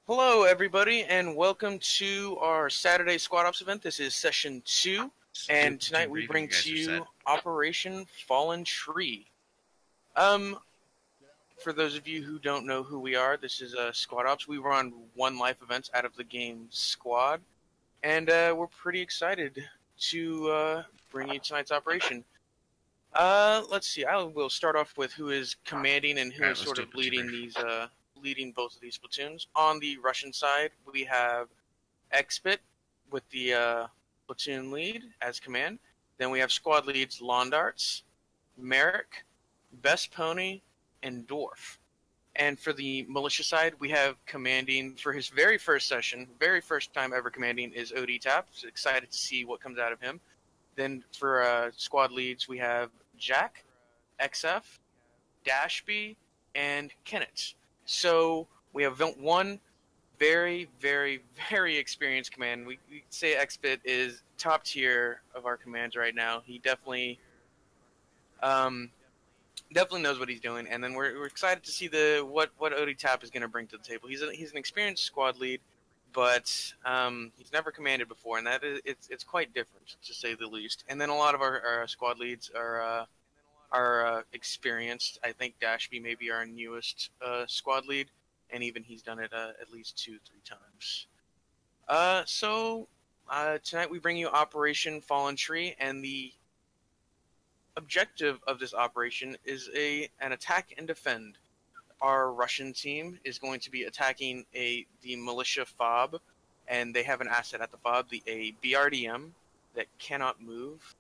Hello, everybody, and welcome to our Saturday Squad Ops event. This is Session 2, and tonight we bring to you Operation Fallen Tree. For those of you who don't know who we are, this is Squad Ops. We run one life events out of the game Squad, and we're pretty excited to bring you tonight's operation. Let's see. I will start off with who is commanding and who is sort of leading these leading both of these platoons. On the Russian side, we have Expit with the platoon lead as command. Then we have squad leads Londarts, Merrick, Best Pony, and Dwarf. And for the militia side, we have commanding for his very first session, very first time ever commanding, is OD Tap. So excited to see what comes out of him. Then for squad leads, we have Jack, XF, Dashby, and Kennett. So we have one very, very, very experienced command. We say Expit is top tier of our commands right now. He definitely knows what he's doing. And then we're excited to see what OD Tap is going to bring to the table. He's an experienced squad lead, but he's never commanded before, and it's quite different, to say the least. And then a lot of our squad leads are experienced. I think Dashby may be our newest squad lead, and even he's done it at least 2-3 times. So tonight we bring you Operation Fallen Tree, and the objective of this operation is an attack and defend. Our Russian team is going to be attacking the militia fob, and they have an asset at the fob, a BRDM that cannot move,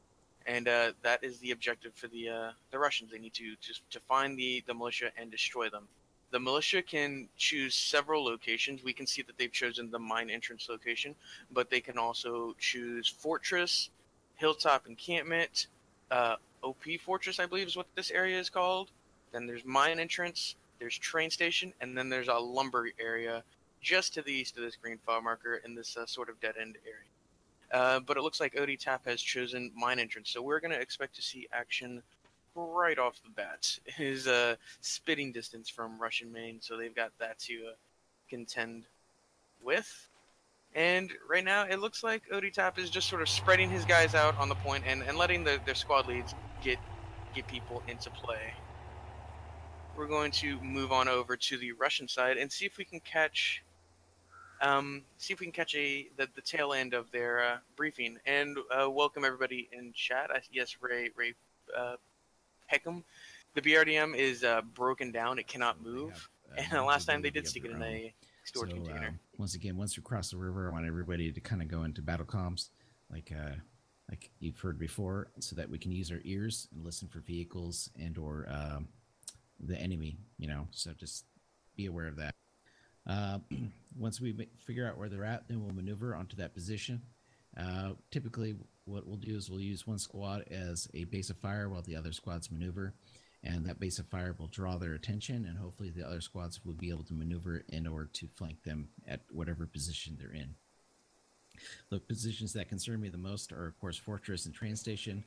and that is the objective for the Russians. They need to find the militia and destroy them. The militia can choose several locations. We can see that they've chosen the mine entrance location, but they can also choose Fortress, Hilltop Encampment, OP Fortress, I believe is what this area is called. Then there's mine entrance, there's train station, and then there's a lumber area just to the east of this green fob marker in this sort of dead-end area. But it looks like OD Tap has chosen mine entrance, so we're going to expect to see action right off the bat. It is spitting distance from Russian main, so they've got that to contend with. And right now, it looks like OD Tap is just sort of spreading his guys out on the point and letting their squad leads get people into play. We're going to move on over to the Russian side and see if we can catch the tail end of their briefing. And welcome everybody in chat. Yes, Ray Peckham. The BRDM is broken down; it cannot move. And the last time they did stick it in a storage container. Once again, once we cross the river, I want everybody to kind of go into battle comms, like you've heard before, so that we can use our ears and listen for vehicles and or the enemy. So just be aware of that. Once we figure out where they're at, then we'll maneuver onto that position. Typically, what we'll do is we'll use one squad as a base of fire while the other squads maneuver, and that base of fire will draw their attention, and hopefully the other squads will be able to maneuver in order to flank them at whatever position they're in. The positions that concern me the most are, of course, Fortress and Train Station,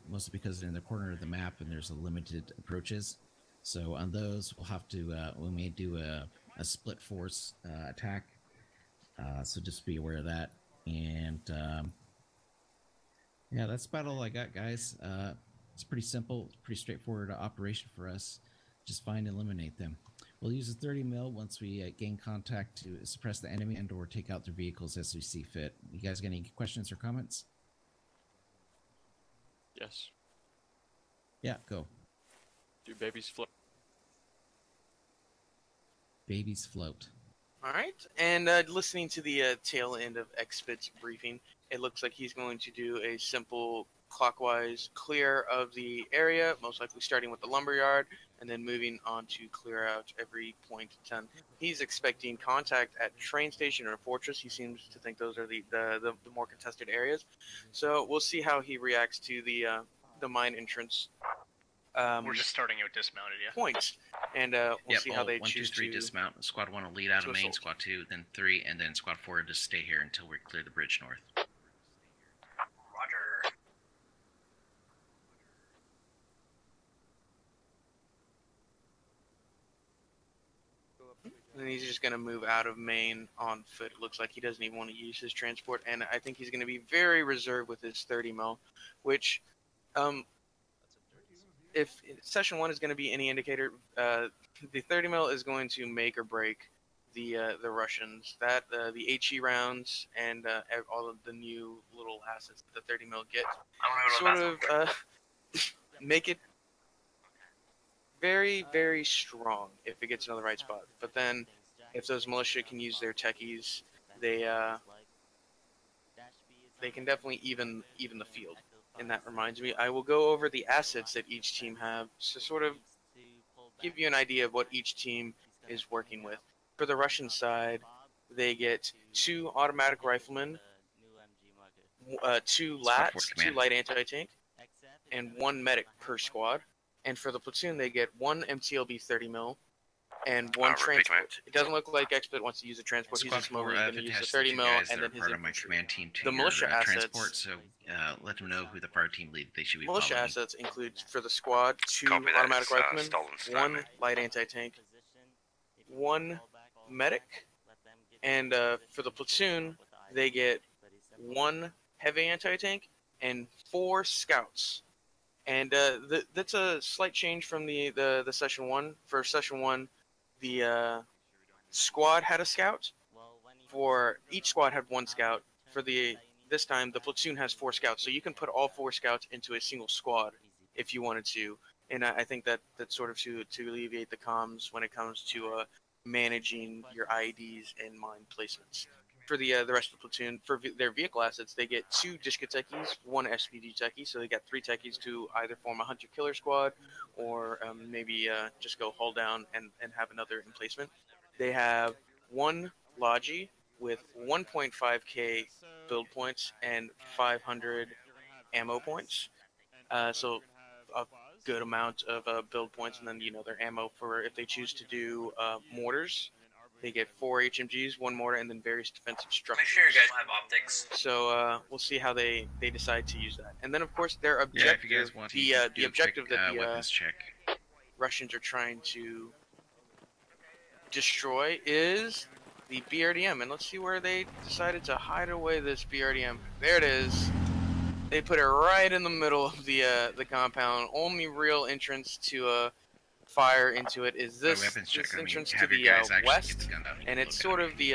mostly because they're in the corner of the map and there's a limited approaches. So on those, we'll have to, we may do a split force attack, so just be aware of that. And yeah, that's about all I got, guys. It's pretty simple, it's pretty straightforward operation for us. Just find and eliminate them. We'll use a 30 mil once we gain contact to suppress the enemy and or take out their vehicles as we see fit. You guys got any questions or comments? Yes. Yeah, go. Do babies float? Babies float. All right, and listening to the tail end of Xspit's briefing, it looks like he's going to do a simple clockwise clear of the area, most likely starting with the lumberyard, and then moving on to clear out every point 10. He's expecting contact at train station or fortress. He seems to think those are the more contested areas. So we'll see how he reacts to the mine entrance. We're just starting out dismounted, yeah. Points, and we'll see how they 1, 2, choose 3 to dismount. Squad 1 will lead out of main. assault. Squad 2, then 3, and then Squad 4 just stay here until we clear the bridge north. Roger. And he's just going to move out of main on foot. It looks like he doesn't even want to use his transport, and I think he's going to be very reserved with his 30 mil, which, if session 1 is going to be any indicator, the 30 mil is going to make or break the Russians. That the HE rounds and all of the new little assets that the 30 mil get sort of make it very, very strong if it gets in the right spot. But then, if those militia can use their techies, they can definitely even the field. And that reminds me, I will go over the assets that each team have to sort of give you an idea of what each team is working with. For the Russian side, they get 2 automatic riflemen, 2 LATs, 2 light anti-tank, and 1 medic per squad. And for the platoon, they get 1 MTLB 30 mil and 1 transport. It doesn't look like Xpit wants to use a transport. He's just mostly going to use the 30 mil and then his part of my command team to the militia assets. Transport, so let them know who the fire team lead they should be militia following. assets include for the squad 2 automatic riflemen, 1 light anti-tank, 1 medic, and for the platoon, they get 1 heavy anti-tank and 4 scouts. And that's a slight change from the session 1. For session 1, the squad had a scout. For each squad had 1 scout. For this time, the platoon has 4 scouts. So you can put all 4 scouts into a single squad if you wanted to. And I think that's sort of to alleviate the comms when it comes to managing your IEDs and mine placements. For the rest of the platoon, for their vehicle assets, they get 2 Dishka techies, 1 SPG techie, so they got 3 techies to either form a hunter-killer squad or maybe just go hull down and have another emplacement. They have 1 Logi with 1.5k build points and 500 ammo points, so a good amount of build points, and then their ammo for if they choose to do mortars. They get 4 HMGs, 1 mortar, and then various defensive structures. Make sure you guys have optics. So we'll see how they decide to use that. And then, of course, their objective, if you guys want the objective that the weapons check. Russians are trying to destroy is the BRDM. And let's see where they decided to hide away this BRDM. There it is. They put it right in the middle of the compound. Only real entrance to fire into it is this entrance to the west, and it's sort of the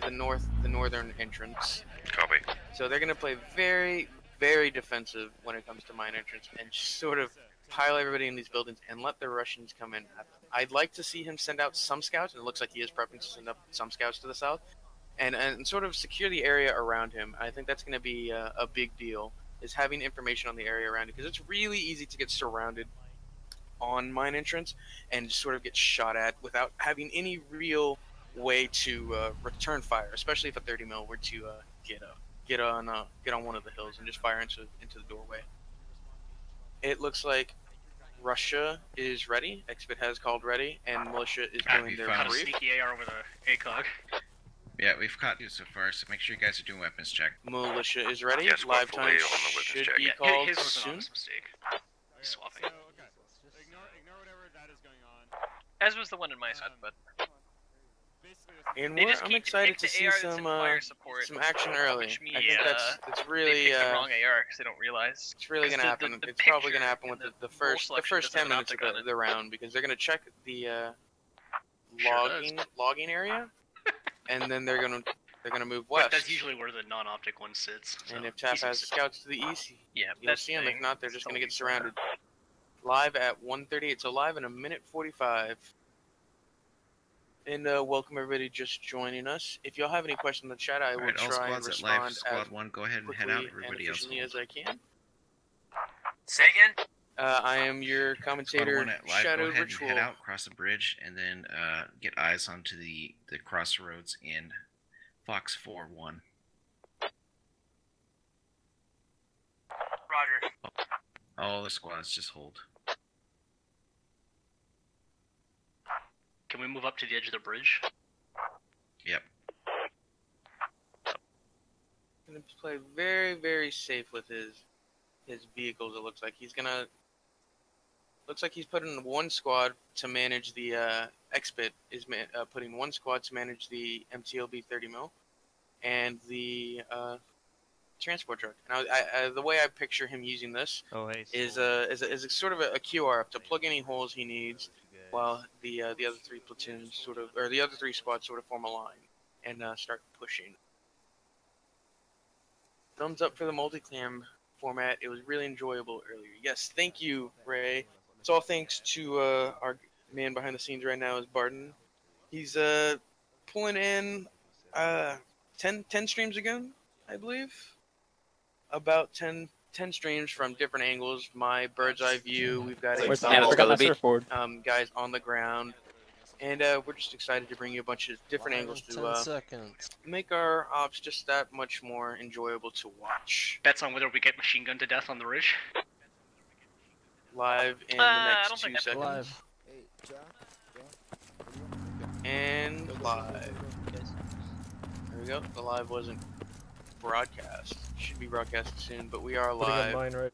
northern entrance. Copy. So they're gonna play very, very defensive when it comes to mine entrance, and just sort of pile everybody in these buildings and let the Russians come in. I'd like to see him send out some scouts, and it looks like he is prepping to send up some scouts to the south, and sort of secure the area around him. I think that's going to be a big deal, is having information on the area around it, because it's really easy to get surrounded on mine entrance and sort of get shot at without having any real way to return fire, especially if a 30 mil were to get on one of the hills and just fire into the doorway. It looks like Russia is ready. Expert has called ready, and militia is doing their Have a brief. sneaky AR over the ACOG. Yeah, we've caught you so far, so make sure you guys are doing weapons check. Militia is ready. Yeah, squad Live full time A on the weapons should check. be Yeah, called his was an soon. honest mistake. He's swapping. Ignore whatever that is going on. As was the one in my side, but And they just I'm keep excited pick to the see AR that's in some fire support, action early. which I think that's they really pick the wrong AR because they don't realize. it's really 'cause gonna happen. the it's probably gonna picture happen with in the role first selection 10 doesn't have minutes an of optic on the round, because they're gonna check the Sure logging area, and then they're gonna move But west. that's usually where the non-optic one sits. So And if Taff easy has to- scouts to the east, Yeah, you'll that's see them. the If thing. not, they're just gonna Totally get surrounded. Live at 1:38, so live in a minute 45. And welcome everybody just joining us. If y'all have any questions in the chat, I will Alright, all try and squads at live. respond Squad as 1, go ahead and quickly head out. and Everybody else efficiently hold. as I can. Say again? I am your Squad commentator, 1 at live, go Shadow ahead Ritual. and head out, cross the bridge, and then get eyes onto the crossroads in Fox 4-1. Roger. All the squads just hold. Can we move up to the edge of the bridge? Yep. Gonna play very, very safe with his vehicles. It looks like he's gonna. Looks like he's putting one squad to manage the Expit. Is putting one squad to manage the MTLB 30 mil, and the transport truck. Now, the way I picture him using this is a sort of a QR up to plug any holes he needs, while the other three platoons the other three squads sort of form a line and start pushing. Thumbs up for the multi-cam format. It was really enjoyable earlier. Yes, thank you, Ray. It's all thanks to our man behind the scenes right now is Barton. He's pulling in 10 streams ago, I believe. About 10 streams from different angles. My bird's eye view. We've got guys on the ground. And we're just excited to bring you a bunch of different angles to make our ops just that much more enjoyable to watch. Bets on whether we get machine gunned to death on the ridge? Live in the I don't next think 2 that's seconds. And live. There we go. The live wasn't broadcast. Should be broadcasted soon, but we are live.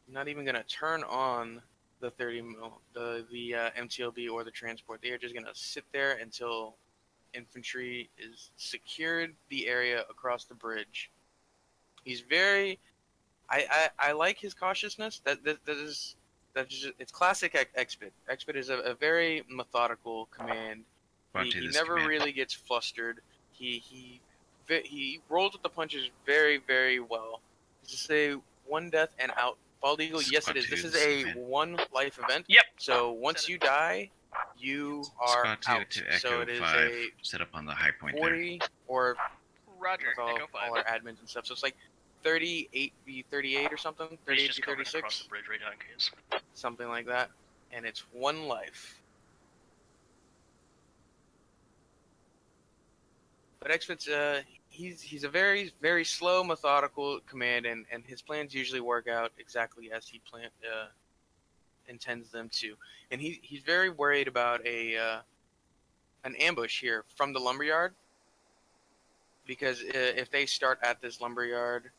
Not even gonna turn on the 30 mil, the MTLB or the transport. They are just gonna sit there until infantry is secured the area across the bridge. He's very. I like his cautiousness. It's classic Expit. Expit is a very methodical command. He never really gets flustered. He rolls with the punches very, very well. Just say one death and out. Bald Eagle, yes it is. This is a one life event. Yep. So once you die, you are Squad 2 out. to Echo So it is 5. a Set up on the high point 40 or Roger. with all Echo 5. our admins and stuff. So it's like 38 v 38 or something. He's 38 just v coming across 36, the bridge right now in case. something like that. And it's one life. But Expit's he's a very, very slow, methodical command, and his plans usually work out exactly as he intends them to. And he's very worried about an ambush here from the lumberyard, because if they start at this lumberyard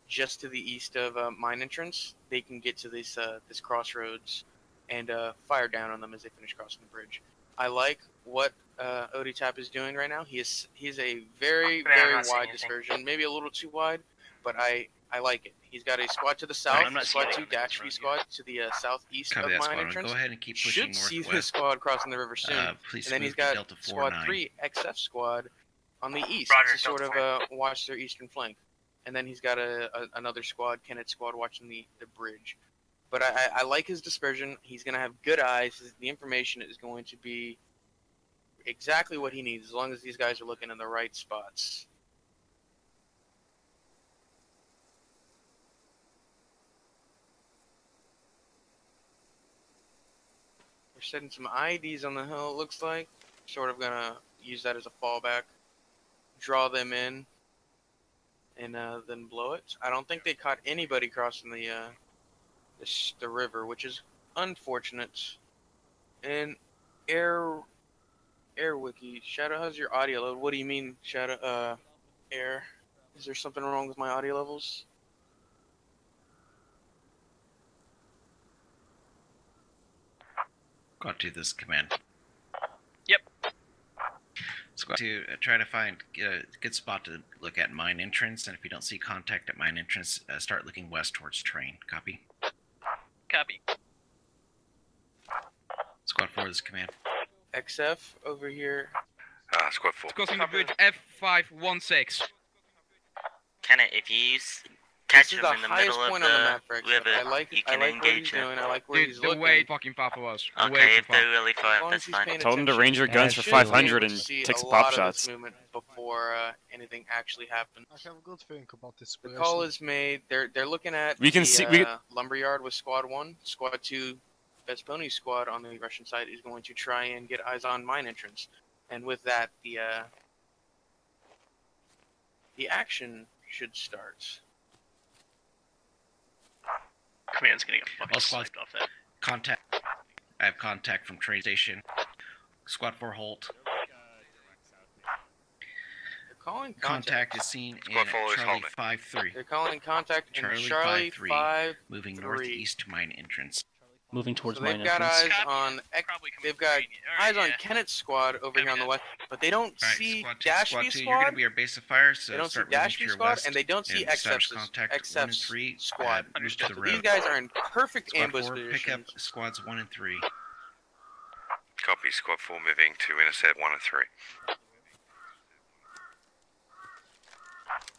just to the east of mine entrance, they can get to this crossroads and fire down on them as they finish crossing the bridge. I like what ODTAP is doing right now. He's a very, very wide dispersion, maybe a little too wide, but I like it. He's got a squad to the south, I'm not squad seeing 2 dash V squad to the southeast Copy of that, mine squad 1. entrance. Go ahead and keep pushing Should see northwest. this squad crossing the river soon. Please And then he's move to got Delta squad 4-9. 3 XF squad on the east Roger, to sort of Delta watch their eastern flank, and then he's got another squad, Kenneth's squad, watching the bridge. But I like his dispersion. He's gonna have good eyes. The information is going to be exactly what he needs, as long as these guys are looking in the right spots. We're setting some IEDs on the hill, it looks like. Sort of gonna use that as a fallback. Draw them in, and then blow it. I don't think they caught anybody crossing the river, which is unfortunate. And Air Wiki, Shadow, how's your audio load? What do you mean, Shadow? Air? Is there something wrong with my audio levels? Got to this command. Yep. Squad 2, try to find a good spot to look at mine entrance, and if you don't see contact at mine entrance, start looking west towards train. Copy? Copy. Squad 4, this is command. XF over here. Squad 4. Crossing the bridge F516. Kenneth, if you catch This is him the in the highest middle of point on the map for the XF. river, I like you I can like what he's engage him. doing. I like where Dude, he's they're looking. way fucking far for us. Okay, Way if too far. they're really As far, long as that's he's fine. paying Told him to attention, range your guns we for should be able 500 to and see take a some lot pop of shots. this movement before anything actually happens. I have a good feeling about this. The call is made. They're looking at We can the see- lumberyard with Squad 1. Squad 2, Best Pony Squad on the Russian side is going to try and get eyes on mine entrance, and with that, the action should start. Command's gonna get fucking All squads- sniped off that. Contact. I have contact from train station. Squad 4, Holt. They're calling Contact is seen in Squad 4 is Charlie Holman. 5-3. They're calling contact in Charlie Charlie 5-3. 5. Moving 3. northeast to mine entrance. Moving towards So mine they've got entrance. eyes on they've got eyes on Kenneth's squad over here on the west, but they don't Alright, see Squad 2, Dashby's Squad 2, you're squad. going to be our base of fire, so They don't see start moving to Dashby's your squad, west. and they don't see establish XF's contact 1 and XF's 3, squad. move to the So road. these guys are in perfect Squad ambush 4, pick positions. up squads 1 and 3. Copy. Squad 4 moving to intercept 1 and 3.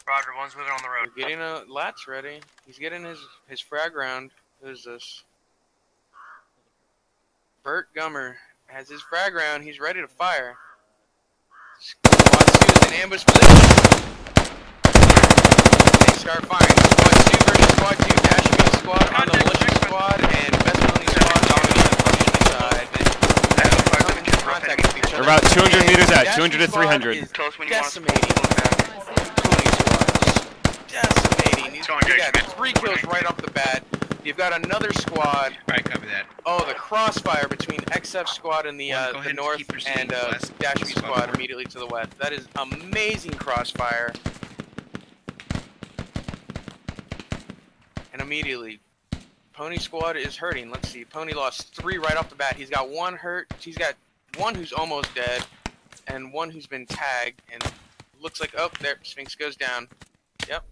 Roger, one's moving on the road. We're getting a Lat's ready. He's getting his frag round. Who's this? Bert Gummer has his frag round. He's ready to fire. Squad 2 is in ambush position. They start firing. Squad 2 versus Squad 2. Dashby squad on the militia squad and Best Pony squad dominating the Pony side. Coming into contact with each other. They're about 200 meters out, Dashby 200 to squad 300. is Tell us when you want us decimating Pony squads. Decimating. He's Strong got engagement. 3 kills right off the bat. You've got another squad. Alright, copy that. Oh, the crossfire between XF squad and the Well, go ahead and north keep proceeding and west. Dashby Squad squad 4. immediately to the west. That is amazing crossfire. And immediately, Pony squad is hurting. Let's see. Pony lost 3 right off the bat. He's got 1 hurt. He's got 1 who's almost dead, and 1 who's been tagged. And looks like there, Sphinx goes down. Yep.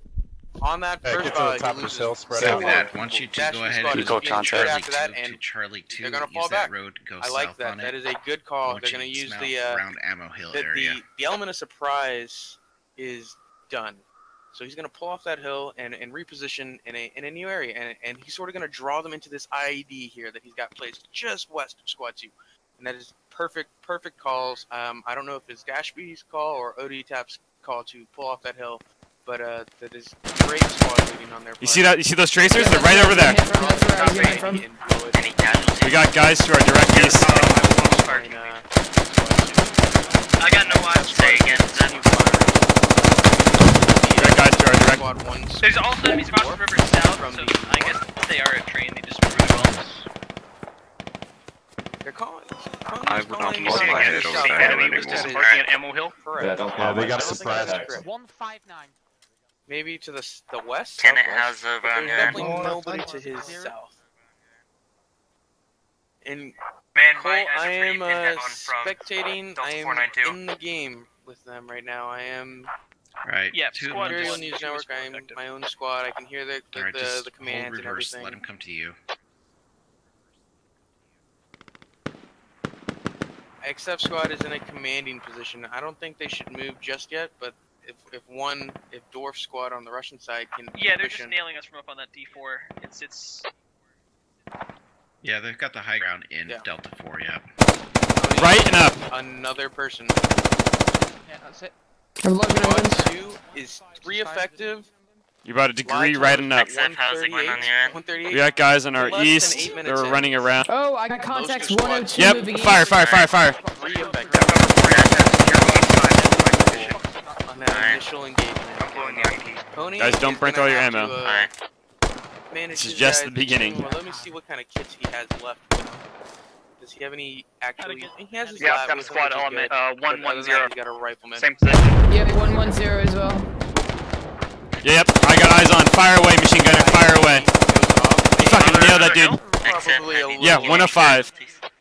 On that first volley, he loses. Copy that. Want you to Dashby go ahead squad and is Eco getting contact. straight after that, Charlie 2 and to Charlie 2. they're gonna use fall that back. road, go I like south that. on That it. is a good I call. want They're you going to to use smell the around Ammo Hill area. the element of surprise is done. So he's going to pull off that hill and reposition in a new area, and he's sort of going to draw them into this IED here that he's got placed just west of Squad 2, and that is perfect calls. I don't know if it's Dashby's call or OD-Tap's call to pull off that hill, but that is great squad leading on their part. You see that? You see those tracers? They're right over there. Any casualties? We got guys to our direct east. I got no eyes. Say again. We got guys to our direct. Squad 1 There's also enemies across the river south, from so the I guess they are at train. They just really well. They're calling. I would not calling want south. my head South. over there Enemies anymore. disembarking at Ammo Hill. Correct. they got I don't think that's surprise. correct. 159. Maybe to the west. Kenneth southwest, has over but on there's your definitely end. nobody to his south. And Man, Cole, mine has I a pretty am pinhead one from spectating. Delta I am 492. in the game with them right now. I am Right. Yeah, Two squad members- Imperial one, News two Network. is I am protected. my own squad. I can hear the Alright, just the commands hold and reverse. everything. Let him come to you. XF squad is in a commanding position. I don't think they should move just yet, but if Dwarf squad on the Russian side can Yeah, they're push just in. nailing us from up on that D4. It's. Yeah, they've got the high ground in Yeah. Delta 4, yeah. Right and up. Another person. Yeah, that's it. I'm looking Squad at 2 is 3 effective. You about a degree right and up. XF, how's it going on your end? 138. We got guys on our Less than east. 8 They're minutes in. running around. Oh, I got contacts Most of 102 Yep, moving fire, east. fire, fire, fire. 3 effective on that Alright. initial engagement. I'm blowing the IP. Pony Guys, don't is burn gonna through all your have ammo. to, Alright. manage This is his just guys the beginning. Well, let me see what kind of kits he has left. Does he have any actually? He has his Yeah, lab got a with him, squad which is element, good. But other than that, 110. he's got a rifleman. Same position. Yeah, 110 as well. Yep, I got eyes on. Fire away, machine gunner. Fire away. You fucking nailed that dude. Probably a little Yeah, 1 of 5.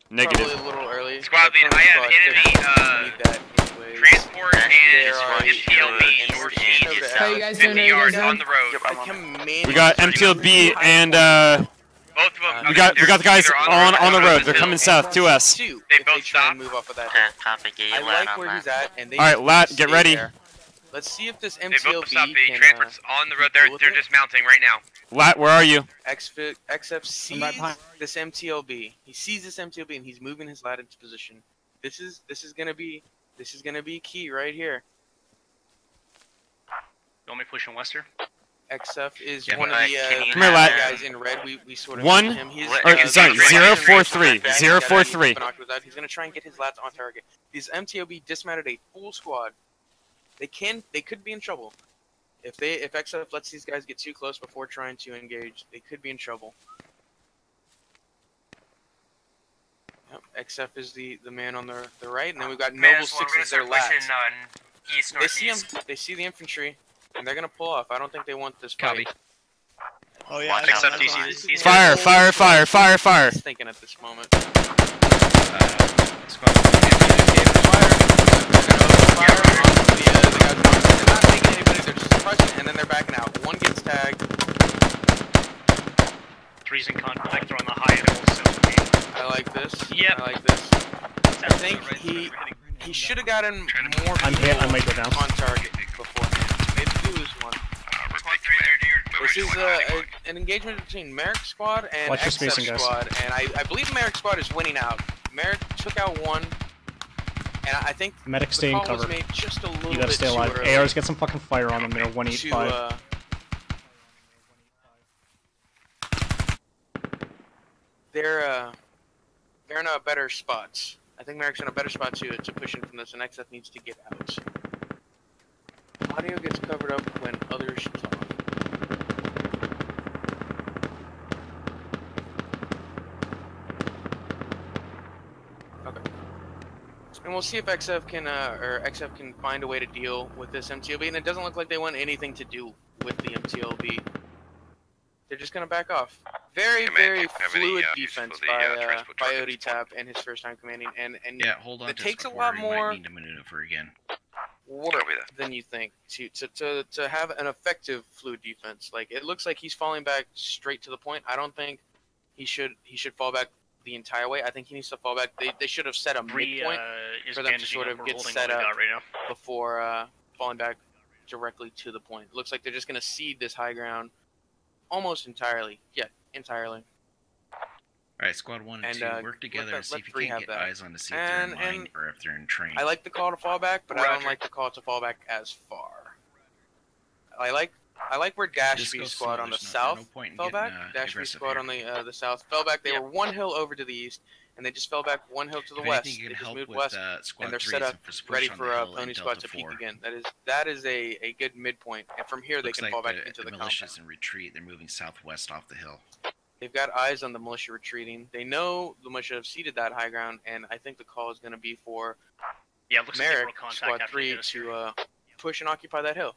Negative. Probably a little early. Squad lead, I have enemy, need that anyways. transport and There are MTLB northeast. How you guys doing? 50 How you guys yards doing? on the road. We got MTLB and Both of them. we got the guys on the road. They're coming south to us. Two, They if both try stop. and move off of that. Yeah, copy. Get I your lat like on where that. he's at, and they All right, need Lat, to get stay ready. there. Let's see if this They both MTLB stopped. The can, transport's on the road. deal They're with they're it. dismounting right now. Lat, where are you? XF sees this MTLB. He sees this MTLB and he's moving his lat into position. This is gonna be key right here. You want me pushing Wester? XF is Yeah, one of but the can you Come here, lad. guys in red. We sort of One- know him. He's, or, sorry, the 043, Russian 043. binoculars out. He's gonna try and get his lats on target. These MTOB dismounted a full squad. They could be in trouble. If XF lets these guys get too close before trying to engage, they could be in trouble. Yep, XF is the man on the right, and then we've got Noble 6 as their lats. East, They see him. northeast. They see the infantry, and they're gonna pull off. I don't think they want this fight. Copy. Oh yeah. Watch out. Except This he's is Fire, what fire, fire, fire, fire. he's thinking at this moment. Squad And then they're backing out. One gets tagged. Three's in contact. They're on the high hill, so I like this. Yep. I like this. I think he should have gotten more I'm hit, I might go down. on target beforehand. Maybe lose one. This is an engagement between Merrick Squad and Watch your XF spacing, guys. Squad, and I believe Merrick Squad is winning out. Merrick took out one, and I think Medic, the stay in call was cover. made just a little You gotta bit stay too alive. early ARs, get some fucking fire on them. They're to 185. they're in a better spot. I think Merrick's in a better spot to push in from this, and XF needs to get out. Audio gets covered up when others talk. Okay. And we'll see if XF can find a way to deal with this MTLB, and it doesn't look like they want anything to do with the MTLB. They're just gonna back off. Very, Command, very do you have any, fluid use defense for the, transport by targets? ODTAP and his first time commanding, and Yeah, hold on it to takes a squad lot four, more You might need to maneuver again. work Copy that. than you think to have an effective fluid defense. Like, it looks like he's falling back straight to the point. I don't think he should fall back the entire way. I think he needs to fall back. They should have set a Bree midpoint is for them to bandaging sort up. of We're get holding set what we up got right now. before falling back directly to the point. Looks like they're just going to cede this high ground almost entirely. Yeah, entirely. All right, squad 1 and And, 2, let work together the- and see let if you three can have get that. eyes on to see if they're in And- line or if they're in train. I like the call to fall back, but I don't Roger. like the call to fall back as far. I like where Dash Just B go squad slow, on the there's south no point in fell getting, back. Dash B aggressive squad here. on the south fell back. They Yep. were one hill over to the east, and they just fell back one hill to the If west. anything, you They can just help moved with, west, squad and they're 3 set and up some ready push on for the hill Pony in Squad Delta to peek 4. again. That is a good midpoint, and from here they Looks can like fall back the, into the the militia's compound. in retreat. They're moving southwest off the hill. They've got eyes on the militia retreating. They know the militia have ceded that high ground, and I think the call is going to be for Yeah, it looks like they Merrick broke contact Squad after 3 they hit us here. to push and occupy that hill.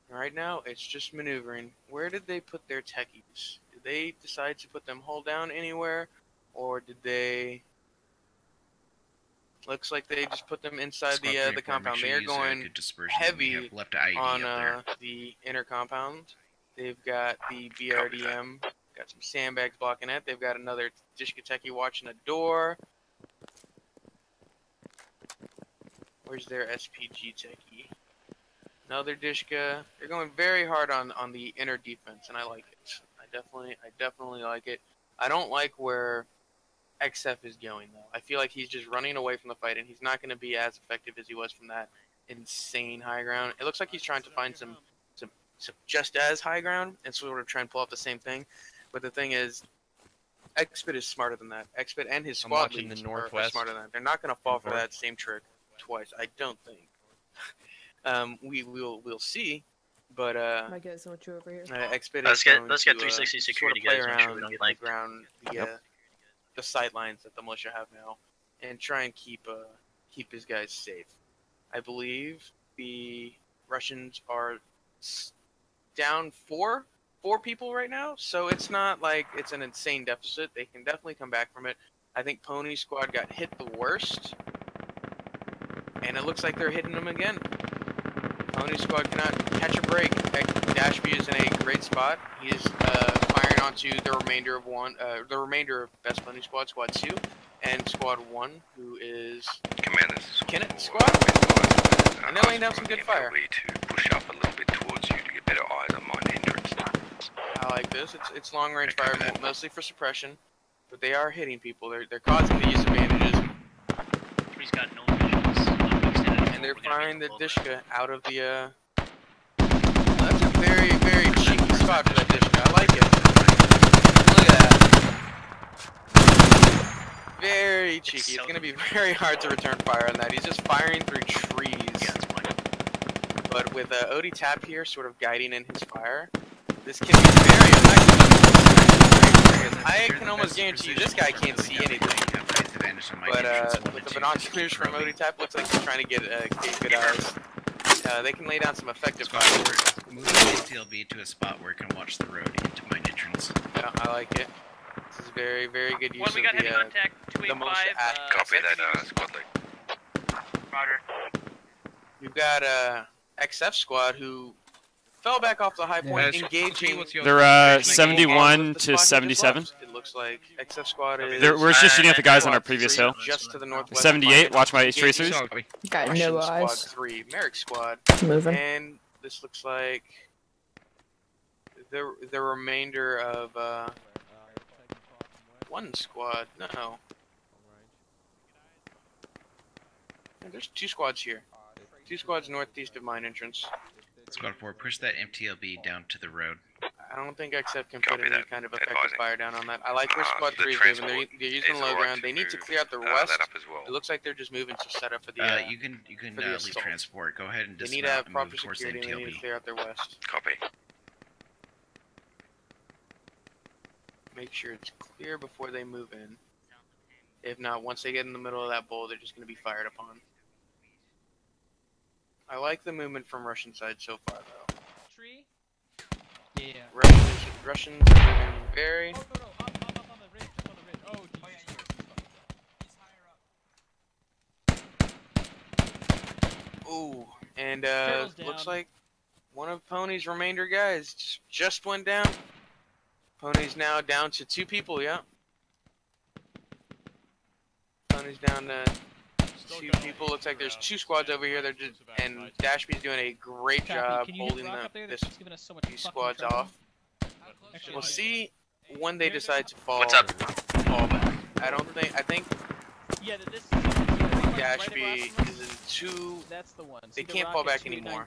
Right now, it's just maneuvering. Where did they put their techies? Did they decide to put them hull down anywhere, or did they? Looks like they just put them inside Squad 3 the and 4, make compound. sure They are you use, going good dispersion. heavy We have left IED on up there. the inner compound. They've got the BRDM Got some sandbags blocking it. They've got another Dishka techie watching a door. Where's their SPG techie? Another Dishka. They're going very hard on the inner defense, and I like it. I definitely like it. I don't like where XF is going though. I feel like he's just running away from the fight, and he's not going to be as effective as he was from that insane high ground. It looks like he's trying to find some just as high ground and sort of try and pull off the same thing. But the thing is, Xpit is smarter than that. Xpit and his squad leads are smarter than that. They're not going to fall for that same trick twice. I don't think. We'll see. But My guys want you over here. Xpit Let's is get going 360 to, security sort of guys. play Make sure around, we don't get like the ground, the sidelines that the militia have now, and try and keep his guys safe. I believe the Russians are down four people right now, so it's not like it's an insane deficit. They can definitely come back from it. I think Pony Squad got hit the worst, and it looks like they're hitting them again. Pony Squad cannot catch a break. Dashby is in a great spot. He is firing onto the remainder of Best Pony Squad, Squad 2, and Squad 1, who is Commanders. Kennett Squad. And they're laying down some good fire. To push up a little bit towards you to get better eyes on mine entrance. I like this. It's long range fire, mostly for suppression, but they are hitting people. They're causing the use advantages. He's got no visuals. And they're firing the Dishka out of the. That's a very, very cheeky spot for that Dishka. I like it. Look at that. Very cheeky. It's going to be very hard to return fire on that. He's just firing through trees. But with Odie Tap here sort of guiding in his fire, this can be very effective. I can almost guarantee you this guy can't see anything. But with the binoculars from Odie Tap, looks like he's trying to get good eyes. They can lay down some effective fire. Move the TLB to a spot where it can watch the road into mine entrance. Yeah, I like it. This is very, very good use Well, we got of heavy contact, the 285. Copy that, squad lead. Roger. You've got XF Squad who fell back off the high point, engaging. They're 71 to 77. It looks like XF Squad is. We're just shooting at the guys on our previous hill. Just to the northwest. 78. Watch my tracers. Got Russian no Squad eyes. 3, Merrick Squad, Moving. and this looks like the remainder of one squad. No. Yeah, there's 2 squads here. 2 squads northeast of mine entrance. Squad 4, push that MTLB down to the road. I don't think XF can put Copy any that. kind of effective Advising. fire down on that. I like where Squad The 3 is moving. transport They're using is low alright ground. to They need to move, clear out the west. that up as well. It looks like they're just moving to set up for the. You can for the lead assault. transport. Go ahead and They dismount need to have and proper move towards security. the And they need to MTLB. clear out their west. Copy. Make sure it's clear before they move in. If not, once they get in the middle of that bowl, they're just going to be fired upon. I like the movement from Russian side so far, though. Tree? Yeah. Russians are moving very. Oh, no, up on the ridge, just on the ridge. Oh, Ooh, and Turtle's looks down. like one of Pony's remainder guys just went down. Pony's now down to 2 people, yeah. Pony's down to 2 people. Looks like there's 2 squads over here. They're just, and Dashby's doing a great job holding these squads off. We'll see when they decide to fall. What's up? Fall back. I think Yeah, this is Dashby is in 2. That's the one. They can't fall back anymore.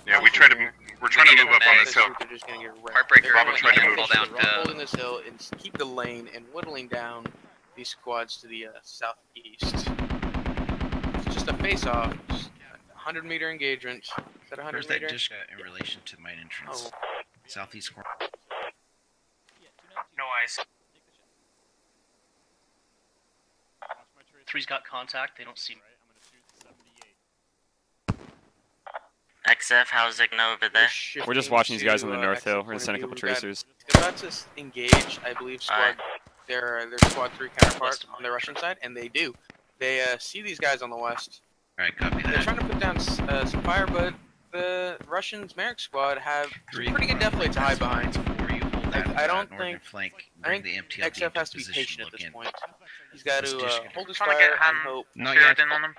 Yeah, we're trying to move up on this hill. They're just gonna get wrecked. Heartbreaker, They're Bravo gonna- tried to they're move gonna down run to- holding this hill and keep the lane and whittling down these squads to the southeast. It's just a face-off. 100-meter engagement. Is that 100 Where's that meter? Dishka in relation to mine entrance? Oh, Southeast corner. No eyes. 3's got contact. They don't see. XF, how's it over they're there? shifting We're just watching these guys on the to, north hill. exit We're gonna point send a of couple view. We've got- tracers. They're about to engage, I believe, squad. Their squad 3 counterpart on the Russian side, and they do. They see these guys on the west. Alright, copy They're that. trying to put down some fire, but the Russians' Merrick squad have some pretty good depth plate to hide behind. Before you hold Like that I don't northern think. flank. I Bring think the MTLB XF into has to be position, patient at look this in. point. He's got This to dish hold his Trying to fire get and hope. Not zeroed yet. in on them.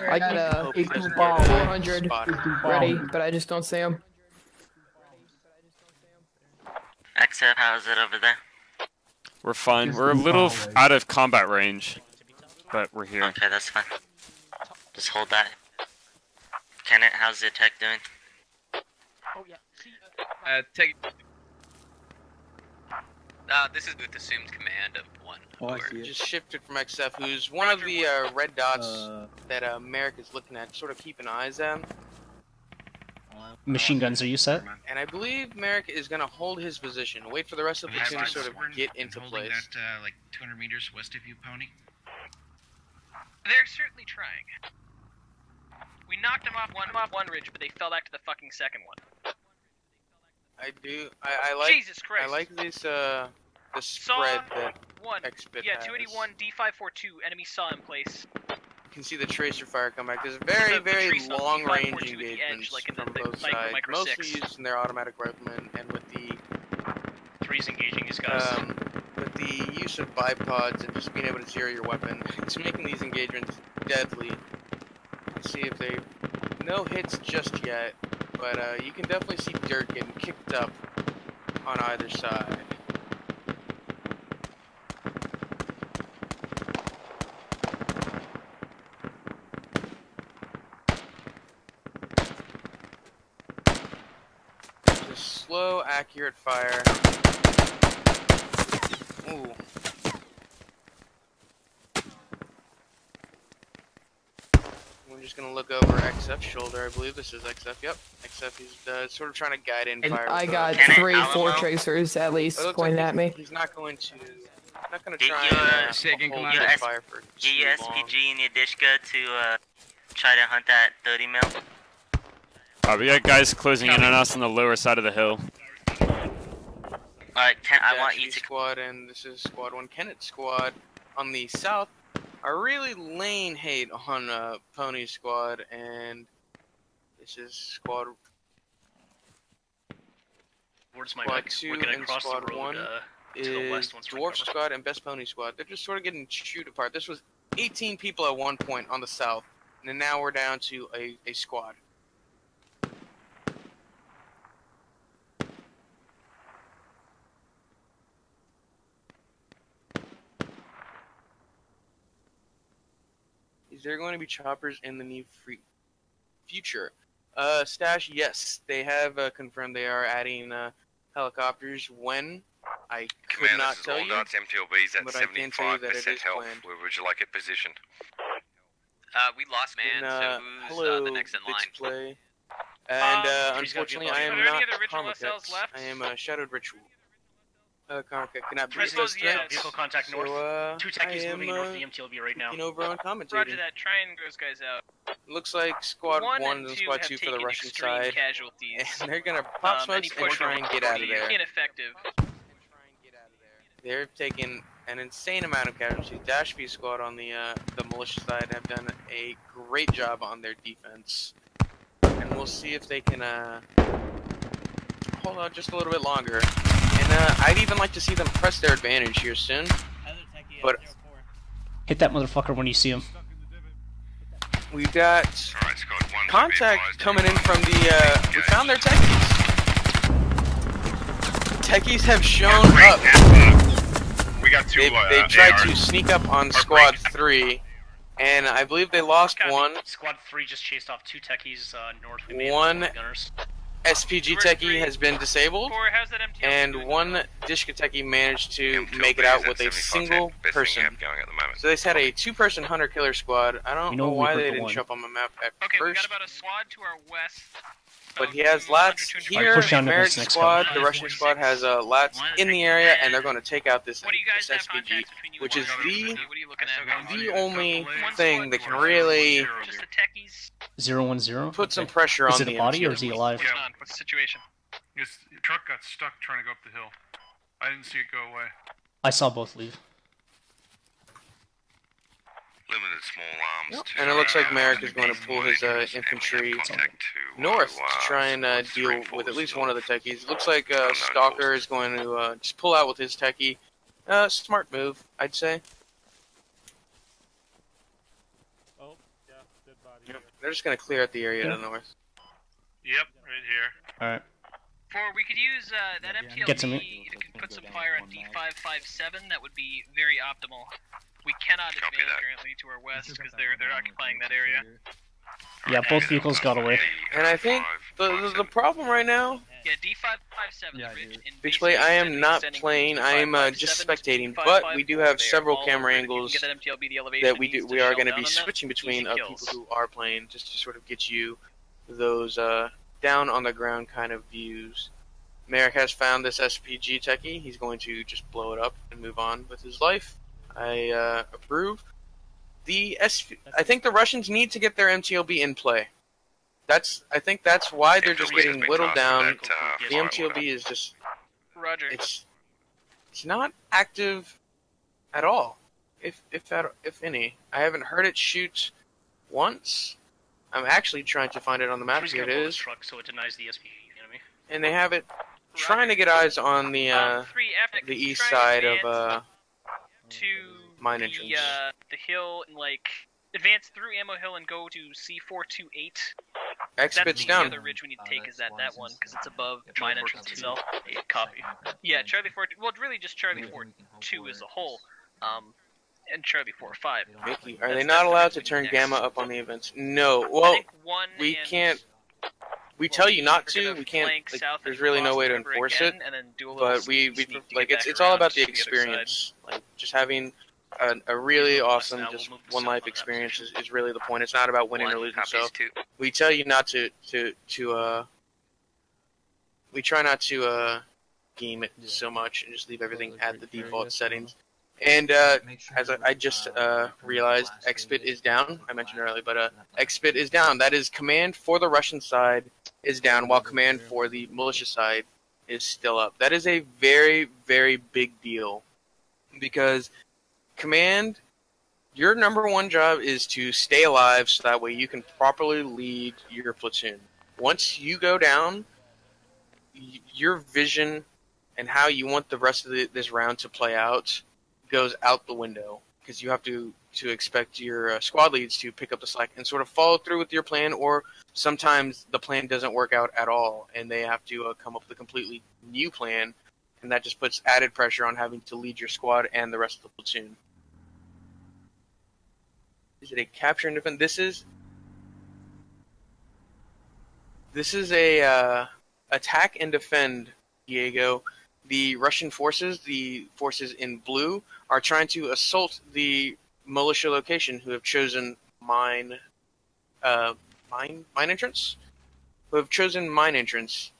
I got a Hope he doesn't get 400 spotted. ready, but I just don't see him. XF, how's it over there? We're fine. We're a little out of combat range, but we're here. Okay, that's fine. Just hold that. Kenneth, how's the attack doing? Oh yeah. See, Take. This is with assumed command of one. Just shifted from XF, who's one of the red dots that Merrick is looking at, sort of keeping eyes on. Machine guns, are you set? And I believe Merrick is going to hold his position, wait for the rest of the platoon to sort of get into holding place. that like 200 meters west of you, Pony. They're certainly trying. We knocked them off one ridge, but they fell back to the fucking second one. I like. Jesus Christ. I like this the spread that one. X-Bit Yeah, has. 281 D542. Enemy saw in place. You can see the tracer fire come back. There's very, The very tracer, long range D542 at the engagements edge, like in from the both micro sides, mostly 6. using their automatic riflemen, and with the Three's engaging these guys. with the use of bipods and just being able to zero your weapon, it's making these engagements deadly. Let's see if they no hits just yet, but you can definitely see dirt getting kicked up on either side. Just slow, accurate fire. Ooh. We're just gonna look over XF's shoulder. I believe this is XF. Yep, XF is sort of trying to guide in And fire. I with got Can I 3 Alamo? 4 tracers at least It looks pointing like at me. He's not going to. Not going to Get try your, and hold your his fire for Get your too long. SPG and your Dishka to try to hunt that 30 mil. We got guys closing in on us on the lower side of the hill. Alright, Ken, I want you Dashy to. squad, and this is squad 1 Kennett squad on the south are really laying hate on Pony squad, and this is squad Where's my squad mic? 2 We're gonna and cross squad the road 1 to the is west once we Dwarf recover. squad and Best Pony squad. They're just sort of getting chewed apart. This was 18 people at one point on the south, and now we're down to a squad. Is there going to be choppers in the near future? Stash, yes. They have confirmed they are adding helicopters. When? I could Command, not this is tell all you. darts MTLBs at but I can tell you that it 75% is health. planned. Where would you like it positioned? We lost man, And, so who's hello, the next in line? Play. And She's gotta be unfortunately, above I you. am Are there any not other ritual Karmakut. SLs left? I am Shadowed Ritual. Karmakut cannot be Rituals, those yes. threats. Vehicle contact north. So, 2 I techies am moving north of the MTLB right now. looking over on commentating. Roger that. Try and those guys out. Looks like squad 1 and and 2 squad have 2 for the taken Russian extreme side. casualties. And they're gonna pop Any smokes and push try and get out of there. Ineffective. They're taking an insane amount of casualties. Dash V squad on the militia side have done a great job on their defense, and we'll see if they can hold on just a little bit longer. And I'd even like to see them press their advantage here soon. But Hit that motherfucker when you see him. we've got Alright, squad 1. contact coming in from the. We found their techies. Techies have shown up. We got 2 They tried ARs. to sneak up on squad 3, and I believe they lost one. Squad 3 just chased off 2 techies north. One gunners. SPG techie has been disabled, 4, how's that MTL? and one Dishka techie managed to make it out with a single person. Going at the moment. So they had a 2-person hunter-killer squad. I don't You know know we why hurt they the didn't one. show up on the map at Okay, we got first, about a squad to our west. but he has lats here. push down to Merrick's this next squad, cover. the Russian squad, has lats in the area, and they're going to take out this, What do you guys this have SPG, contacts between you which and is one? the What are you looking at? the only One thing squad that can to our really west. Just the techies. 010. put some pressure Is on it the a body or MTL. is he alive? What's going on? What's the situation? His truck got stuck trying to go up the hill. I didn't see it go away. I saw both leave. Luminous small arms. And it looks like Merrick is going to pull his infantry north to try and deal with at least one of the techies. It looks like Stalker is going to just pull out with his techie. Smart move, I'd say. Oh, yeah, dead body. Yep. They're just going to clear out the area to the north. Yep, right here. Alright. We could use that MTLB. Get to me. If you could put some fire on D557, that would be very optimal. We cannot advance currently to our west because they're occupying that area. Yeah, both vehicles got away. And I think the problem right now. Yeah, D557. Yeah, Which way I am not playing, I am just spectating, but we do have several camera angles that we are going to be switching between people who are playing, just to sort of get you those down on the ground kind of views. Merrick has found this SPG techie. He's going to just blow it up and move on with his life. I approve. I think the Russians need to get their MTLB in play. I think that's why they're just getting whittled down. The MTLB is just... Roger. It's not active at all, if any. I haven't heard it shoot once. I'm actually trying to find it on the map. Here it is. Truck, so it denies the SPG enemy. And they have it trying to get eyes on the east side of to mine entrance. The hill and advance through Ammo Hill and go to C428. X-Bit's The down. other ridge we need to take is that one because it's above mine entrance itself. Copy. Yeah, Charlie 4. Well, really just Charlie 4-2 as a whole. And Charlie 4-5. Mickey, are they not allowed to turn Gamma up on the events? No. Well, we can't. We tell you not to. We can't. There's really no way to enforce it. But we it's all about the experience. Like just having a really awesome, just one life experience is really the point. It's not about winning or losing. So we tell you not to we try not to game it so much and just leave everything at the default settings. And as I just realized, X-Bit is down. I mentioned earlier, but X-Bit is down. That is command for the Russian side is down, while command for the militia side is still up. That is a very, very big deal, because command, your number one job is to stay alive, so that way you can properly lead your platoon. Once you go down, your vision and how you want the rest of this round to play out goes out the window, because you have to expect your squad leads to pick up the slack and sort of follow through with your plan, or sometimes the plan doesn't work out at all and they have to come up with a completely new plan, and that just puts added pressure on having to lead your squad and the rest of the platoon. Is it a capture and defend? This is a attack and defend, Diego. The Russian forces, the forces in blue, are trying to assault the militia location who have chosen mine entrance? Who have chosen mine entrance.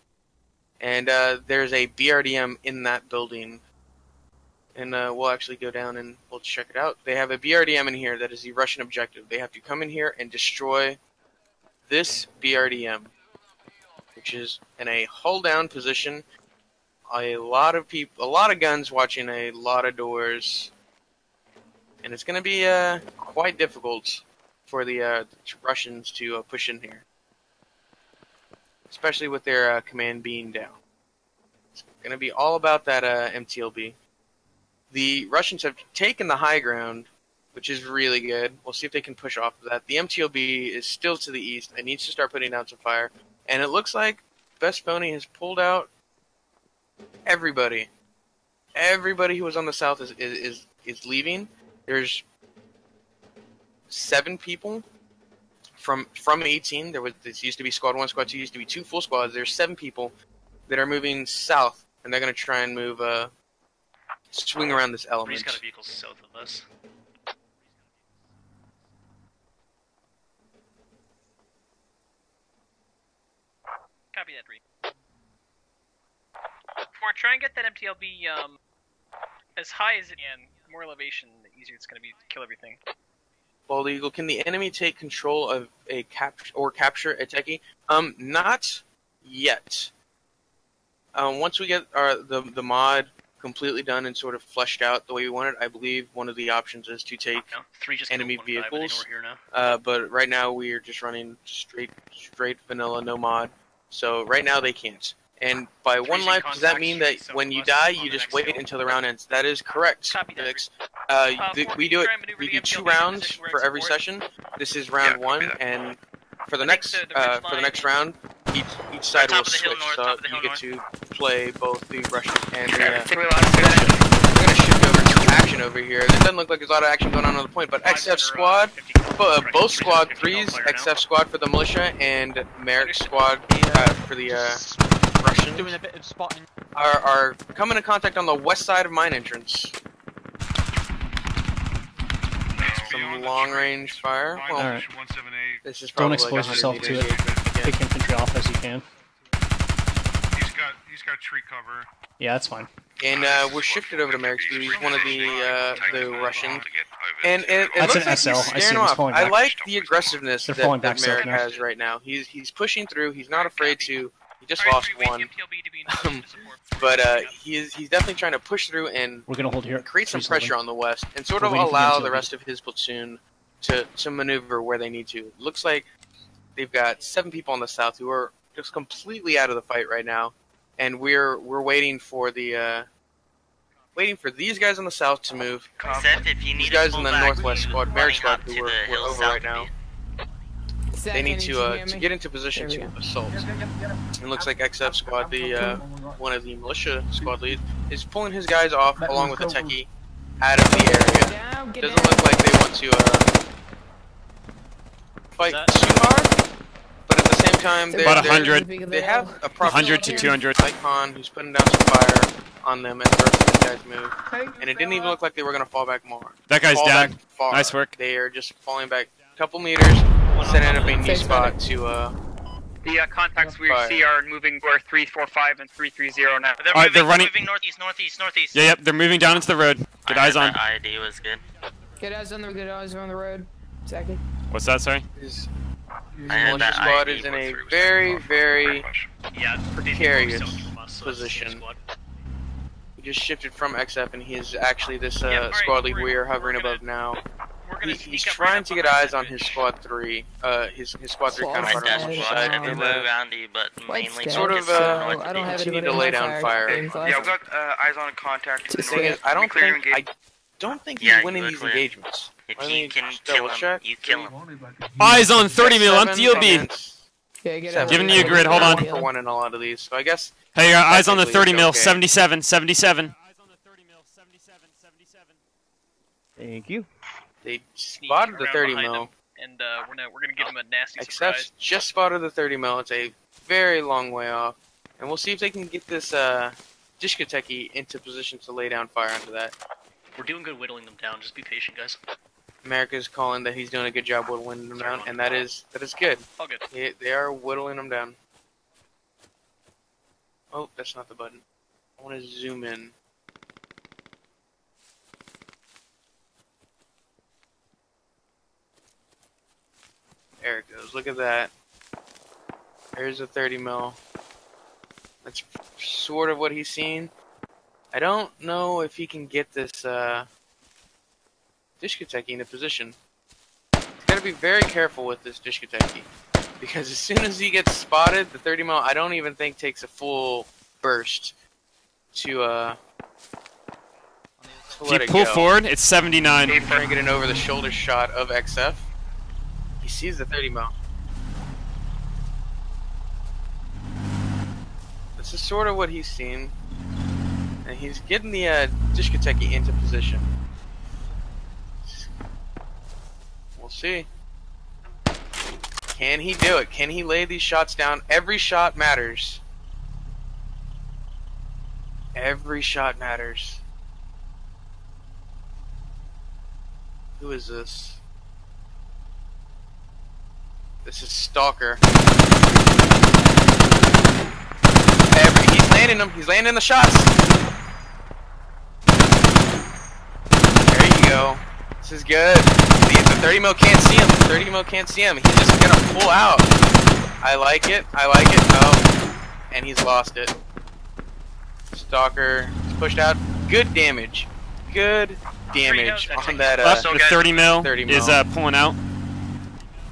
And there's a BRDM in that building. And we'll actually go down and we'll check it out. They have a BRDM in here that is the Russian objective. They have to come in here and destroy this BRDM, which is in a hull down position. A lot of people, a lot of guns watching a lot of doors, and it's going to be quite difficult for the Russians to push in here, especially with their command being down. It's going to be all about that MTLB. The Russians have taken the high ground, which is really good. We'll see if they can push off of that. The MTLB is still to the east and needs to start putting down some fire, and it looks like Best Pony has pulled out everybody. Everybody who was on the south is leaving. There's 7 people from 18. This used to be squad 1, squad 2 used to be 2 full squads. There's 7 people that are moving south, and they're going to try and move swing around this element. He's got a vehicle south of us. Copy that, Reed. Try and get that MTLB as high as it can. The more elevation, the easier it's going to be to kill everything. Bald Eagle, can the enemy take control of a capture a techie? Not yet. Once we get the mod completely done and sort of fleshed out the way we want it, I believe one of the options is to take No, 3 just enemy killed one guy, but they know vehicles. we're here now. But right now we are just running straight vanilla, no mod. So right now they can't. And by 1 life, does that mean that when you die, you just wait until the round ends? That is correct, Vix. We do 2 rounds for every session. This is round 1, and for the next round, each side will switch. So you get to play both the Russian and the. We're gonna shift over to action over here. It doesn't look like there's a lot of action going on the point, but XF squad, both squad 3s, XF squad for the militia and Merrick squad for the Russians, Doing a bit of spotting. are coming in contact on the west side of mine entrance. Some long range fire. Well, Alright. this is Don't probably expose like yourself to it. Yeah. Pick infantry off as you can. He's got tree cover. Yeah, that's fine. And we're shifted over to Merrick's. He's one of the Russians. And it That's looks an like SL. he's I see scaring him. He's off. falling I back. like the aggressiveness They're that falling back Merrick south now. has right now. He's pushing through. He's not afraid to. He just lost one. But he's definitely trying to push through and We're gonna hold here. create some Tree's pressure holding. on the west and sort We're of waiting for allow him to the rest of his platoon to maneuver where they need to. Looks like they've got 7 people on the south who are just completely out of the fight right now, and we're waiting for the these guys on the south to move. Except if you need These guys to in pull the back, northwest you squad, Merrick running squad, up to who the we're hill over south right of now. Zach, They need can you to hear me? get into position There we to go. assault. It looks like XF squad, the one of the militia squad leads, is pulling his guys off along with the techie out of the area. Get Doesn't look like they want to fight too hard, but at the same time, About 100. They have a proper 100 to 200. Icon who's putting down some fire on them as the rest of these guys move, and it didn't even look like they were going to fall back more. That guy's Fall down. back far. Nice work. They are just falling back a couple meters, setting up a new spot to The contacts we Fire. see are moving where 345 and 330 now. They're running. Moving northeast. Yeah, yep, they're moving down into the road. Get eyes on. That ID was good. Get eyes on the road. Zachy. What's that, sorry? his I had militia that squad ID is in a for very Yeah, precarious position. He just shifted from XF, and he is actually this squad lead we are hovering above now. He's trying to get eyes on his squad 3. His squad 3 My counterpart on the dash side. everywhere And, around you, but mainly sort of, I don't have continue anybody to on lay fire. down fire. Game's Yeah, live. we've got eyes on contact. The thing is, I don't think he's Yeah, you winning look these clear. engagements. If Let you me can just kill double him, check. you kill him. Eyes on 30 mil on TLB. Yeah, get 7, eyes Giving on you a the grid, hold on. 1 for 1 in a lot of these, so I guess Hey, eyes on the technically 30 mil. it's okay. 77. 77. Thank you. They spotted the 30 mil. And we're gonna give him a nasty XF surprise. just spotted the 30 mil. It's a very long way off, and we'll see if they can get this Dishkateki into position to lay down fire onto that. We're doing good whittling them down. Just be patient, guys. America's calling that he's doing a good job whittling them down, and that is good. All good. They are whittling them down. Oh, that's not the button. I want to zoom in. There it goes. Look at that. There's a 30 mil. That's sort of what he's seen. I don't know if he can get this Dishkateki into position. He's got to be very careful with this Dishkateki, because as soon as he gets spotted, the 30 mil I don't even think takes a full burst to let If you it pull go. forward, it's 79. Trying to get an over-the-shoulder shot of XF. He sees the 30 mil. This is sort of what he's seen. And he's getting the Dishkateki into position. We'll see. Can he do it? Can he lay these shots down? Every shot matters. Every shot matters. Who is this? This is Stalker. He's landing them. He's landing the shots. There you go. This is good. The 30 mil can't see him. The 30 mil can't see him. He's just gonna pull out. I like it. I like it. Oh, and he's lost it. Stalker is pushed out. good damage. Good damage on that. Left, the 30 mil 30 is pulling out.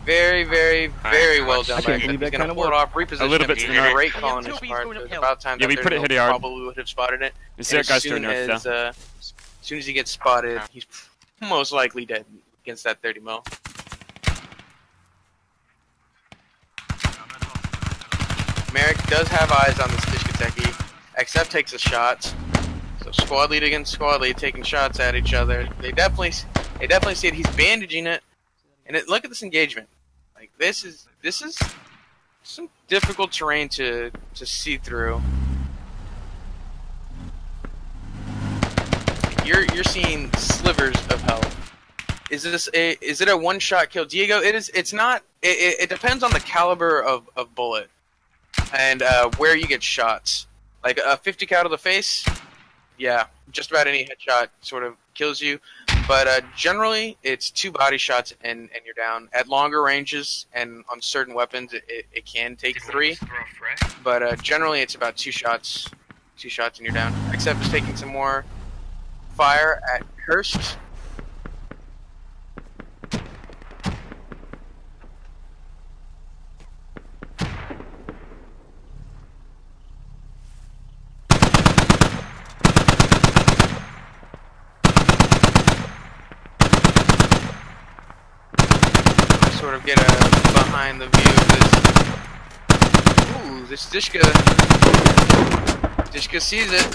Very, very, very well done. I can't believe that He's kind gonna of pull it work. off, reposition A little it. bit to the north. Great call on his part. It was about time Yeah, that we put it 30 hit yard. probably would have spotted it. Is And that guy's turn north, though? as soon as he gets spotted, he's most likely dead against that 30 mil. Merrick does have eyes on this Dishkateki. XF takes a shot. So squad lead against squad lead taking shots at each other. They definitely see it. He's bandaging it. And look at this engagement. Like this is some difficult terrain to see through. You're seeing slivers of health. Is it a one-shot kill, Diego? It is. It's not. It depends on the caliber of bullet and where you get shots. Like a 50 cal to the face, yeah, just about any headshot sort of kills you. But generally, it's 2 body shots and you're down. At longer ranges and on certain weapons, it can take 3. But generally, it's about 2 shots. 2 shots and you're down. Except it's taking some more fire at Hurst. Sort of get a behind the view of this. Ooh, this Dishka sees it.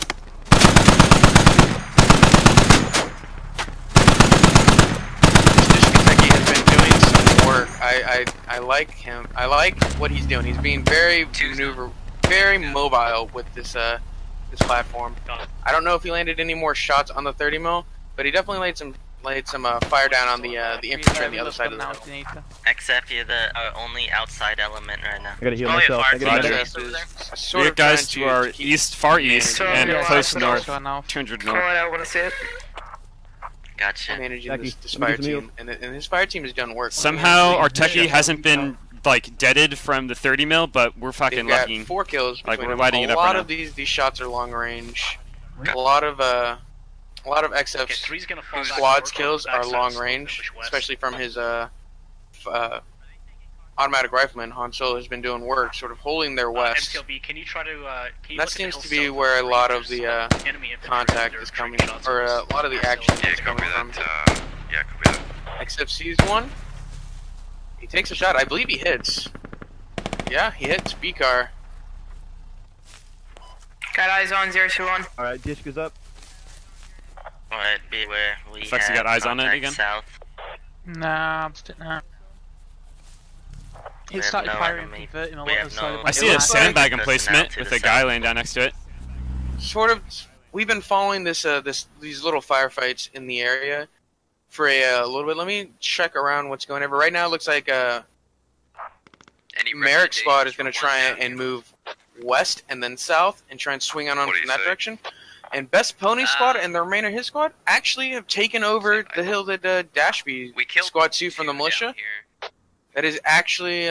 This Dishkateki has been doing some work. I like him. I like what he's doing. He's being very mobile with this this platform. I don't know if he landed any more shots on the 30 mil, but he definitely laid some fire down on the infantry on the other side of the hill. Except you're the only outside element right now. I gotta heal myself. I gotta heal We got guys to our east, far east, and close north, 200 north. I want to see it. Gotcha. Managing this fire team, and his fire team has done work. Somehow our techie hasn't been like deaded from the 30 mil, but we're fucking They've got lucky. 4 kills. Like we're them. lighting it up A lot right of now. these shots are long range. A lot of XF's squad's kills are long range, especially from his automatic rifleman. Han Solo has been doing work, sort of holding their west. MTLB, can you try to? Can you That seems to be where a lot of the contact is coming, or a lot of the action is coming from. Yeah, copy that. XF sees one. He takes a shot. I believe he hits. Yeah, he hits B-car. Got eyes on 021. Alright, Dish goes up. Would be where we Looks like you have got eyes on it contact again? south. Nah, I'm still not. We It have started no firing, enemy. converting a We lot have of the side no- of my I see a left. sandbag Personnel emplacement to with the a guy south. laying down next to it. Sort of, we've been following these little firefights in the area for a little bit. Let me check around what's going on. Right now, it looks like Merrick's squad is going to try and move west and then south and try and swing on What do from you that say? direction. And Best Pony squad and the remainder of his squad actually have taken over the hill that Dashby squad 2 from the militia. That is actually,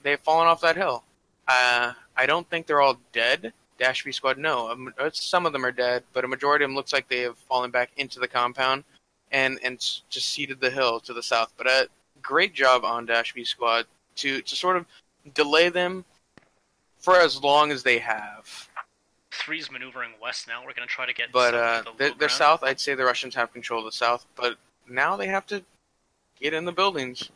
they've fallen off that hill. I don't think they're all dead. Dashby squad, no. Some of them are dead, but a majority of them looks like they have fallen back into the compound and just ceded the hill to the south. But great job on Dashby squad to sort of delay them for as long as they have. 3's maneuvering west now. We're gonna try to get. But south to the low they're ground. south. I'd say the Russians have control of the south, but now they have to get in the buildings.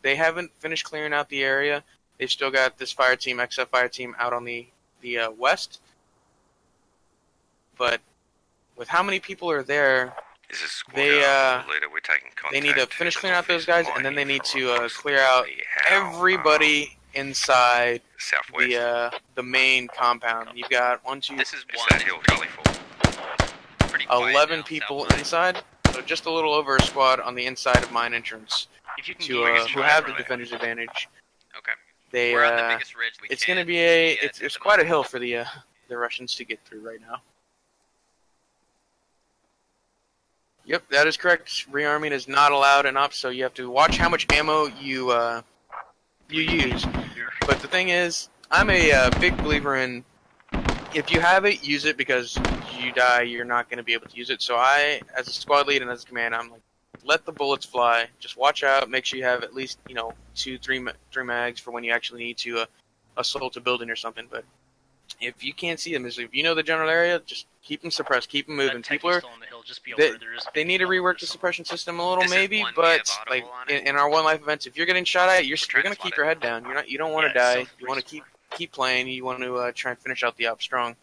They haven't finished clearing out the area. They've still got this fire team, XF fire team, out on the west. But with how many people are there, This is squad they leader. We're taking contact. they need to finish the clearing out those northeast guys, and then they line need from to clear approximately out everybody inside southwest. the main compound. You've got 1, 2, This is It's one. that hill, Charlie 4. Pretty quiet 11 now, people south line. inside, so just a little over a squad on the inside of mine entrance If you can to get who have the defender's advantage. Okay. They We're on the biggest ridge we it's can. going to be Yeah, it's quite a hill for the Russians to get through right now. Yep, that is correct. Rearming is not allowed in ops, so you have to watch how much ammo you use. But the thing is, I'm a big believer in if you have it, use it, because you die, you're not going to be able to use it. So I, as a squad lead and as a command, I'm like, let the bullets fly. Just watch out. Make sure you have at least 2, 3 mags for when you actually need to assault a building or something. But if you can't see them, if you know the general area, just keep them suppressed, keep them moving. People are they need to rework the suppression system a little, maybe. But like in our one life events, if you're getting shot at, you're gonna keep your head down. You don't want to die. You want to keep playing. You want to try and finish out the op strong.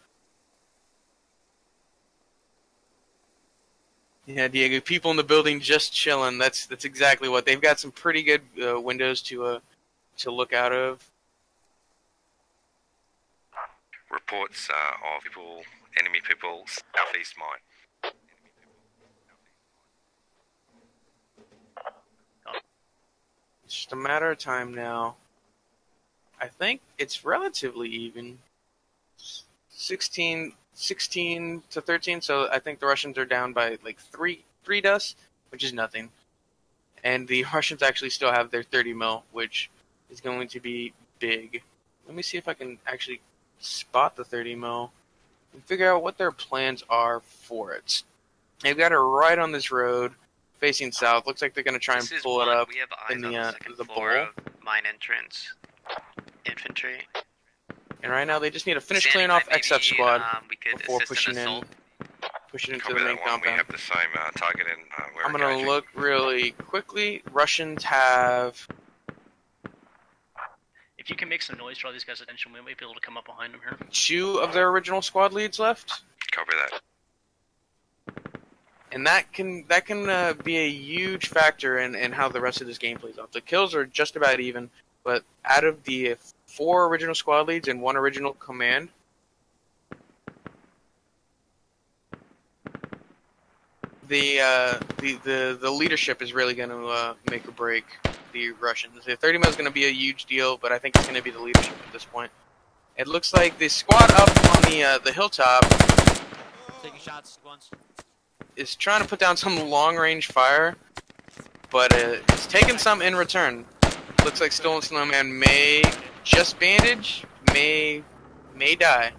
Yeah, Diego. People in the building just chilling. That's exactly what they've got. Some pretty good windows to look out of. Reports of enemy people southeast mine. It's just a matter of time now. I think it's relatively even. 16 to 13, so I think the Russians are down by like 3 deaths, which is nothing. And the Russians actually still have their 30 mil, which is going to be big. Let me see if I can actually spot the 30 mil and figure out what their plans are for it. They've got it right on this road, facing south. Looks like they're going to try and pull it up in the bowl. Mine entrance, infantry. And right now they just need to finish clearing off XF squad before pushing in. Pushing into the main compound. We have the same target in. I'm going to look really quickly. Russians have... If you can make some noise, draw these guys' attention, we might be able to come up behind them here. 2 of their original squad leads left. Copy that. And that can be a huge factor in how the rest of this game plays off. The kills are just about even, but out of the 4 original squad leads and 1 original command, the leadership is really going to make or break the Russians. The 30 mil is going to be a huge deal, but I think it's going to be the leadership at this point. It looks like the squad up on the hilltop taking shots once is trying to put down some long-range fire, but it's taking some in return. Looks like Stolen Snowman may just bandage, may die.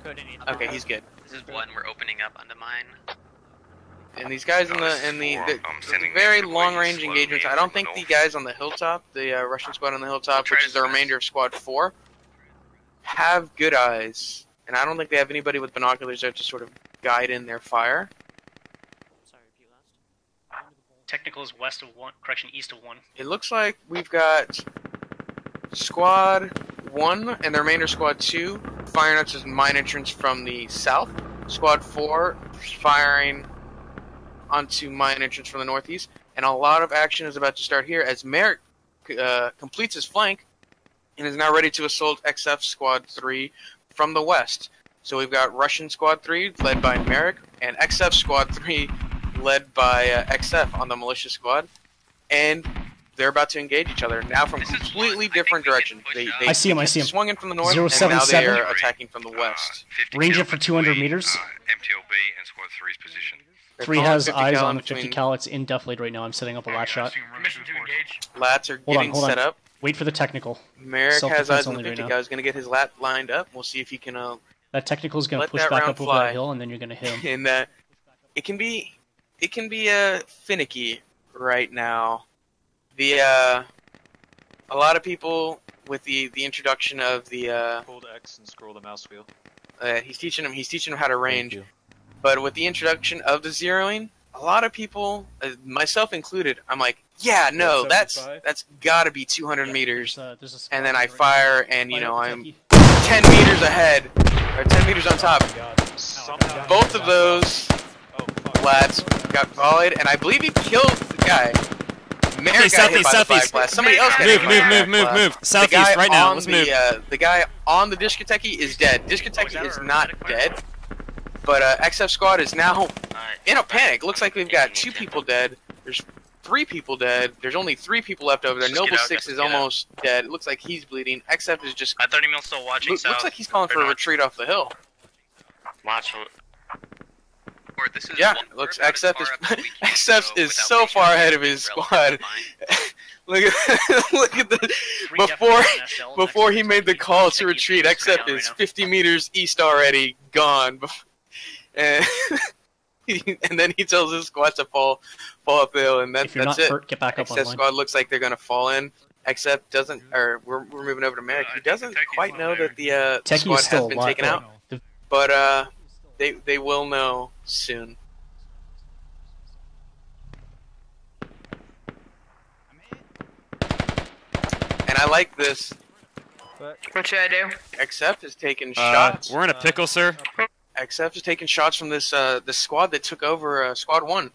Okay, he's good. This is one we're opening up onto mine. And these guys in the very long-range engagements, I don't think the guys on the hilltop, the Russian squad on the hilltop, which is the remainder of Squad 4, have good eyes. And I don't think they have anybody with binoculars there to sort of guide in their fire. Technical is west of 1, correction, east of 1. It looks like we've got Squad 1 and the remainder Squad 2 firing at this mine entrance from the south. Squad 4 firing onto mine entrance from the northeast. And a lot of action is about to start here as Merrick completes his flank and is now ready to assault XF Squad 3 from the west. So we've got Russian Squad 3 led by Merrick and XF Squad 3 led by XF on the militia squad. And they're about to engage each other now from completely different directions. They I see him. swung in from the north, and now they are attacking from the west. Range it for 200 meters. MTLB and Squad 3's position. 3 has eyes on the 50 cal. It's in death lead right now. I'm setting up a lat shot. Permission to engage. Lats are getting set up. Wait for the technical. Merrick has eyes on the 50 cal. He's going to get his lat lined up. We'll see if he can... that technical is going to push back up over that hill, and then you're going to hit him. And it can be finicky right now. A lot of people with the introduction of the hold X and scroll the mouse wheel. He's teaching him how to range. But with the introduction of the zeroing, a lot of people, myself included, I'm like, yeah, no, that's got to be 200 meters. And then I fire, and I'm 10 meters ahead, or 10 meters on top. Both of those lads got volleyed, and I believe he killed the guy. Merrick got hit by the flag blast. Somebody else got hit by the flag blast. Move. Southeast, right now, let's move. The guy on the Discoteki is dead. Discoteki is not dead, but XF Squad is now in a panic. Looks like we've got 2 people dead. There's 3 people dead. There's only 3 people left over there. Noble 6 is almost dead. It looks like he's bleeding. XF is just... 30 mil still watching south. Looks like he's calling for a retreat off the hill. Watch. Yeah, looks XF is so far ahead of his squad. Look at look at the before he made the call to retreat. XF is 50 meters east already, gone, and and then he tells his squad to fall up the hill, and that's it. Hurt, get back up XF squad looks like they're gonna fall in. XF doesn't, or we're moving over to Merrick. He doesn't quite know that the squad has been taken out, but they will know soon. And I like this. What should I do? XF is taking shots. We're in a pickle, sir. XF is taking shots from this the squad that took over Squad 1.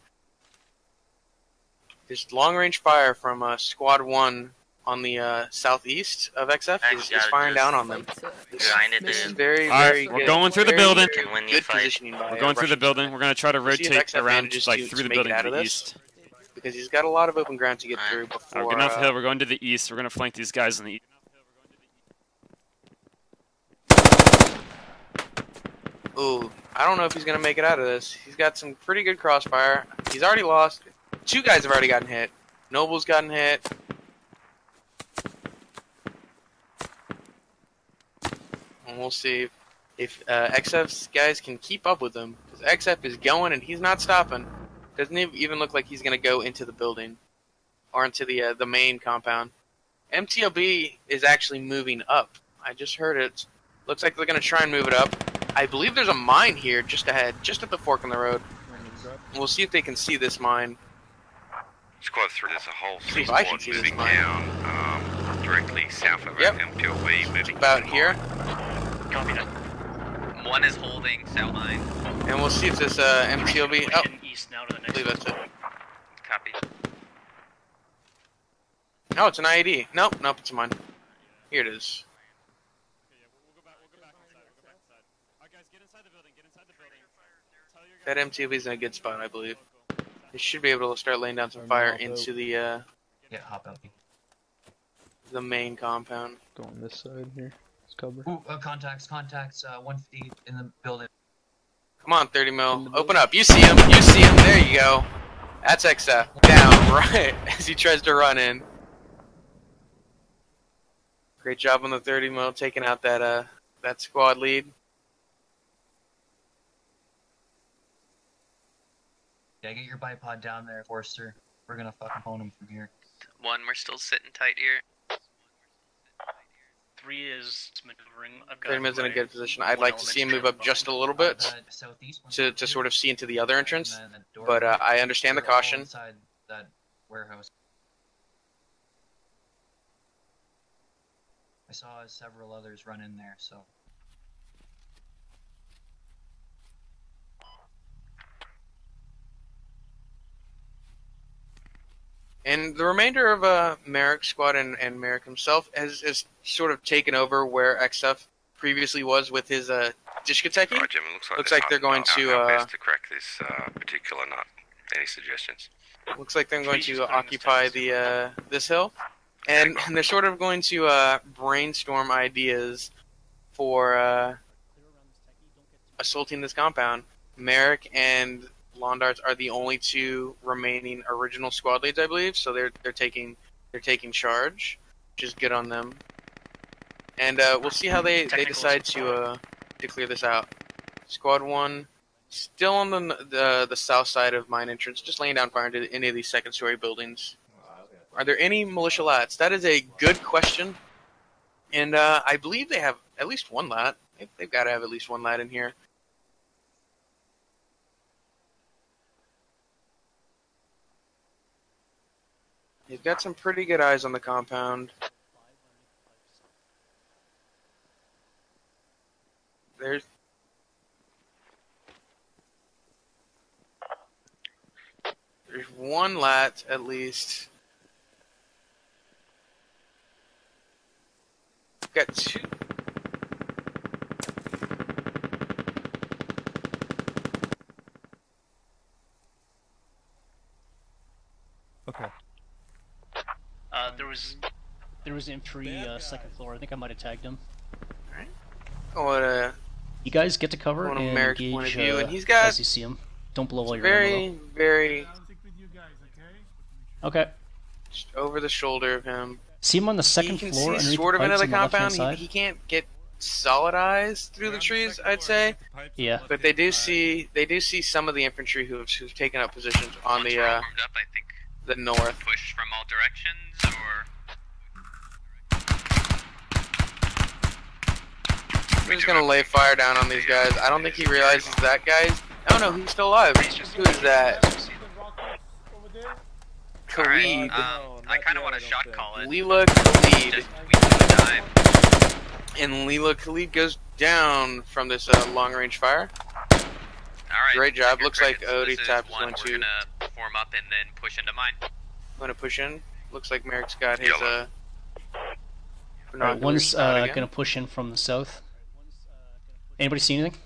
There's long-range fire from Squad 1 on the southeast of XF is firing down on them. This is very, very good. We're going through the building. Good positioning by We're going through the building. We're going to try to rotate around, like, through the building to the east. Because he's got a lot of open ground to get through before... We're going off the hill. We're going to the east. We're going to flank these guys on the east. Ooh, I don't know if he's going to make it out of this. He's got some pretty good crossfire. He's already lost. 2 guys have already gotten hit. Noble's gotten hit. And we'll see if XF's guys can keep up with him. Because XF is going and he's not stopping. Doesn't even look like he's going to go into the building. Or into the main compound. MTLB is actually moving up. I just heard it. Looks like they're going to try and move it up. I believe there's a mine here just ahead, just at the fork in the road. We'll see if they can see this mine. Squad 3, there's a whole See if I can see this mine. down directly south of MTLB, moving about here. Copy that. One is holding south line. And we'll see if this MTLB... Oh, east now to the next. I believe that's it. Copy. No, it's an IED. Nope, it's mine. Here it is. That MTLB's in a good spot, I believe. They should be able to start laying down some fire into the hop out. The main compound. Go on this side here. Let's cover. Ooh, contacts, 150 in the building. Come on, 30 mil. Open up. You see him. There you go. That's XF. Down, right, as he tries to run in. Great job on the 30 mil, taking out that squad lead. Yeah, get your bipod down there, Forster. We're gonna fucking phone him from here. 1, we're still sitting tight here. 3 is maneuvering. I've got 30 minutes in a good position. I'd like to see him move up just a little bit to sort of see into the other entrance, but I understand the caution. Inside that warehouse. I saw several others run in there, so. And the remainder of Merrick's squad and Merrick himself has sort of taken over where XF previously was with his discotheque. Right, Jim, looks like they're going to best to crack this particular nut. Any suggestions? Looks like they're going to occupy the this hill, and they're sort of going to brainstorm ideas for assaulting this compound. Merrick and Londarts are the only 2 remaining original squad leads, I believe. So they're taking charge, which is good on them. And we'll see how they decide to clear this out. Squad 1 still on the south side of mine entrance, just laying down fire into any of these second-story buildings. Are there any militia lats? That is a good question, and I believe they have at least 1 lat. They've got to have at least 1 lat in here. He's got some pretty good eyes on the compound. There's 1 lat at least. Got 2. Okay. There was infantry second floor. I think I might have tagged him. Alright. You guys get to cover and Merrick's engage point of view, and he's got as you see him. Don't blow all your very. Okay. Just over the shoulder of him. See him on the second He can floor. see underneath sort of the into pipes the on left-hand compound. side. He can't get solid eyes through the trees, I'd say. Yeah. But they do see some of the infantry who've taken up positions on the warmed up, I think the north. push from all directions, or I'm just gonna lay fire down on these guys. I don't think he realizes that guy's. Oh no, he's still alive. Who is that? Khalid. I kind of want to shot call it. Leela Khalid. Just we can die. And Leela Khalid goes down from this long-range fire. All right. Great job. Looks like Odie Odie one. We're gonna form up and then push into mine. Gonna push in. Looks like Merrick's got his Alright, one's gonna push in from the south. Anybody see anything?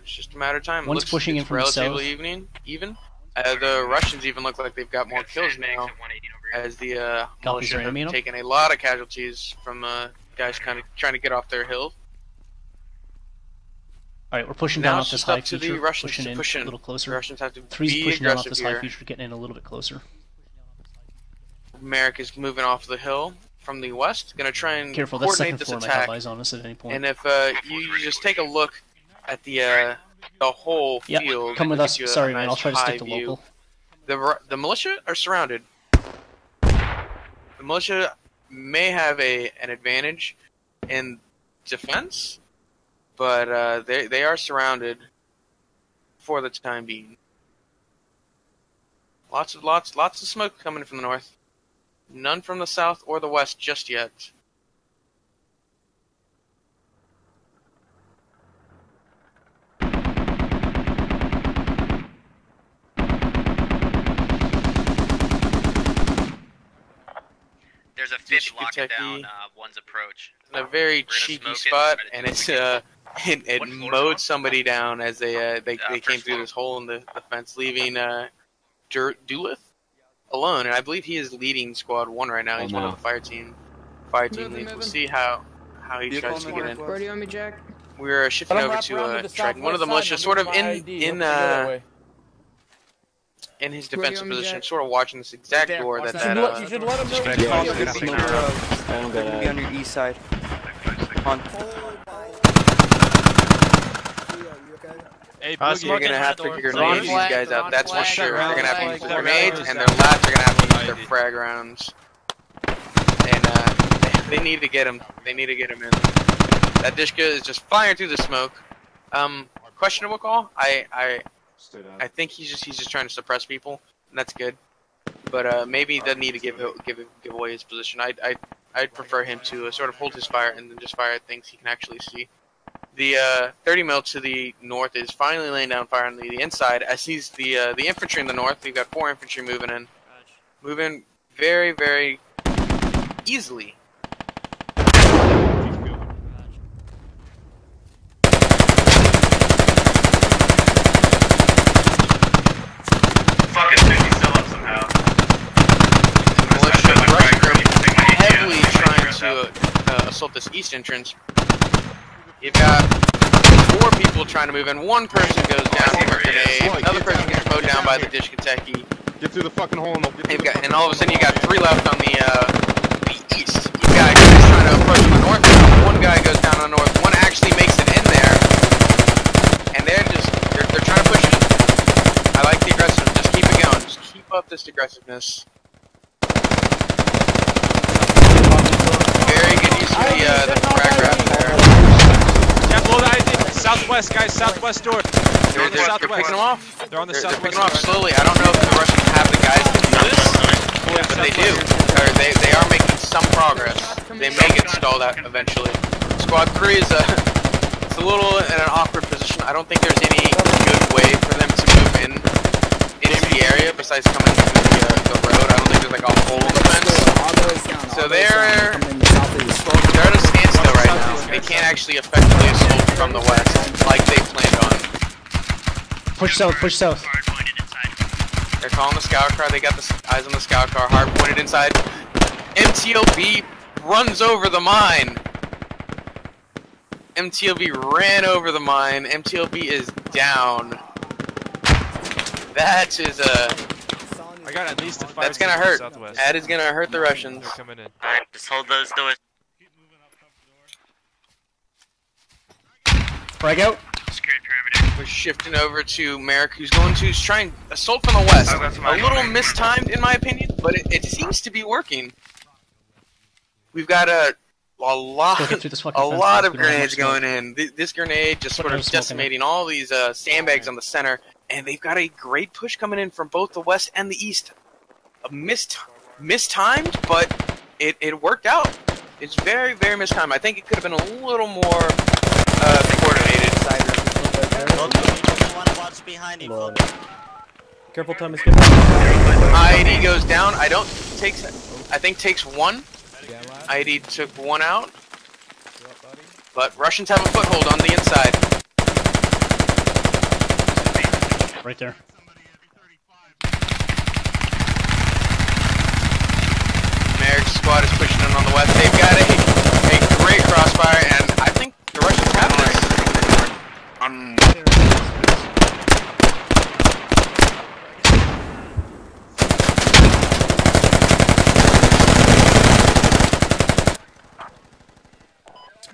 It's just a matter of time. One's pushing in from the south. Relatively even. The Russians even look like they've got more kills now, as the militia have taken a lot of casualties from guys kind of trying to get off their hill. Alright, we're pushing Now down it's off this just high up to feature, the Russians pushing to in push in. a little closer. The Russians have to Three's be pushing down off aggressive this here. high feature, getting in a little bit closer. Merrick is moving off the hill from the west, gonna try and Careful, that second coordinate this floor might have attack. eyes on us at any point. And if you just take a look at the whole Yeah, field, come with it us. gives you a Sorry, man. nice I'll try to stick high to view. local. The militia are surrounded. The militia may have an advantage in defense, but they are surrounded for the time being. Lots of smoke coming from the north. None from the south or the west just yet. There's a fifth locking down one's approach. In a very We're gonna cheeky smoke it, spot, try to and do it's it. it mowed somebody down as they came through this hole in the fence, leaving Doolith alone. And I believe he is leading Squad 1 right now. He's one of the fire team leads. We'll see how he tries to get in. Where do you want me, Jack? We're shifting over to Trident. One of the militia, sort of in his defensive position, sort of watching this exact door that You should let him know. I'm gonna be on your east side. On. Hey, you're gonna have to grenade these guys out. That's for sure. They're gonna have to use grenades, and their lads are gonna have to use their frag rounds. And they need to get him. They need to get him in. That Dishka is just firing through the smoke. Questionable call. I think he's just trying to suppress people, and that's good. But maybe he doesn't need to give away his position. I'd prefer him to sort of hold his fire and then just fire at things he can actually see. The 30 mil to the north is finally laying down fire on the inside. As he's the infantry in the north, we've got 4 infantry moving very, very easily. Fucking 50 still up somehow. Militia Russian group heavily trying to assault this east entrance. You've got 4 people trying to move in. 1 person goes down from a grenade. Another person gets mowed down by the Dishkateki. Get through the fucking hole And all of a sudden you got 3 left on the east. You've got guys trying to approach the north. 1 guy goes down on the north. 1 actually makes it in there. And they're trying to push it. I like the aggressiveness. Just keep it going. Just keep up this aggressiveness. Very good use of the frag wrap there. Yeah, blow the ID. Southwest, guys. Southwest door. They're on the southwest. They're picking them off. They're on the They're southwest. picking them off slowly. I don't know if the Russians have the guys to do this, but they do. Or they are making some progress. They may get stalled out eventually. Squad 3 is it's a little in an awkward position. I don't think there's any good way for them to move into the area besides coming through the road. I don't think there's like a whole defense. So they're at a standstill right now. They can't actually effectively assault from the west like they planned on. Push south, push south. They're calling the scout car. They got the eyes on the scout car. Hard pointed inside. MTLB runs over the mine. MTLB ran over the mine. MTLB is down. That is I got at least a 5. That's gonna hurt. Southwest. That is gonna hurt the Russians. They're coming in. Alright, just hold those doors. Frag out. We're shifting over to Merrick, who's going to try and assault from the west. A little mistimed, in my opinion, but it seems to be working. We've got a lot of grenades going in. This grenade just sort of decimating all these sandbags on the center, and they've got a great push coming in from both the west and the east. Mistimed, but it worked out. It's very, very mistimed. I think it could have been a little more coordinated. Watch behind you. Careful, Thomas. Get IED goes down. I think takes one. IED took one out. But Russians have a foothold on the inside. Right there. Merrick's squad is pushing in on the west. They've got a great crossfire, and I think the Russians have this.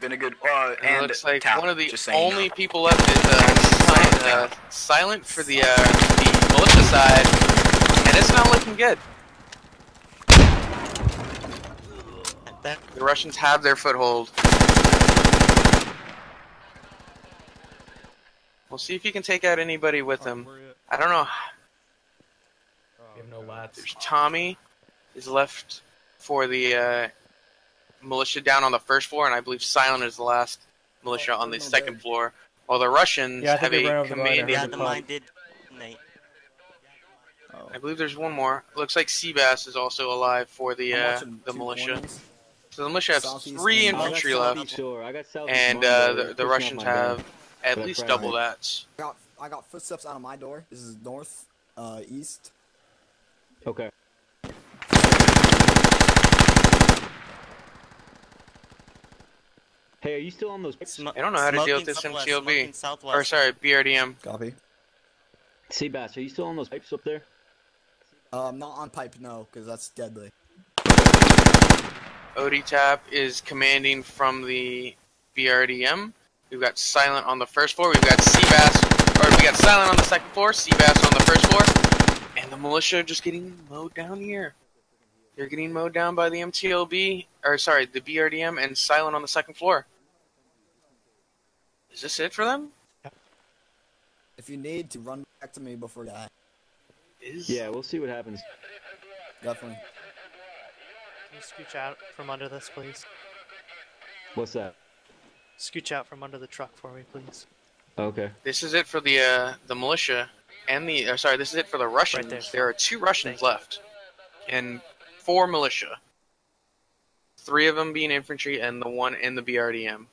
Been a good and it looks like tap, one of the saying, only people left is silent for the militia side, and it's not looking good. The Russians have their foothold. We'll see if he can take out anybody with him. I don't know. We have no lats. There's Tommy is left for the militia down on the first floor, and I believe Silent is the last militia on the second floor. While the Russians have a commanding. Yeah, the mine did. I believe there's one more. Looks like Seabass is also alive for the militia. So the militia has 3 infantry left, and the Russians have at least double that. I got footsteps out of my door. This is north, east. Okay. Hey, are you still on those? I don't know how to deal with this MCLB. Or sorry, BRDM. Copy. Seabass, are you still on those pipes up there? Not on pipe, no, because that's deadly. ODTAP is commanding from the BRDM. We've got Silent on the first floor. We've got Seabass, or we got Silent on the second floor. Seabass on the first floor, and the militia just getting mowed down here. They're getting mowed down by the MTLB, or sorry, the BRDM, and Silent on the second floor. Is this it for them? If you need to, run back to me before that. Yeah, we'll see what happens. Definitely. Can you scooch out from under this, please? What's that? Scooch out from under the truck for me, please. Okay. This is it for the militia, and the sorry, this is it for the Russians. Right there are 2 Russians left, and 4 militia. 3 of them being infantry, and the 1 in the BRDM.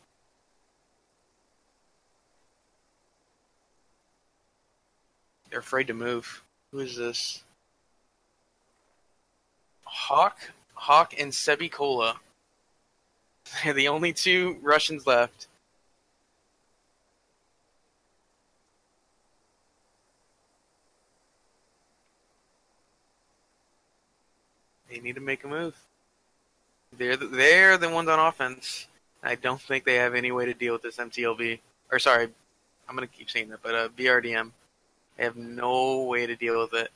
They're afraid to move. Who is this? Hawk and Sebi Kola. They're the only 2 Russians left. They need to make a move. They're the ones on offense. I don't think they have any way to deal with this MTLB. Or sorry, I'm gonna keep saying that, but BRDM. They have no way to deal with it.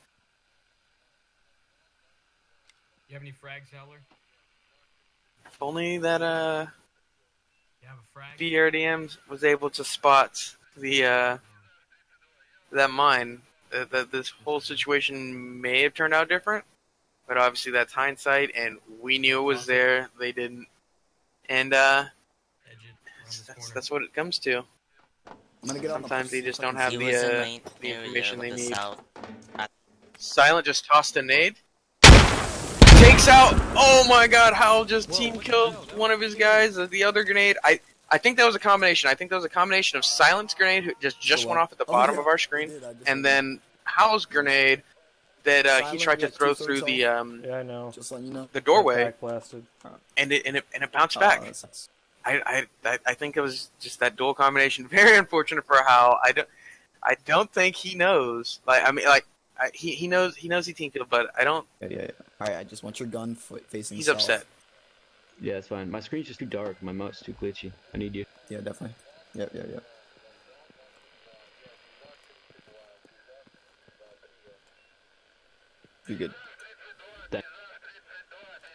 You have any frags, Howler? If only that BRDM was able to spot the that mine. That this whole situation may have turned out different, but obviously that's hindsight, and we knew it was there. They didn't, and that's what it comes to. Sometimes they just don't have the information they need. Silent just tossed a nade. Takes out. Oh my God! Howell just team killed one of his guys. The other grenade. I think that was a combination. I think that was a combination of Silent's grenade, who just went off at the bottom of our screen, and then Howell's grenade that he tried to throw through the yeah, I know. Just letting you know. the doorway, Blasted. and it bounced back. I think it was just that dual combination. Very unfortunate for Howell. I don't think he knows. he knows he tinkered, but I don't. Yeah. All right, I just want your gun facing. He's south. upset. Yeah, it's fine. My screen's just too dark. My mouse too glitchy. I need you. Yeah, definitely. Yep. You're good. Yeah,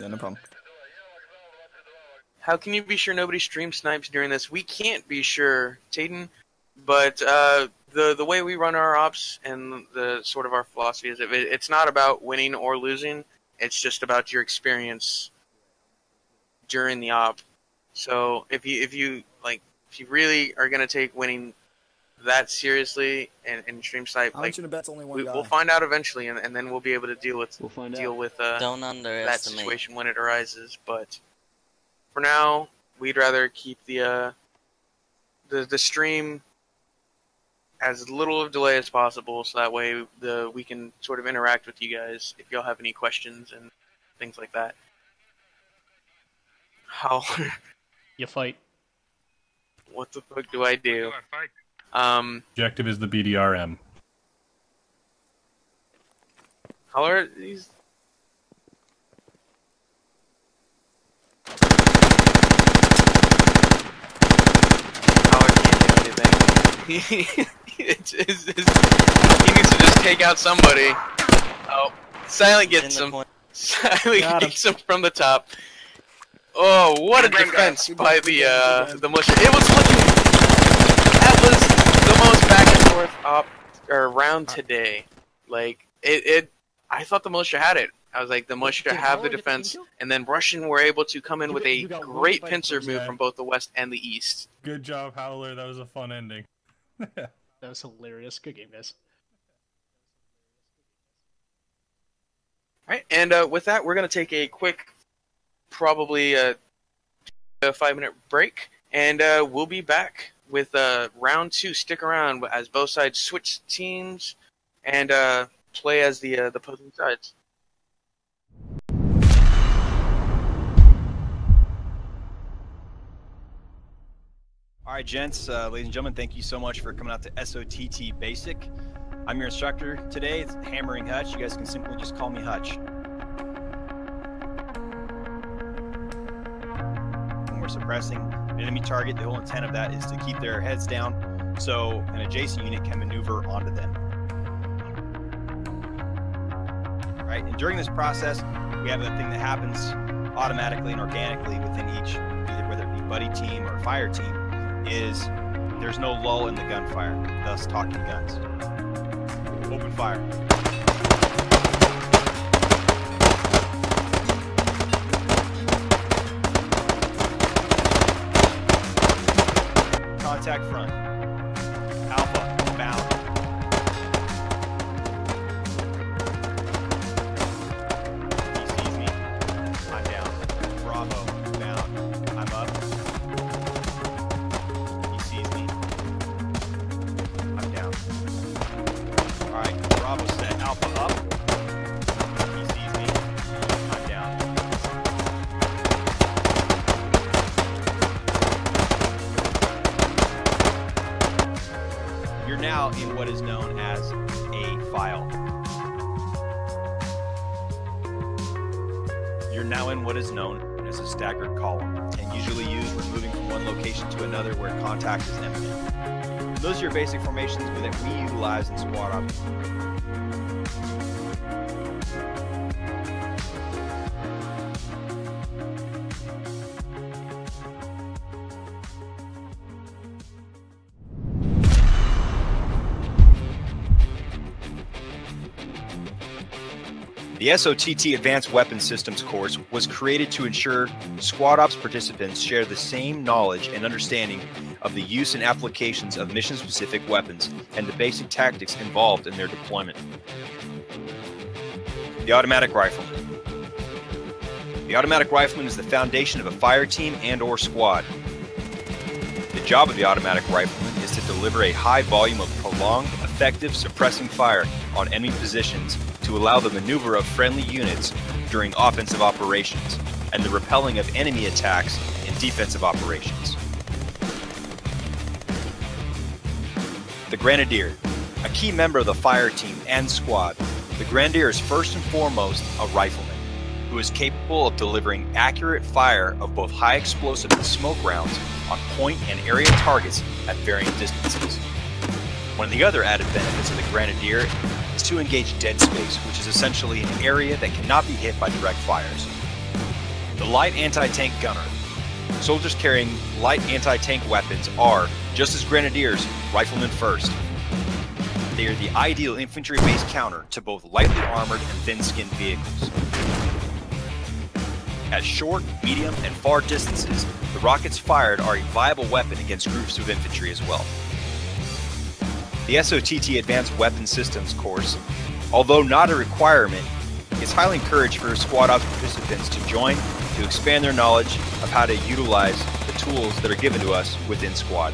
no problem. How can you be sure nobody stream snipes during this? We can't be sure, Tayden, but the way we run our ops and the sort of our philosophy is it's not about winning or losing. It's just about your experience during the op. So if you really are gonna take winning that seriously and stream snipe, I want you to bet only one guy. we'll find out eventually, and then we'll be able to deal with Don't that underestimate. situation when it arises. But for now, we'd rather keep the stream as little of delay as possible, so that way we can sort of interact with you guys if y'all have any questions and things like that. How you fight? What the fuck do I do? Objective is the BDRM. How are these? Howard can't do anything. He needs to just take out somebody. Oh, Silent gets him. Silent gets him from the top. Oh, what a defense by the militia! It was looking. That was the most back and forth round today. Like I thought the militia had it. I was like, the militia have the defense, and then Russian were able to come in with a great pincer move from both the west and the east. Good job, Howler. That was a fun ending. That was hilarious. Good game, guys. All right, and with that, we're going to take a quick, probably a 5-minute break, and we'll be back with round 2. Stick around as both sides switch teams and play as the opposing sides. All right, gents, ladies and gentlemen, thank you so much for coming out to SOTT Basic. I'm your instructor today. It's Hammering Hutch. You guys can simply just call me Hutch. When we're suppressing an enemy target, the whole intent of that is to keep their heads down so an adjacent unit can maneuver onto them. All right, and during this process, we have a thing that happens automatically and organically within each, either whether it be buddy team or fire team, is there's no lull in the gunfire, thus talking guns. Open fire. Contact front. Alpha, bound. He sees me. I'm down. Bravo, bound. I'm up. He sees me. I'm down. Alright, Bravo set. Alpha up. He sees me. I'm down. You're now in what is known as a file. You're now in what is known as a staggered column, and usually used when moving from one location to another where contact is imminent. Those are your basic formations that we utilize in squad ops. The SOTT Advanced Weapons Systems course was created to ensure Squad Ops participants share the same knowledge and understanding of the use and applications of mission-specific weapons and the basic tactics involved in their deployment. The Automatic Rifleman. The Automatic Rifleman is the foundation of a fire team and/or squad. The job of the Automatic Rifleman is to deliver a high volume of prolonged, effective suppressing fire on enemy positions to allow the maneuver of friendly units during offensive operations and the repelling of enemy attacks in defensive operations. The Grenadier, a key member of the fire team and squad, The Grenadier is first and foremost a rifleman, who is capable of delivering accurate fire of both high explosive and smoke rounds on point and area targets at varying distances. One of the other added benefits of the Grenadier is to engage dead space, which is essentially an area that cannot be hit by direct fires. The light anti-tank gunner. Soldiers carrying light anti-tank weapons are, just as Grenadiers, riflemen first. They are the ideal infantry-based counter to both lightly armored and thin-skinned vehicles. At short, medium, and far distances, the rockets fired are a viable weapon against groups of infantry as well. The SOTT Advanced Weapon Systems course, although not a requirement, is highly encouraged for squad ops participants to join to expand their knowledge of how to utilize the tools that are given to us within squad.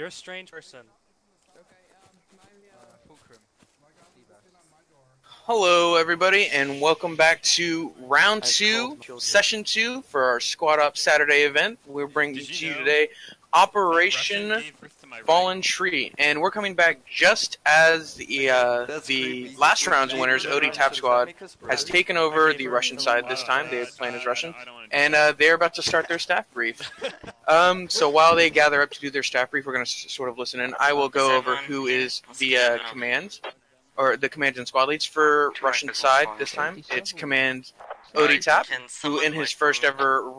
You're a strange person. Hello, everybody, and welcome back to round 2, session 2 for our Squad Up Saturday event. We're bringing to you today Operation Fallen Tree, and we're coming back just as the last round's winners, OD Tap Squad, has taken over the Russian side this time. They're playing as Russian, and they're about to start their staff brief. So while they gather up to do their staff brief, we're going to sort of listen in. I will go over who is the command. Or the commands and squad leads for Russian side this time. It's Command OD Tap, who in his first ever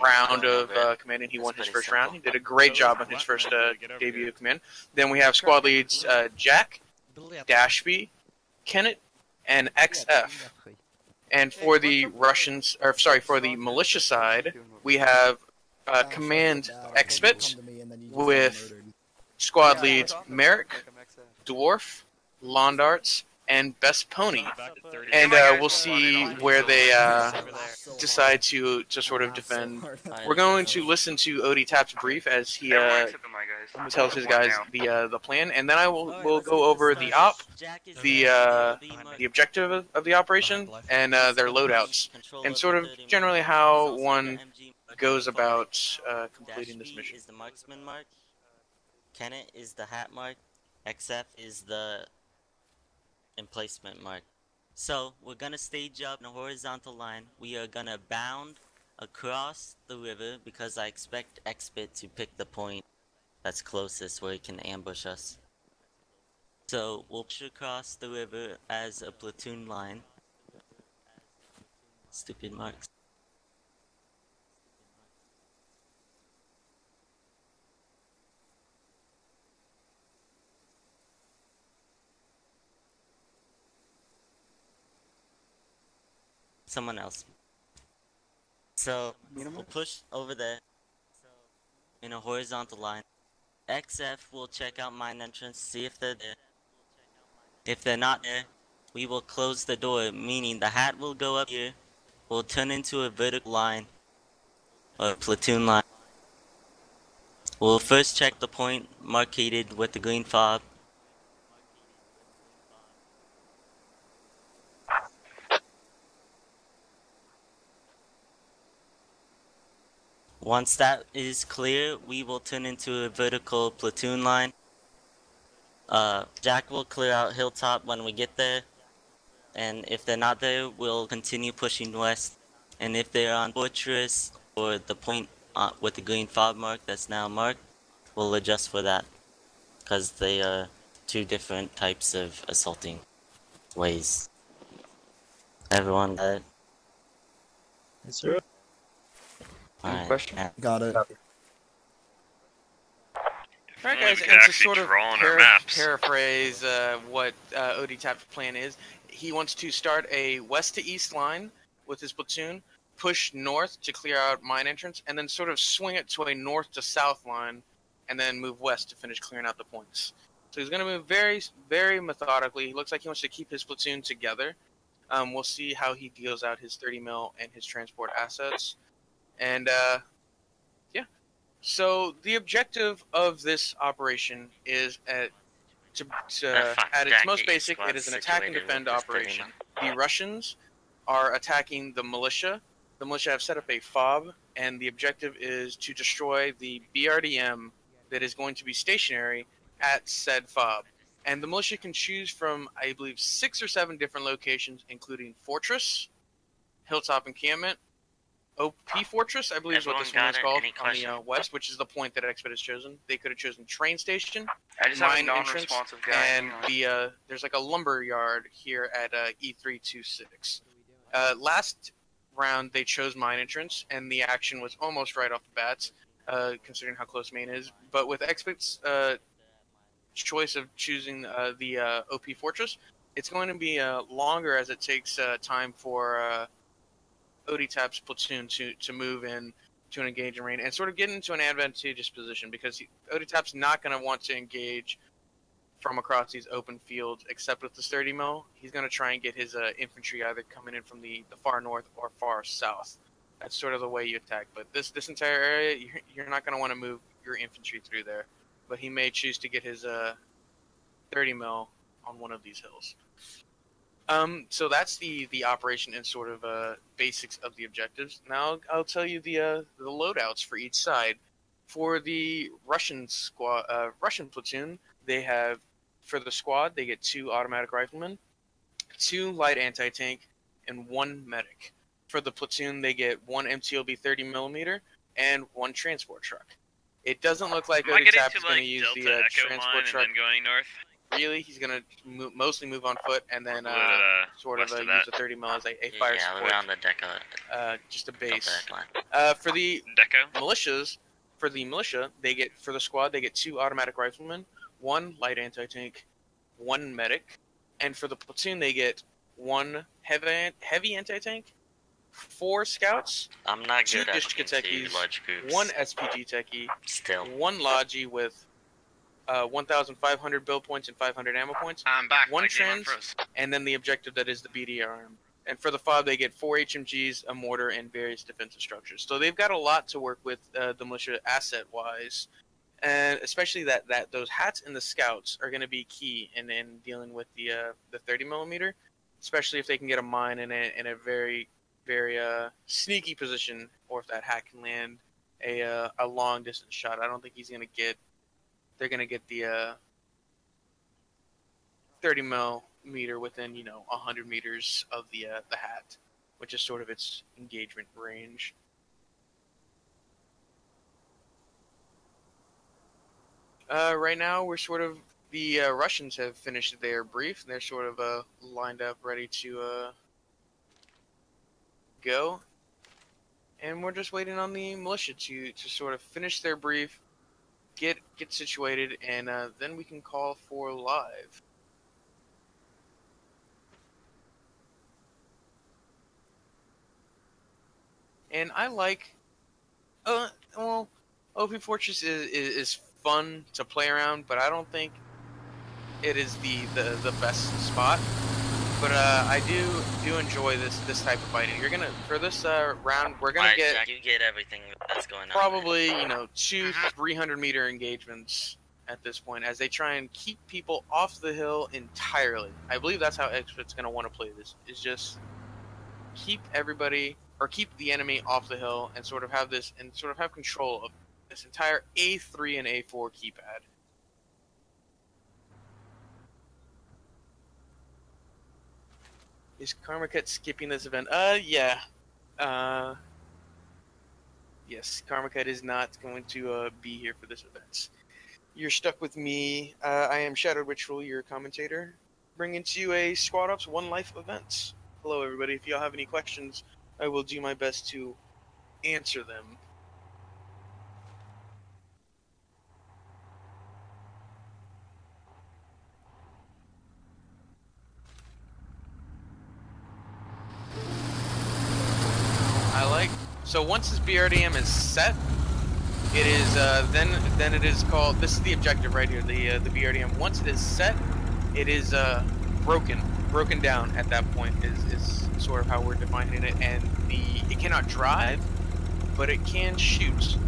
round of commanding, he won his first round. He did a great job on his first debut of command. Then we have squad leads Jack, Dashby, Kenneth, and XF. And for the for the militia side, we have Command Xbit with squad leads Merrick, Dwarf, Londarts, and Best Pony, and we'll see where they decide to sort of defend. We're going to listen to OD Tap's brief as he tells his guys the plan, and then we'll go over the the objective of the operation and their loadouts, and sort of generally how one goes about completing this mission. Is the marksman mark. Kenneth is the hat mark. XF is the emplacement mark. So we're gonna stage up in a horizontal line. We are gonna bound across the river because I expect Xbit to pick the point that's closest where he can ambush us. So we'll push across the river as a platoon line. Stupid marks. Someone else. So we'll push over there in a horizontal line. XF will check out mine entrance, see if they're there. If they're not there, we will close the door, meaning the hat will go up here, will turn into a vertical line, or a platoon line. We'll first check the point marked with the green fob. Once that is clear, we will turn into a vertical platoon line. Jack will clear out Hilltop when we get there. And if they're not there, we'll continue pushing west. And if they're on Fortress or the point with the green fob mark that's now marked, we'll adjust for that. Because they are two different types of assaulting ways. Everyone got it? Yes, sir. Alright. Question? Yeah. Got it. Alright guys, We and could to sort of actually draw on our maps. paraphrase what OD Tap's plan is, he wants to start a west to east line with his platoon, push north to clear out mine entrance, and then sort of swing it to a north to south line, and then move west to finish clearing out the points. So he's going to move very, very methodically. He looks like he wants to keep his platoon together. We'll see how he deals out his 30 mil and his transport assets. And, yeah. So the objective of this operation is at its most basic, it is an attack and defend operation. The Russians are attacking the militia. The militia have set up a fob, and the objective is to destroy the BRDM that is going to be stationary at said fob. And the militia can choose from, I believe, 6 or 7 different locations, including Fortress, Hilltop Encampment, OP Fortress, I believe is what this one is called, on the west, which is the point that Expert has chosen. They could have chosen train station, mine entrance, and there's like a lumber yard here at E326. Last round, they chose mine entrance, and the action was almost right off the bats, considering how close main is. But with Expert's choice of choosing the OP Fortress, it's going to be longer as it takes time for OD Tap's platoon to move in to an engaging range and sort of get into an advantageous position, because OD Tap's not going to want to engage from across these open fields except with the 30 mil. He's going to try and get his infantry either coming in from the far north or far south. That's sort of the way you attack. But this entire area, you're not going to want to move your infantry through there, but he may choose to get his 30 mil on one of these hills. So that's the operation and sort of basics of the objectives. Now I'll tell you the loadouts for each side. For the Russian squad, Russian platoon, they have, for the squad, they get 2 automatic riflemen, 2 light anti-tank, and 1 medic. For the platoon, they get 1 MTOB 30mm and 1 transport truck. It doesn't look like Oditap is going to use the transport truck. And then going north. Really, he's going to mostly move on foot and then sort of use a 30 mil as a fire support. Yeah, we're on the deco. Just a base. Line. For the militias, for the militia, they get, for the squad, they get 2 automatic riflemen, 1 light anti-tank, 1 medic, and for the platoon, they get 1 heavy anti-tank, 4 scouts, I'm not 2 good at dish techis, large groups. 1 SPG techie, Still. 1 logi with 1,500 build points and 500 ammo points, I'm back. 1 trans, and then the objective that is the BDRM. And for the FOB, they get 4 HMGs, a mortar, and various defensive structures. So they've got a lot to work with the militia asset-wise, and especially that those hats and the scouts are going to be key in dealing with the 30mm, especially if they can get a mine in a very sneaky position, or if that hat can land a long distance shot. I don't think he's going to get. They're going to get the 30mm within 100 meters of the hat, which is sort of its engagement range. Right now, we're sort of the Russians have finished their brief. They're sort of lined up, ready to go, and we're just waiting on the militia to sort of finish their brief, get situated, and then we can call for live. And I like, well, OP Fortress is fun to play around, but I don't think it is the best spot. But I do enjoy this type of fighting. You're gonna, for this round, we're gonna get, you get everything that's going on. probably 200-300 meter engagements at this point, as they try and keep people off the hill entirely. I believe that's how Expert's gonna want to play this. Is just keep everybody, or keep the enemy off the hill, and sort of have this, and sort of have control of this entire A3 and A4 keypad. Is Karmakut skipping this event? Yeah. Yes, Karmakut is not going to be here for this event. You're stuck with me. I am Shadow Ritual, your commentator, bringing to you a Squad Ops One Life event. Hello, everybody. If y'all have any questions, I will do my best to answer them. So once this BRDM is set, it is then it is called. This is the objective right here. The BRDM. Once it is set, it is broken down. At that point is sort of how we're defining it. And it cannot drive, but it can shoot.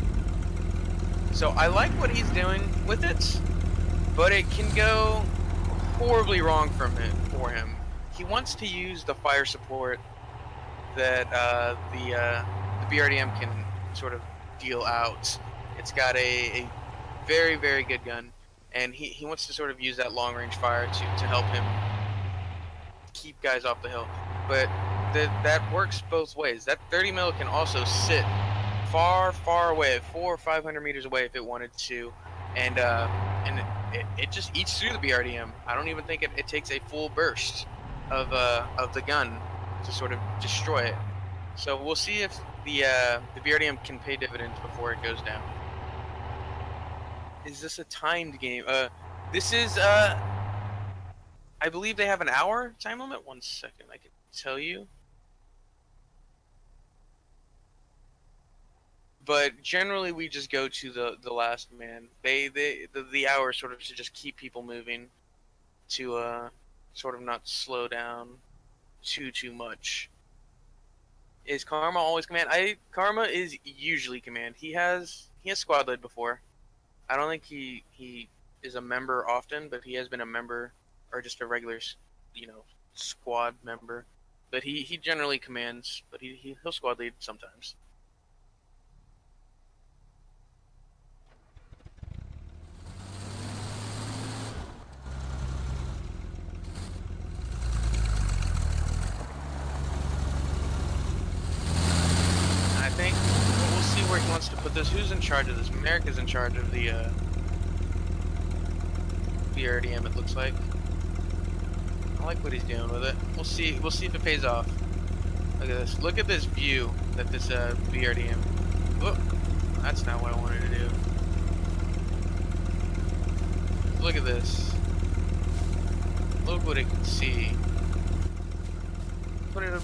So I like what he's doing with it, but it can go horribly wrong for him. He wants to use the fire support that the BRDM can sort of deal out. It's got a very, very good gun, and he wants to sort of use that long-range fire to help him keep guys off the hill. But that works both ways. That 30 mil can also sit far, far away, 400 or 500 meters away if it wanted to, and it just eats through the BRDM. I don't even think it takes a full burst of the gun to sort of destroy it. So we'll see if the BRDM can pay dividends before it goes down. Is this a timed game? This is I believe they have an hour time limit. 1 second, I can tell you. But generally, we just go to the last man. The hour sort of to just keep people moving, to sort of not slow down too much. Is Karma always command? Karma is usually command. He has squad led before. I don't think he is a member often, but he has been a member or just a regular, squad member. But he generally commands, but he'll squad lead sometimes. I think we'll see where he wants to put this. Who's in charge of this? Merrick is in charge of the RDM. It looks like. I like what he's doing with it. We'll see. We'll see if it pays off. Look at this. Look at this view that this BRDM. Whoop. That's not what I wanted to do. Look at this. Look what it can see. Put it up.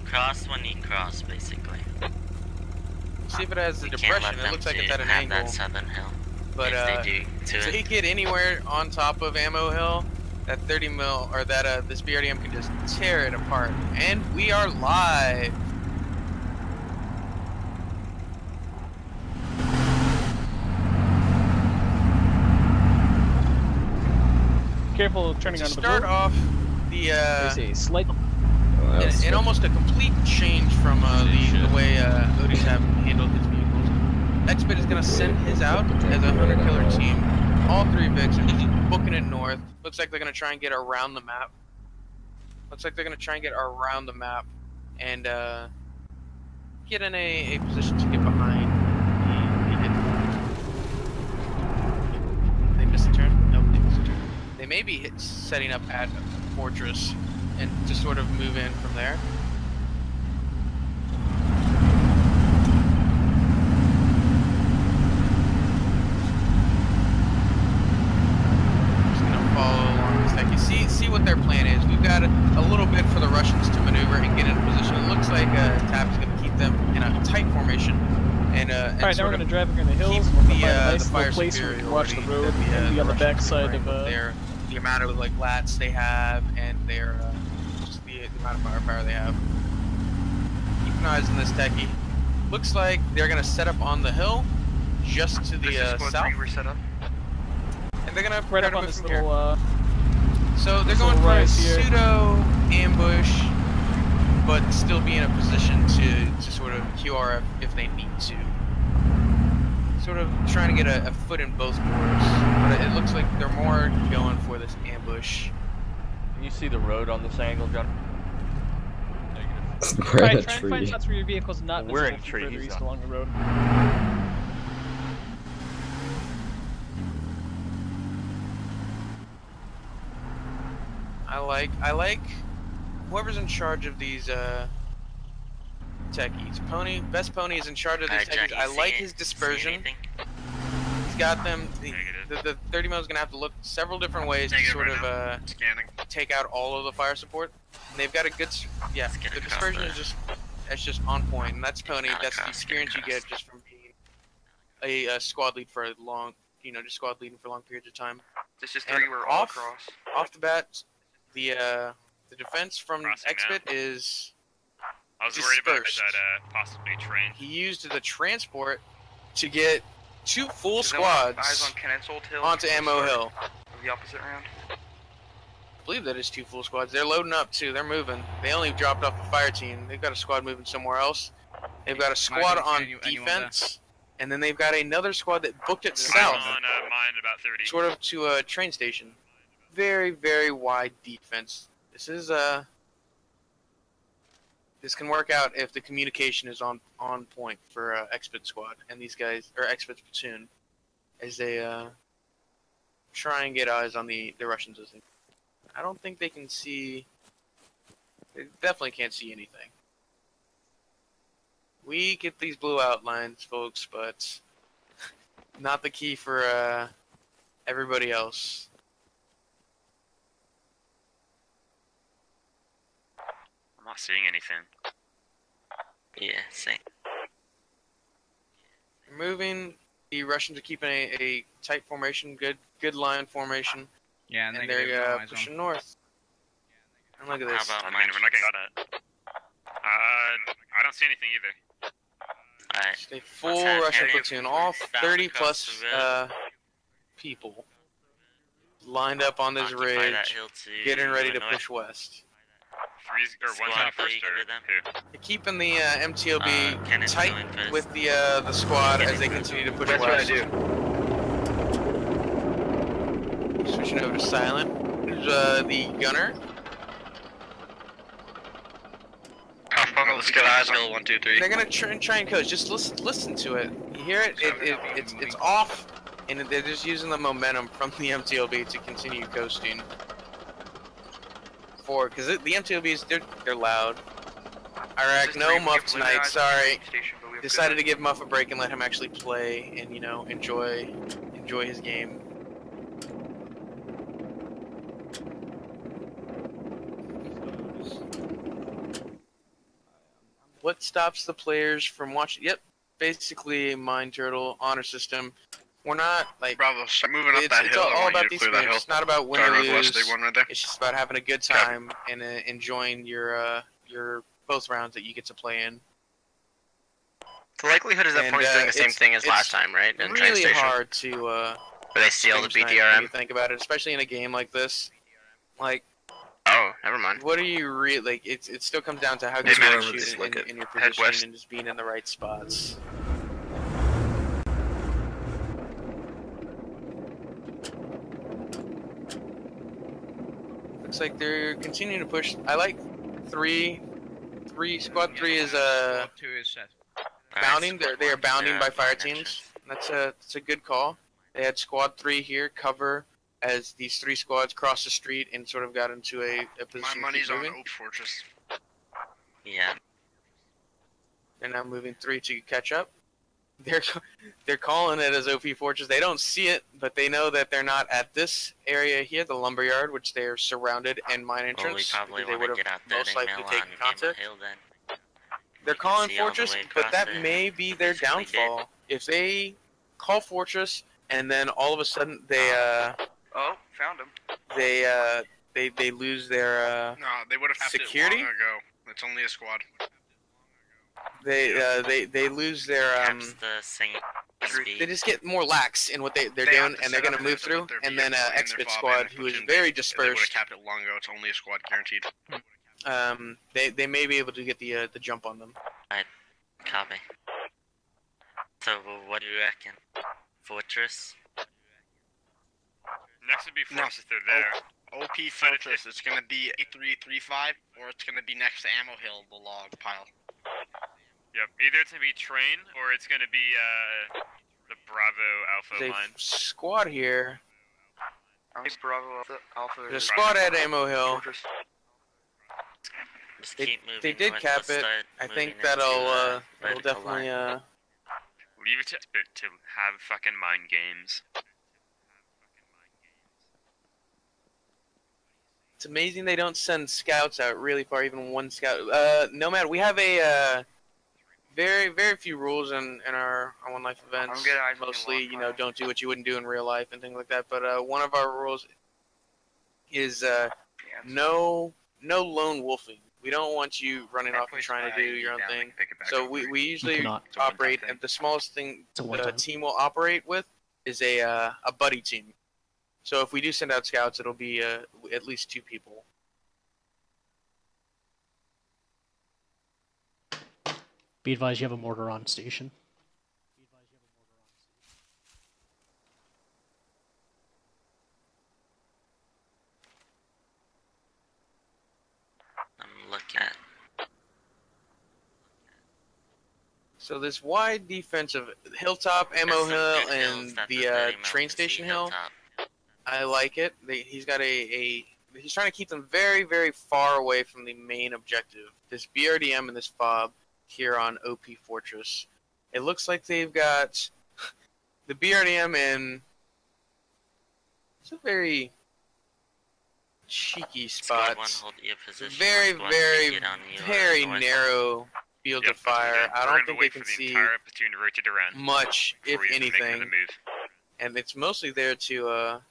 Cross when you cross, basically. See if it has the We can't depression. let It looks them like it's at an have angle. that southern hill. But if they do if to they it. get anywhere on top of Ammo Hill, that 30 mil or that this BRDM can just tear it apart. And we are live. Careful turning To onto the start road. off, the There's a slight. in almost a complete change from the way Odie's have handled his vehicles. Expert is going to send his out as a hunter killer team. All three Vics are just booking it north. Looks like they're going to try and get around the map. And get in a position to get behind. They missed a turn? Nope, they missed a turn. They may be setting up at Fortress and to sort of move in from there. Just gonna follow along this deck. You see what their plan is. We've got a little bit for the Russians to maneuver and get in position. It looks like TAP's gonna keep them in a tight formation. And Alright, now we're gonna drive around the hills. We'll find a nice little place where we can watch the road and be on the back side of the amount of like lats they have and their just the amount of firepower they have. Keep an eye on this techie. Looks like they're gonna set up on the hill, just to the south. We're set up. And they're gonna right up on this little so they're going for a pseudo ambush, but still be in a position to sort of QRF if they need to. Sort of trying to get a foot in both doors, but it looks like they're more going for this ambush. Can you see the road on this angle, John? Negative. Try and find shots where your vehicle's not We're in a visible tree. further He's east on. along the road. I like whoever's in charge of these techies. Best Pony is in charge of these techies. I like his dispersion. He's got them. The 30 mil is gonna have to look several different ways to sort of take out all of the fire support. And they've got a good, the dispersion is just on point, and that's Pony. That's the experience you get just from being a squad lead for a long, just squad leading for long periods of time. This is 3. We're all across. Off the bat, the defense from Expit is. I was worried about that possibly train. He used the transport to get 2 full Eyes squads on Kenneth's Old Hill. onto Ammo Hill. The opposite round. I believe that is 2 full squads. They're loading up too. They're moving. They only dropped off the fire team. They've got a squad moving somewhere else. They've got a squad on defense, and then they've got another squad that booked it south, on mine about 30. sort of to a train station. Very, very wide defense. This is this can work out if the communication is on point for Expert squad and these guys, or Expert platoon, as they try and get eyes on the Russians. I don't think they can see. They definitely can't see anything. We get these blue outlines, folks, but not the key for everybody else. I'm not seeing anything. Yeah, same. Moving, the Russians are keeping a tight formation, good line formation. Yeah, and they're pushing north. And look at this. I mean, we're not getting got at. I don't see anything either. Alright. Stay full Russian platoon. All 30 plus people lined up on this ridge, getting ready to push west. One's on first or They're keeping the MTLB tight with the squad as they continue to push west. That's what I do. Switching over to silent. There's the gunner. Let's get eyes on 1, 2, 3. They're gonna try and coast. Just listen to it. You hear it? It's off, and they're just using the momentum from the MTLB to continue coasting. Because the MTLBs, they're loud. Iraq, no Muff tonight. Sorry. Decided to give Muff a break and let him actually play and enjoy his game. What stops the players from watching? Yep, basically mine turtle honor system. We're not like Bravo. Start moving up that it's hill. all about these games. It's not about win or lose. Right there. It's just about having a good time and enjoying your both rounds that you get to play in. The likelihood is that Pony's doing the same thing as last time, right? In train really station. hard to where they steal the when BDRM. you think about it, especially in a game like this. Like, oh, never mind. what are you really like? It still comes down to how good you shoot in your position and just being in the right spots. Looks like they're continuing to push. I like squad 3 is bounding. They are bounding by fire teams. That's a good call. They had squad 3 here cover as these 3 squads crossed the street and sort of got into a position. My money's on Oak Fortress. Yeah. They're now moving 3 to catch up. They're calling it as OP Fortress. They don't see it, but they know that they're not at this area here, the lumberyard, which they are surrounded and mine entrance. Well, we they would have most likely taken contact. Then. They're calling see all the Fortress, way but across that there. may be their downfall. If they call Fortress and then all of a sudden they Oh, found him. they lose their No, they would have security. it long ago. It's only a squad. They lose their they just get more lax in what they're doing, and they're gonna move through. And then Expert Squad, who is very They would have dispersed, capped it long ago. It's only a squad guaranteed. they may be able to get the jump on them. Alright, copy. So, what do you reckon? Fortress? Next would be Fortress if they're there. OP Fortress. It's gonna be 8335, or it's gonna be next to Ammo Hill, the log pile. Yep, either it's gonna be train or it's gonna be the Bravo Alpha There's a line. squad here. Bravo Alpha. There's a squad at Ammo Hill. Just keep moving They did north, cap let's it. start I moving think into, that'll vertical definitely line. Leave it to have fucking mind games. It's amazing they don't send scouts out really far, even one scout. Nomad, we have a very few rules in our One Life events. Mostly, don't do what you wouldn't do in real life and things like that. But one of our rules is no lone wolfing. We don't want you running off and trying to do your own thing. So we usually operate, and the smallest thing the team will operate with is a buddy team. So if we do send out scouts, it'll be at least 2 people. Be advised, you have a mortar on station. I'm looking at. So this wide defensive hilltop, Ammo Hill, and the train station hill. I like it. He's got he's trying to keep them very far away from the main objective. This BRDM and this FOB here on OP Fortress. It looks like they've got the BRDM in. It's a very cheeky spot. Very narrow field of fire. I don't think they can see much, if anything. And it's mostly there to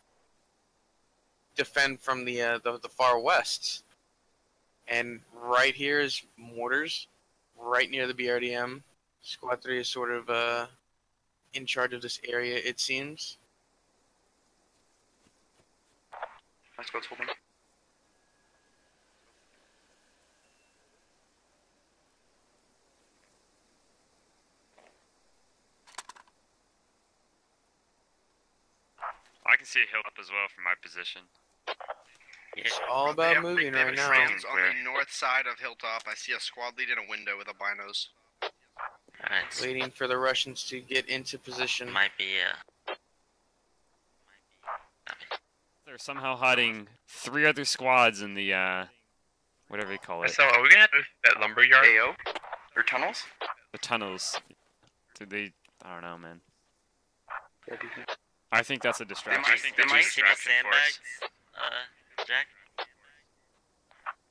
defend from the far west. And right here is mortars, right near the BRDM. Squad 3 is sort of in charge of this area, it seems. Let's go, holding. I can see a hill up as well from my position. It's all about moving right now. Friends on the north side of Hilltop. I see a squad lead in a window with a binos. Alright. Waiting for the Russians to get into position. Might be, They're somehow hiding 3 other squads in the, whatever you call it. So, are we gonna have to that lumberyard? AO? Or tunnels? The tunnels. Do they... I don't know, man. I think that's a distraction. I think that's a distraction for us. Jack?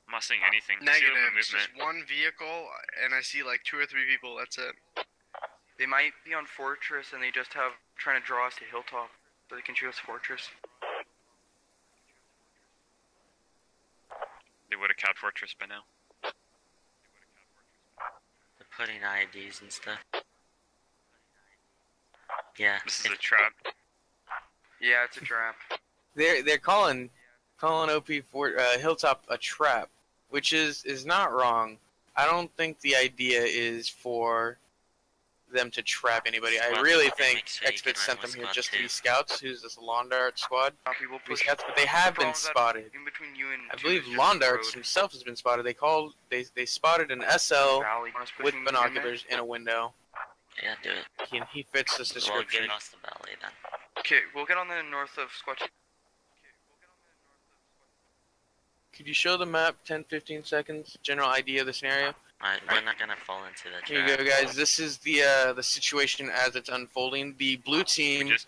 I'm not seeing anything. Negative. It's just one vehicle, and I see like 2 or 3 people. That's it. They might be on Fortress, and they just have trying to draw us to Hilltop, so they can shoot us Fortress. They would have capped Fortress by now. They're putting IEDs and stuff. Yeah. This is a trap. Yeah, it's a trap. They're calling OP Hilltop a trap, which is not wrong. I don't think the idea is for them to trap anybody. I really think Expert sent them here just to be scouts. Who's this lawn dart squad? Scouts, but they have been spotted. I believe lawn darts himself has been spotted. They spotted an SL with binoculars in a window. Yeah, do it. He fits this description. We'll get across the valley then. Okay, we'll get on the north of Squatch. Could you show the map 10-15 seconds? General idea of the scenario? Alright, we're not gonna fall into that trap. Here you go, guys. This is the situation as it's unfolding. The blue team is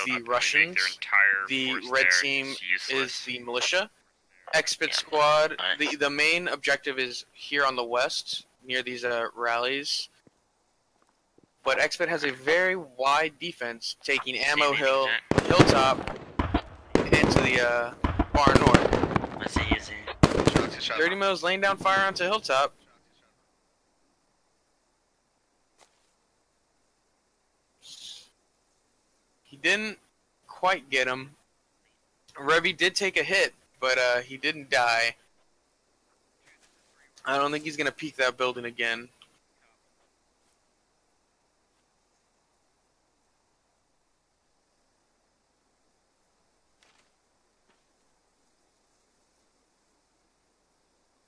the Russians. The red team is the militia. Expert squad. The main objective is here on the west, near these rallies. But Expert has a very wide defense, taking Ammo Hill, Hilltop, and to the far north. What's he using? 30 mils laying down fire onto Hilltop. He didn't quite get him. Revy did take a hit, but he didn't die. I don't think he's going to peek that building again.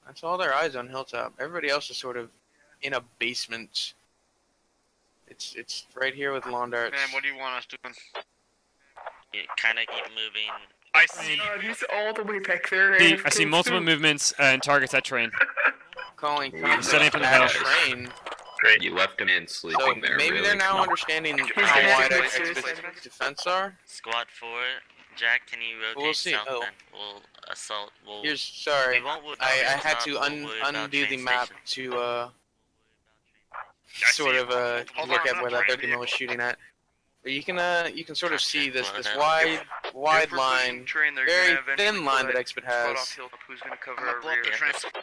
That's all their eyes on Hilltop. Everybody else is sort of in a basement. It's right here with lawn darts. Man, what do you want us doing? You kind of keep moving. I see. He's all the way back there. I see multiple movements and targets at train. Calling setting up in the at hill. Train. Great, you left him in sleeping So there. maybe really. they're now understanding how wide Exped's defense are. Squad 4, Jack, can you rotate We'll see. south Oh. then? We'll assault. Here's sorry. We won't worry I about had Hilltop, to we'll worry about undo the train map station. to sort of look at where that 30 mil was shooting at. But you can sort of see this wide line, very thin line that Exped has. Who's gonna cover our rear?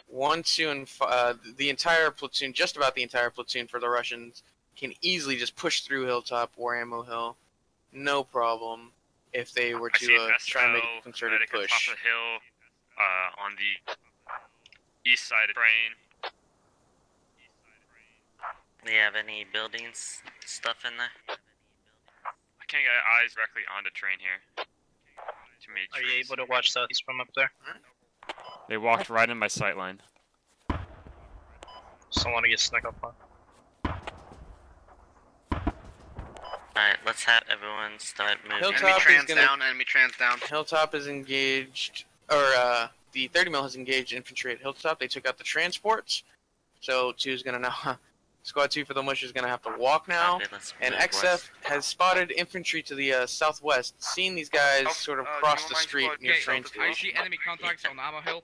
1, 2, and the entire platoon, just about the entire platoon for the Russians, can easily just push through Hilltop or Ammo Hill, no problem. If they were to try and make a concerted push. Top of the hill, on the east side of train. Do you have any buildings stuff in there? I can't get eyes directly on the train here. Too many Are you trees. able to watch southeast from up there? They walked right in my sight line. Someone to get snuck up on. Alright, let's have everyone start moving. Enemy trans down. Hilltop is engaged, or the 30 mil has engaged infantry at Hilltop. They took out the transports, so 2 is gonna now. Squad 2 for the militia is gonna have to walk now, Okay, and move XF west. has spotted infantry to the southwest, seeing these guys sort of cross the street near train I station. see enemy contacts on Ammo Hill.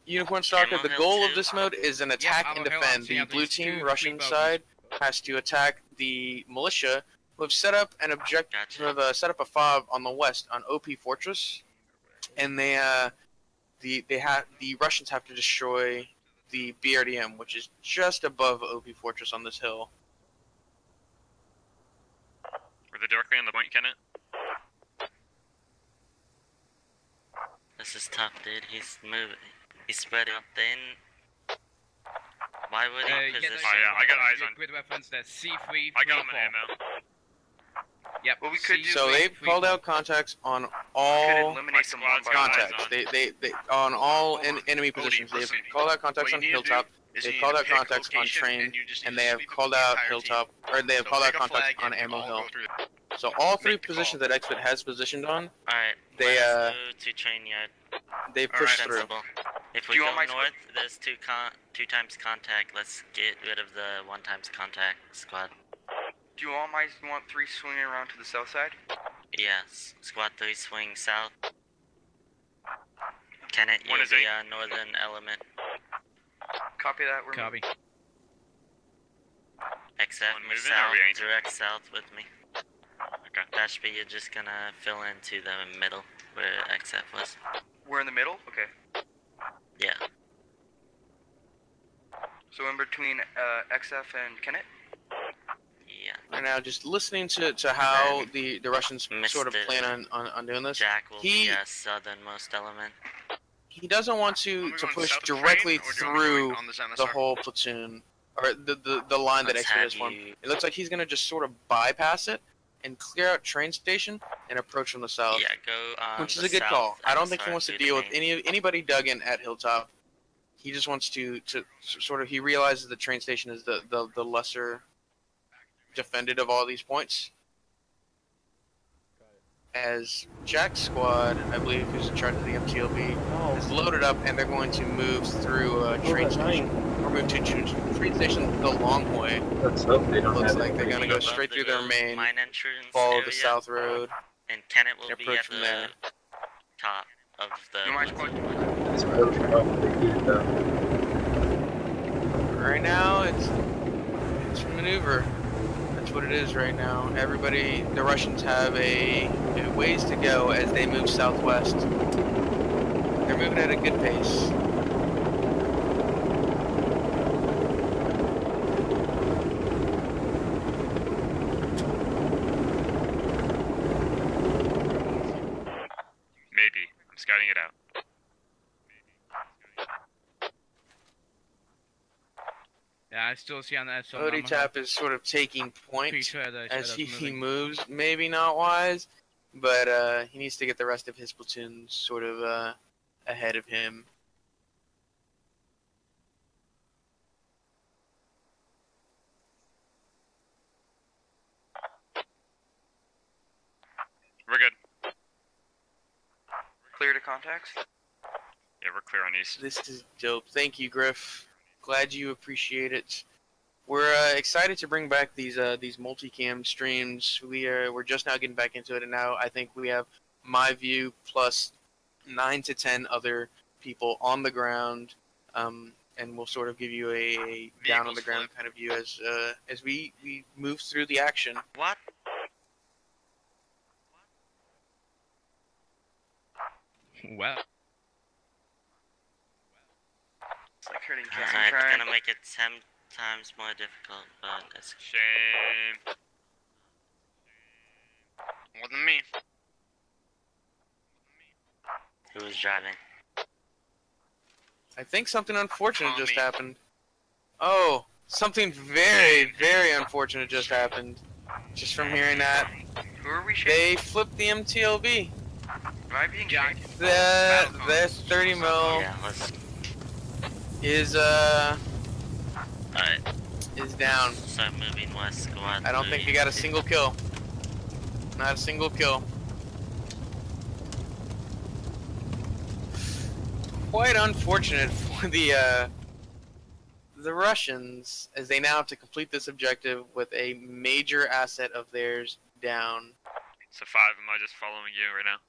Unicorn Stalker, the Ammo goal Hill of this mode is an attack and Ammo Hill, defend. I'm seeing The at blue least team, 2 Russian creep side, has to attack the militia, who have set up an set up a fob on the west on OP Fortress, and the Russians have to destroy the BRDM, which is just above OP Fortress on this hill. We're directly on the point, Kenneth. This is tough, dude. He's moving. He's spreading out thin. Why would he position? Oh yeah, I got eyes on. Grid weapons, there's C3, I got him an ammo. Yep. Well, we could do. So they've called out contacts on all contacts. They on all enemy positions. They've called out contacts on Hilltop. They've called out contacts on Train, and they have called out Hilltop, or they have called out contacts on Ammo Hill. So all three positions that Expert has positioned on, they to Train yard. They pushed through. If we go north, there's two times contact. Let's get rid of the 1 times contact squad. Do you want 3 swinging around to the south side? Yes, squad 3 swing south. Kenneth, you're the northern element. Copy that. We're Copy. XF, move south, direct south with me. Okay. Dashby, you're just gonna fill into the middle where XF was. We're in the middle? Okay. Yeah. So in between XF and Kenneth? Yeah. Right now, just listening to how the Russians sort of plan on doing this. Jack will be a southernmost element. He doesn't want to push directly through the whole platoon, or the line that Expert has formed. It looks like he's going to just sort of bypass it and clear out train station and approach from the south. Yeah, go which is a good call. I don't think he wants to deal with anybody dug in at Hilltop. He just wants to sort of, he realizes the train station is the lesser defended of all these points. As Jack's squad, I believe, who's in charge of the MTLB, is loaded up, and they're going to move through a train station, or move to train station the long way. Looks like they're going to go straight through their main, follow the south road, and Kenneth will be approach at from the there. top of the. Right now, it's maneuver. That's what it is right now. Everybody, the Russians have a ways to go as they move southwest. They're moving at a good pace. Maybe. I'm scouting it out. Yeah, I still see on that. Tap is sort of taking point as he moves. Maybe not wise, but he needs to get the rest of his platoon sort of ahead of him. We're good. Clear to contacts? Yeah, we're clear on east. This is dope. Thank you, Griff. Glad you appreciate it. We're excited to bring back these multicam streams. We're just now getting back into it, and now I think we have my view plus 9 to 10 other people on the ground, and we'll sort of give you a down on the ground kind of view as we move through the action. What? Well. It's like hurting Alright, it's gonna make it 10 times more difficult, but it's shame. More than me. Who was driving? I think something unfortunate just happened. Oh, something very, very unfortunate just happened. Just from hearing that. Who are we They flipped the MTLB. Am I being shaken? The 30 mil is is down. Start moving west, squad. I don't think you got a single kill. Not a single kill. Quite unfortunate for the Russians, as they now have to complete this objective with a major asset of theirs down. So 5 am I just following you right now?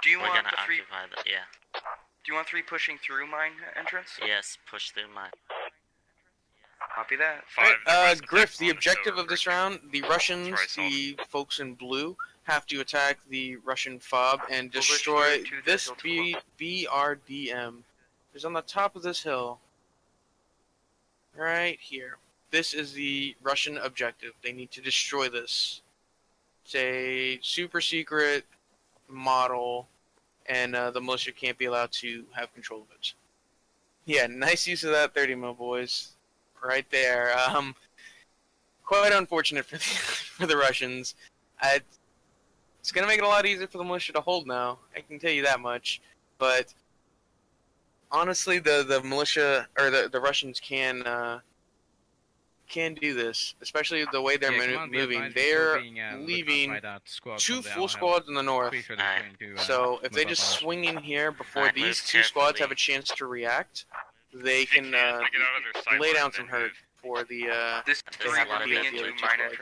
Do you We're want gonna the 3? occupy the, yeah. Do you want 3 pushing through mine entrance? Yes, push through mine. Copy that. Alright, Griff, the objective of this round, the Russians, the folks in blue, have to attack the Russian FOB and destroy this BRDM. It's on the top of this hill. Right here. this is the Russian objective. They need to destroy this. It's a super secret model, and the militia can't be allowed to have control of it. Yeah, nice use of that 30 mil, boys. Right there. Quite unfortunate for for the Russians. It's gonna make it a lot easier for the militia to hold now. I can tell you that much. But honestly, the militia or the Russians can do this, especially the way they're moving. They're leaving two full squads in the north. So if they just swing in here before these two squads have a chance to react, they can lay down some hurt for the. This they have to be at the other two squads.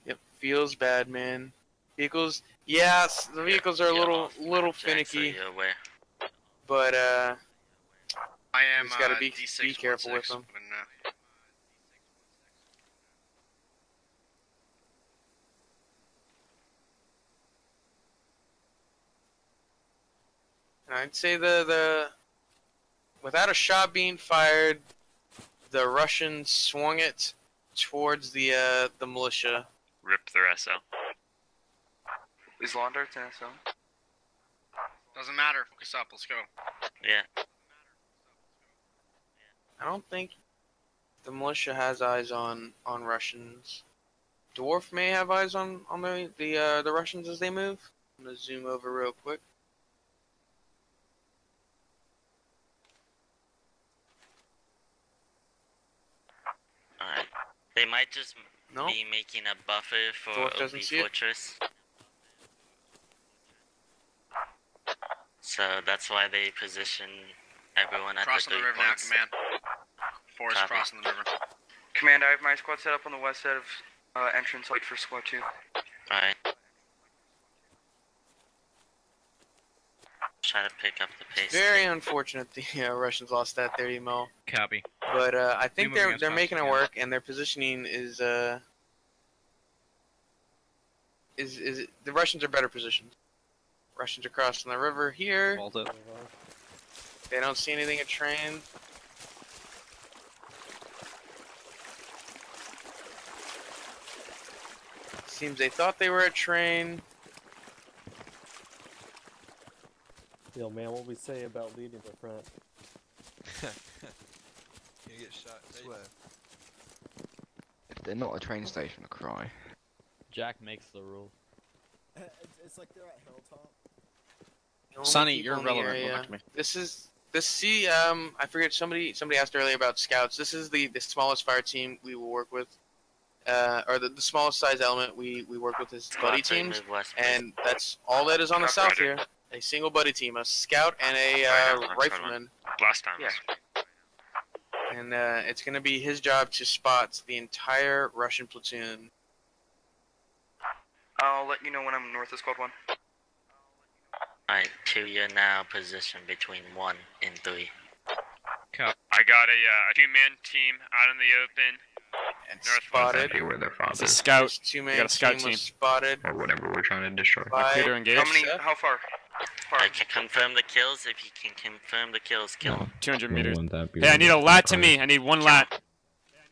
Yep, feels bad, man. Vehicles, yes, the vehicles are a little finicky. But I am. Just gotta be careful with them. I'd say the without a shot being fired, the Russians swung it towards the militia. Rip their SO. Is Londart's an SO? Doesn't matter. Focus up. Let's go. Yeah. I don't think the militia has eyes on Russians. Dwarf may have eyes on the Russians as they move. I'm gonna zoom over real quick. Alright. They might just be making a buffer for OP Fortress. So that's why they position everyone at crossing the 3 river points. now, command. Forest crossing the river. Command, I have my squad set up on the west side of entrance light for squad 2. Alright. Try to pick up the pace. Very unfortunate the Russians lost that 30 mil. Copy. But I think they're making it work, and their positioning is the Russians are better positioned. Russians are crossing the river here. They don't see anything at train. Seems they thought they were at train. Yo, man, what we say about leading the front? You get shot sweat. If they're not a train station, I cry. Jack makes the rules. It's like they're at Hilltop. Sonny, you're relevant. Look to me. I forget somebody asked earlier about scouts. This is the smallest fire team we will work with, or the smallest size element we work with is buddy teams, and that's all that is on the south here. A single buddy team, a scout and a rifleman. Last time. Yeah. And it's gonna be his job to spot the entire Russian platoon. I'll let you know when I'm north of squad 1. Alright, 2, you're now positioned between 1 and 3. I got a 2-man team out in the open. And spotted. Where they're It's a scout. Two-man We got a scout team team. was spotted. Or whatever we're trying to destroy. Recruiter engaged. How far? I can confirm the kills. If you can confirm the kills, kill them. 200 meters. Hey, I need a lat to me. I need 1 lat.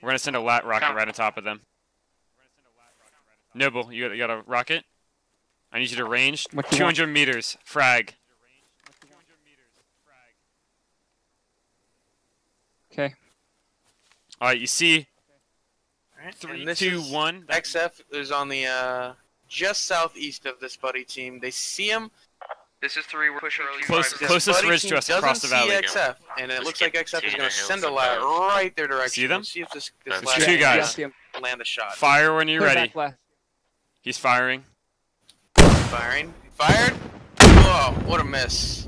We're gonna send a lat rocket right on top of them. Noble, you got a rocket? I need you to range 200 meters. Frag. Okay. Alright, you see. Alright, 3, 2, 1. XF is on the just southeast of this buddy team. They see him. This is 3. We're pushing early. Closest ridge to us across the valley. XF, and it looks like XF is going to send a lat right their direction. See them? Let's see if this There's lat 2 guys. land a shot. Fire when you're ready. He's firing. Firing. Fired. Oh, what a miss.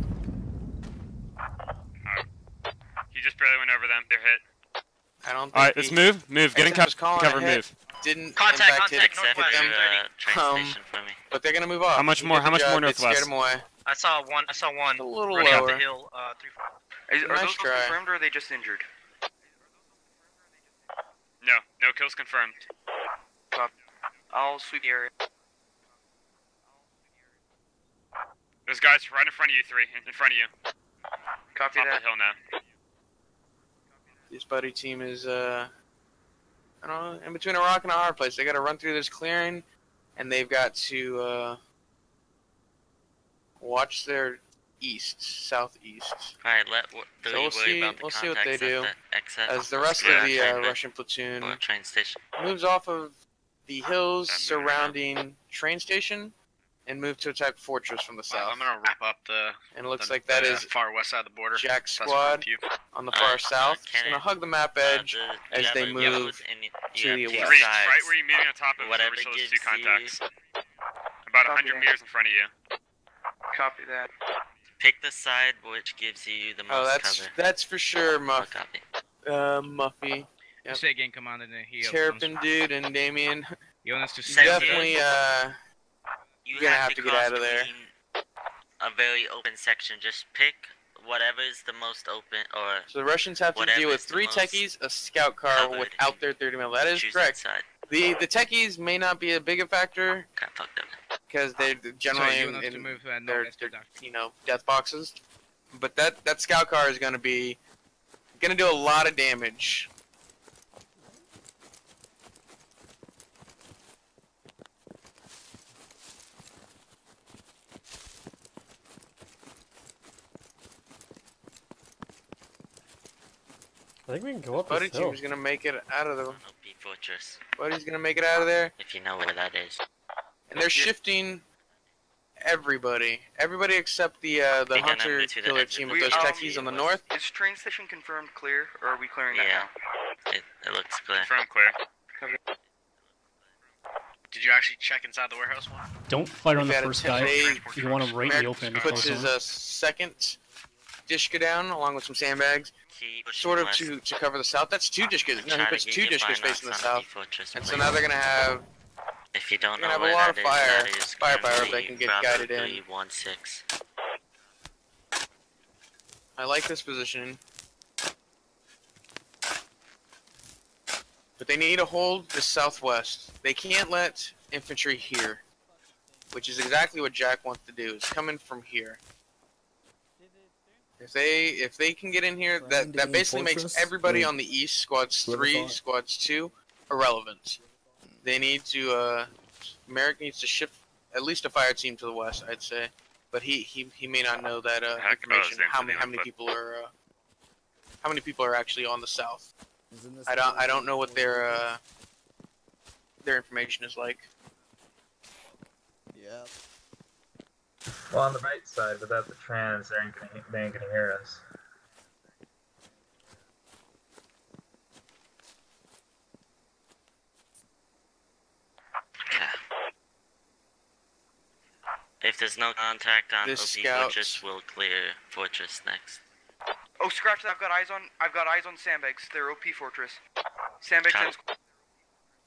He just barely went over them. They're hit. I don't think Alright, let's move. Move. Get in cover. Move. Didn't contact hit them. But they're gonna move off. How much more? How much more northwest? Scared them away. I saw one. A little running lower. up the hill. 3. Are those confirmed or are they just injured? No kills confirmed. I'll sweep the area. There's guys right in front of you, 3. In front of you. Copy Top that. of the hill now. This buddy team is, I don't know, in between a rock and a hard place. They got to run through this clearing, and they've got to watch their southeast. Alright, So we'll see what they do as the rest Yeah, of the train Russian platoon train station. moves off of the hills surrounding train station and move to attack fortress from the south. I'm gonna wrap up the. And it looks like that is far west side of the border. Jack's That's squad on the far south. It's gonna hug the map edge as they move to the west. Right where you're meeting on top of Whatever those gives two contacts. About 100 meters in front of you. Copy that. Pick the side which gives you the most cover. That's for sure, I'll copy. Muffy. Yep. Say again, Commander. Terrapin dude and Damien. You want us to definitely You gonna have to get cross out of there. between a very open section. Just pick whatever is the most open, or So the Russians have to whatever deal with is the 3 most techies, a scout car covered, without their 30 mil. That is choose correct. that side. The techies may not be a big a factor Got fucked up. because they're generally you want us to in move, their death boxes. But that scout car is gonna do a lot of damage. I think we can go up Buddy this hill. team's gonna make it out of the. OP Fortress. Buddy's gonna make it out of there. If you know where that is. And they're shifting everybody. Everybody except the They're gonna hunter move to the killer edge of team the with those field. techies on the north. Is train station confirmed clear, or are we clearing that Yeah. now? It looks clear. Confirm clear. Did you actually check inside the warehouse one? Don't fire on the We've had first a guy. they- You want him right in the American open. and puts close his on. second Dishka down along with some sandbags, sort of to cover the south. That's 2 Dishkas. No, he puts 2 Dishkas facing the south. And so now they're gonna have If you don't they're know gonna have a where lot of that is, firepower if they currently can get guided in. probably 1-6. I like this positioning. But they need to hold the southwest. They can't let infantry here, which is exactly what Jack wants to do. Is come in from here. If they can get in here, that basically makes everybody on the east, squads 3, squads 2, irrelevant. They need to Merrick needs to shift at least a fire team to the west, I'd say. But he may not know that information. How many people are actually on the south? I don't know what their information is like. Yeah. Well, on the right side, without the trans, they ain't gonna hear us. If there's no contact on This OP scout- Fortress, we'll clear Fortress next. Oh, scratch that! I've got eyes on sandbags. They're OP Fortress. Sandbags and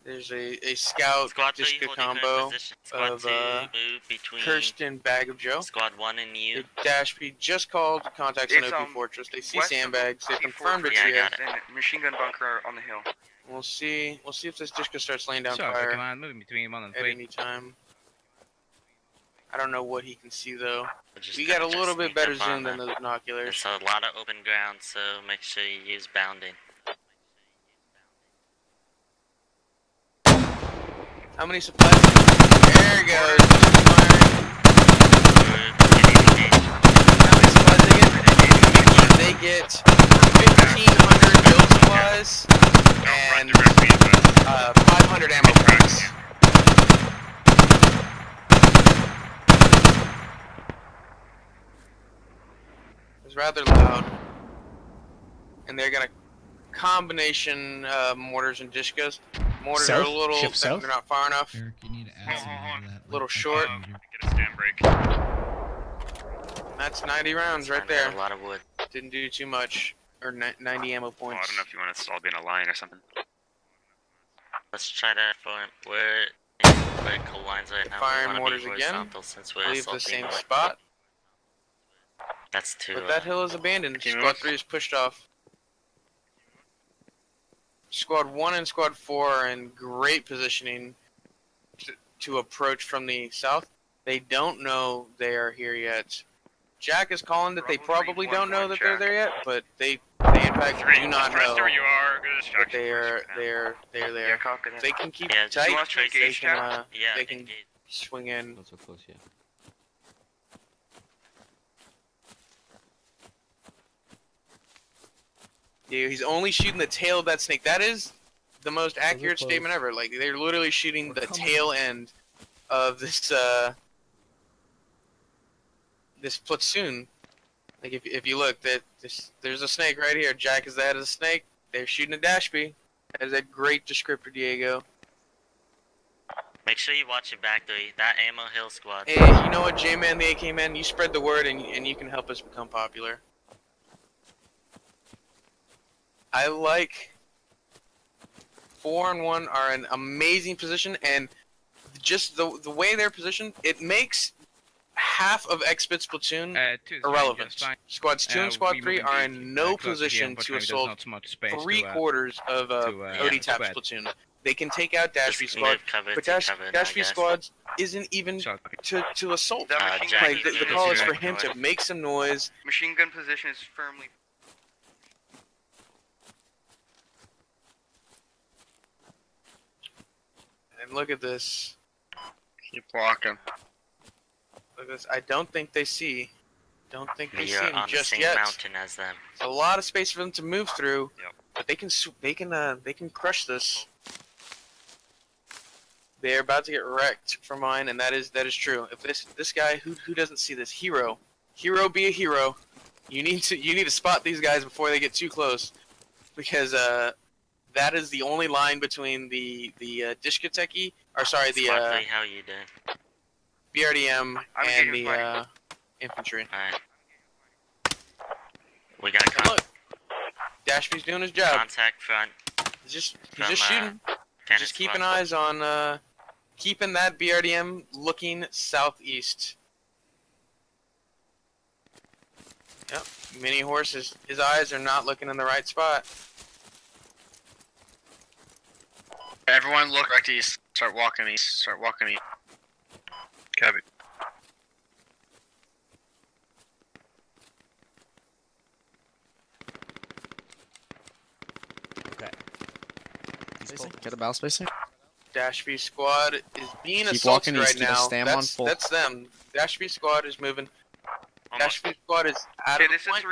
There's a scout Dishka combo of Kirsten Bag of Joe. Squad 1 and you. The Dash P just called contacts on It's, OP Fortress. They see west of sandbags. They OP confirmed it's Fortress here. and machine gun bunker on the hill. We'll see if this Dishka starts laying down Sure, fire come on, moving between 1 and at 3. any time. I don't know what he can see though. Just We got a gotta little just bit sneak better up on zoom than them. those binoculars. There's a lot of open ground, so make sure you use bounding. How many supplies? There it goes. How many supplies they get? They get 1,500 build supplies and 500 ammo packs. It was rather loud, and they're gonna combination mortars and Dishkas. Mortars are a little, Shift south? they're not far enough. Eric, you need to add something to that. A little short. Get a stand break. That's 90 rounds right Find there. out a lot of wood. Didn't do too much. Or 90 ammo Oh, I points. don't know if you want us to all be in a line or something. Let's try to form. We're in vertical lines right now. Firing We wanna mortars be again. horizontal since we're Leave the assaulting same like- spot. That's too. But that hill is abandoned. Can you Squad move? 3 is pushed off. Squad 1 and Squad 4 are in great positioning to approach from the south. They don't know they are here yet. Jack is calling that they probably don't know that they're there yet, but they in fact do not know that they're there. Yeah, copy that. They can keep Yeah, tight. you want to engage, Jack? They can swing in. Not so close yet. Yeah, he's only shooting the tail of that snake. That is the most accurate statement ever. Like, they're literally shooting the tail end of this this platoon. Like, if you look, there's a snake right here. Jack is the head of the snake. They're shooting a Dashby. That is a great descriptor, Diego. Make sure you watch your back, though. That Ammo Hill squad. Hey, you know what, J-Man, the AK-Man, you spread the word and you can help us become popular. I like 4-on-1 are an amazing position, and just the way they're positioned, it makes half of X-Bit's platoon irrelevant. Squads 2 and Squad 3 are in no position to assault 3/4 of OD-Tap's platoon. They can take out Dashby squad, but Dashby squads isn't even to assault. Like, the call is for him to make some noise. Machine gun position is firmly. And look at this. Keep walking. Look at this. I don't think they see. Don't think they see him on just the same yet. mountain as them. A lot of space for them to move through, but they can crush this. They're about to get wrecked for mine, and that is true. If this guy who doesn't see this, hero be a hero. You need to spot these guys before they get too close, because that is the only line between the Dishkateki, or sorry, the how you doing? BRDM and the infantry. Alright. We got look, Dashby's doing his job. Contact front. He's just shooting. Just keeping eyes on keeping that BRDM looking southeast. Yep, Mini Horse his eyes are not looking in the right spot. Everyone look right east. Start walking east. Start walking east. Copy. Okay. Get a battle spacer. Dashby squad is being Keep assaulted walking right east, keep a now. stam on full. That's them. Dashby squad is moving. Dashby squad is out of the point.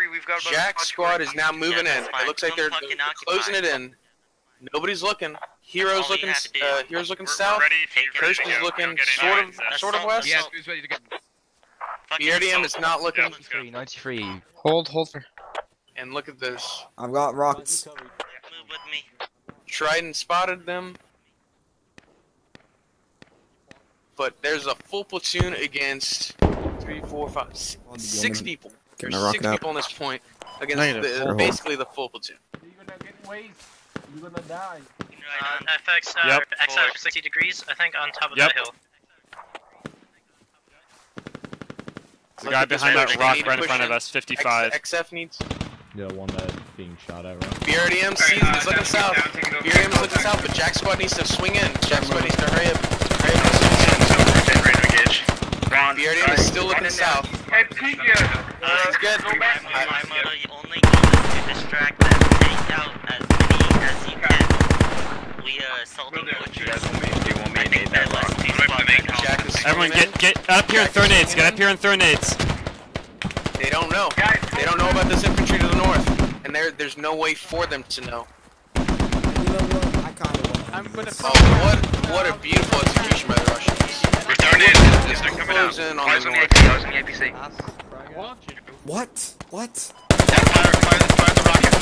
Jack squad is now moving in. It looks like they're closing it in. Nobody's looking. Hero's looking. Hero's looking south. Kirst is looking sort of west. BRDM is not looking. 93. Hold for. And look at this. I've got rockets. Move with me. Trident spotted them. But there's a full platoon against 3, 4, 5, 6 people. There's 6 people on this point against basically the full platoon. You're gonna die. FX, XF 60 degrees, I think, on top of that hill. The guy behind that rock right in front of us, 55. XF needs. Yeah, one that's being shot at, right? BRDM is looking south. BRDM is looking south, but Jack squad needs to swing in. Jack squad needs to hurry up. BRDM is still looking south. Hey, peek here. He's good. My motto, you only go to distract them, take out as many as you can. We are assaulting fortress. I think they're less two squads. Everyone get up here and throw nades. Get up here and throw nades. They don't know. They don't know about this infantry to the north, and there's no way for them to know. I'm gonna what a beautiful execution by the Russians. We're throwing in. They're coming out. Close in on Fires the on the north. AP. Fires on the APC. What? What? Fire the rocket.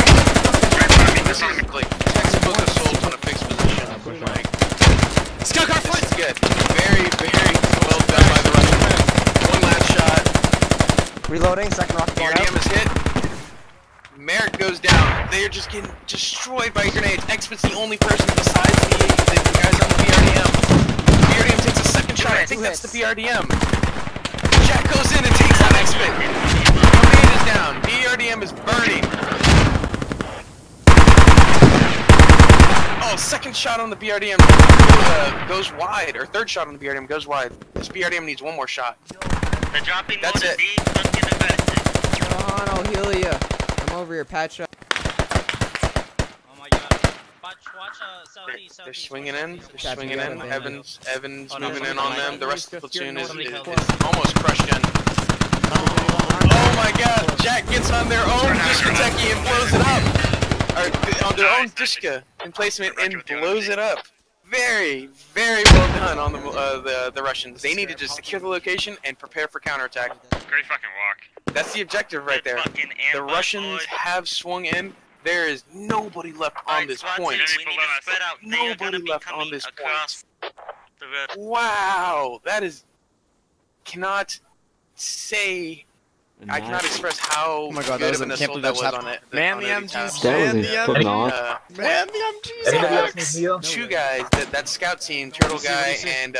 This is like textbook assault on a fixed position. Like, Scout car front! This is good. Very, very well done by the Russians. One last shot. Reloading, second rocket going BRDM out. is hit. Merrick goes down. They are just getting destroyed by grenades. X-Bit's the only person besides the guys on the BRDM. BRDM takes a second shot. I think that's the BRDM. Jack goes in and takes out X-Bit. Grenade is down. BRDM is burning. Oh, second shot on the BRDM goes wide, or third shot on the BRDM goes wide. This BRDM needs one more shot. They're dropping That's more it. D, let's get it back. Come on, I'll heal ya. I'm over here, patch up. Oh my god. Watch southeast. They're swinging in. They're swinging in. Evans Oh, no, moving in somebody on light. them. The rest of the platoon is Somebody killed almost crushed in. Oh my god! Jack gets on their own Dishkateki and blows it up! Or on their own Dishka emplacement and blows it up. Very, very well done on the Russians. They need to just secure the location and prepare for counterattack. Great fucking walk. That's the objective right there. The Russians have swung in. There is nobody left on this point. Nobody left on this point. Wow, that is... Cannot say... I cannot express how good of an assault that was on it. Man the MGs, man the MGs. Man the MGs. Two guys, that scout team, Turtle Guy and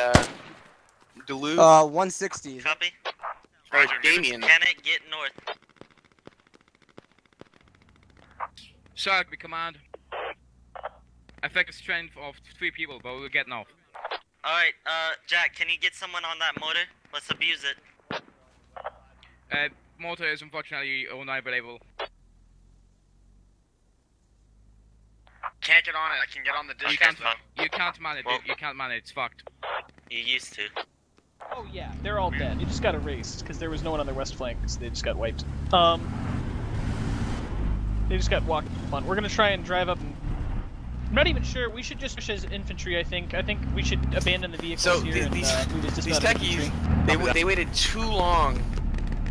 Duluth. 160. Copy. Or Damien. Can it get north? Shark, we command. Effective strength of 3 people, but we're getting off. Alright, Jack, can you get someone on that motor? Let's abuse it. Motor is unfortunately unavailable. Can't get on it. I can get on the You dish. can't manage it. You can't manage. It's fucked. You used to. Oh yeah, they're all dead. You just got erased because there was no one on their west flank, so they just got wiped. They just got walked on. We're gonna try and drive up. I'm not even sure. We should just push as infantry. I think we should abandon the vehicles So here. these these techies, they waited too long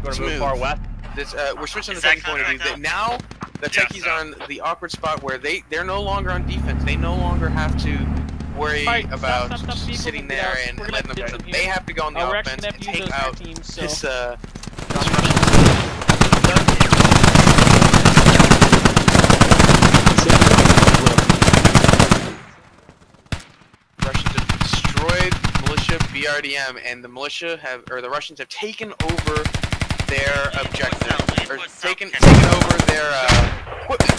to move. Far west. This we're switching the techie point of view. Now the techies are on the awkward spot where they're no longer on defense. They no longer have to worry about sitting there and letting them. They have to go on the offense and take out this Russians have destroyed militia BRDM, and the Russians have taken over their objective, or taken over their equipment.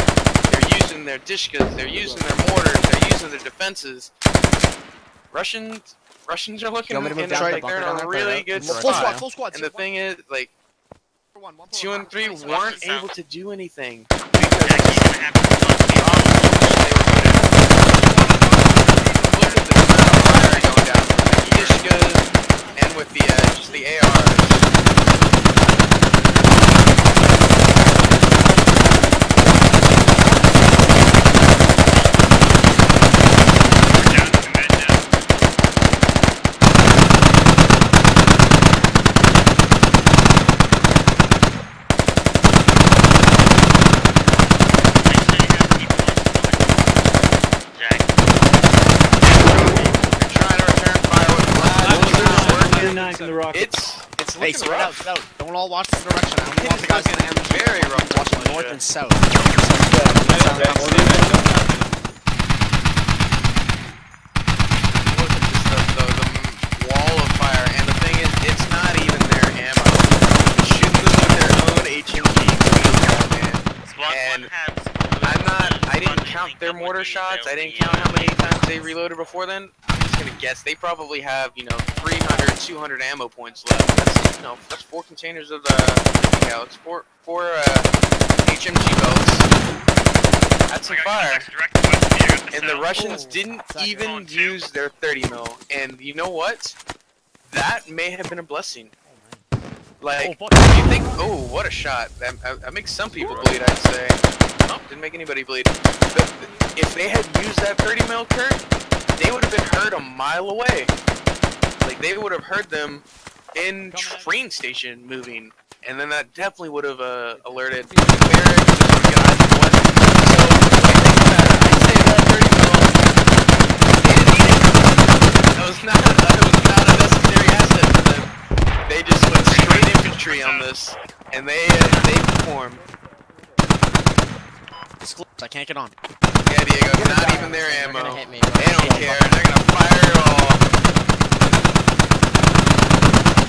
They're using their Dishkas, they're using their mortars, they're using their defenses. Russians are looking like they're in a really good spot. Full squad. And the thing is, like, 2 and 3 weren't able to do anything because and with the just the ARs. It's looking rough. Spread out. Don't all watch this direction. I don't want the guys very rough. watching north and south. Look at the wall of fire, and the thing is, it's not even their ammo. They're shooting them with their own HMG, and I didn't count their mortar shots. I didn't count how many times they reloaded before then. I'm just gonna guess they probably have, 300, 200 ammo points left. That's 4 containers of it's four HMG belts. That's some fire. And the Russians didn't even use their 30 mil. And you know what? That may have been a blessing. Like, you think, oh, what a shot. That makes some people bleed, I'd say. No, didn't make anybody bleed. But if they had used that 30 mil, Kurt, they would have been heard a mile away. Like, they would have heard them in train station moving. And then that definitely would have alerted the barracks and the guys and what. So, when I think about it, I'd say that 30 mil, they didn't need it. That was not a necessary asset for them. They just went straight infantry on this, and they performed. It's close. I can't get on. Yeah, Diego, not even their ammo. They don't care. They're gonna fire it all.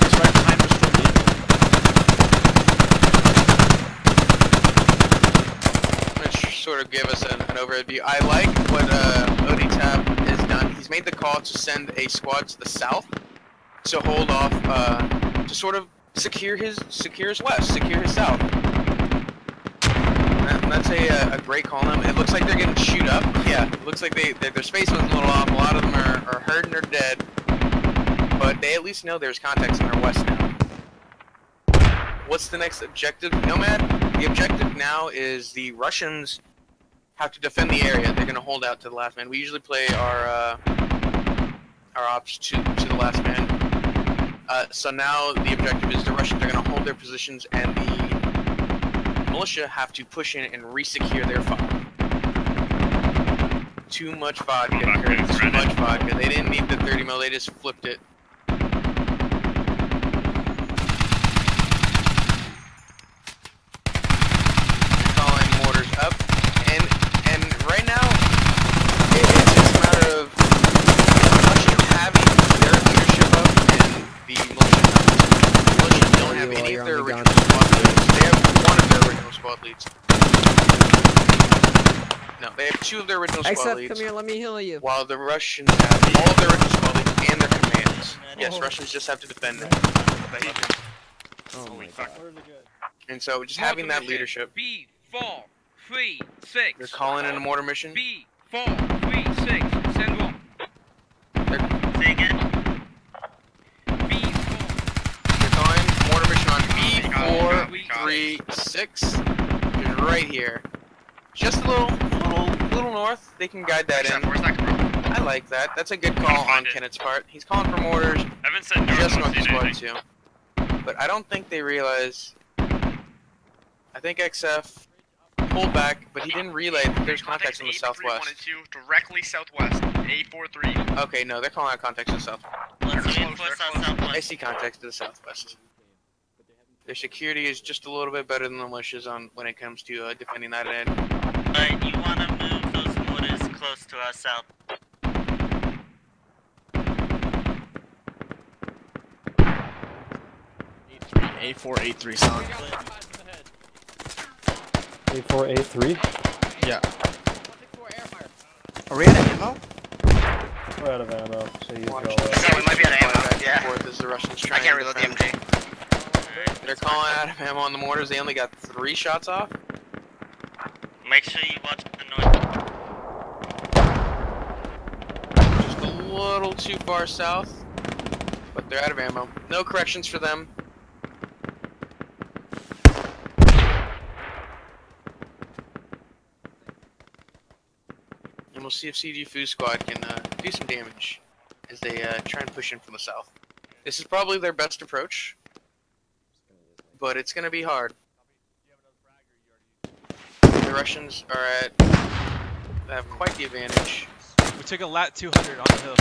It's right behind us. Which sort of give us an overview. I like what ODTAP has done. He's made the call to send a squad to the south to hold off, to sort of secure his west, secure his south. That's a great call on them. It looks like they're getting shoot up. Yeah, it looks like their space was a little off. A lot of them are hurting or dead. But they at least know there's contacts in their west now. What's the next objective, Nomad? The objective now is the Russians have to defend the area. They're going to hold out to the last man. We usually play our ops to the last man. So now the objective is the Russians are going to hold their positions, and the militia have to push in and re-secure their fob. Too much vodka, Curtis. Too much vodka. They didn't need the 30 mil. They just flipped it. Calling mortars up, and right now it's just a matter of Russians having their leadership up and the militia don't have any of their original squad leads. They have one of their original squad leads. No, they have two of their original squad leads. Come here, let me heal you. While the Russians have all of their original squad leads and their commands. Yes, Russians just have to defend them. Oh my god. And so just having that leadership. B4, 3, 6. They're calling in a mortar mission. B4, 3, 6. Send one. Say again. They're calling mortar mission on B436, which is right here. Just a little north. They can guide that in. Where's that coming from? I like that. That's a good call on Kennett's part. He's calling for mortars. Evan said north. Just north of squad 2. But I don't think they realize. I think XF pulled back, but he didn't relay that there's contacts in the southwest. 1 directly southwest. A43. Okay, no, they're calling out contacts in the south. I see contacts to the southwest. Their security is just a little bit better than the militias on when it comes to defending that end. Alright, you want to move those mortars close to our south. A483 sound. A4, A3? Yeah. Are we out of ammo? We're out of ammo, so you go. Yeah, we might be out of ammo. Yeah. As the Russians I can't reload the MG. They're calling out of ammo on the mortars. They only got 3 shots off. Make sure you watch the north. Just a little too far south, but they're out of ammo. No corrections for them. And we'll see if CG Foo Squad can do some damage as they try and push in from the south. This is probably their best approach, but it's going to be hard. The Russians have quite the advantage. We took a lat 200 on the hill.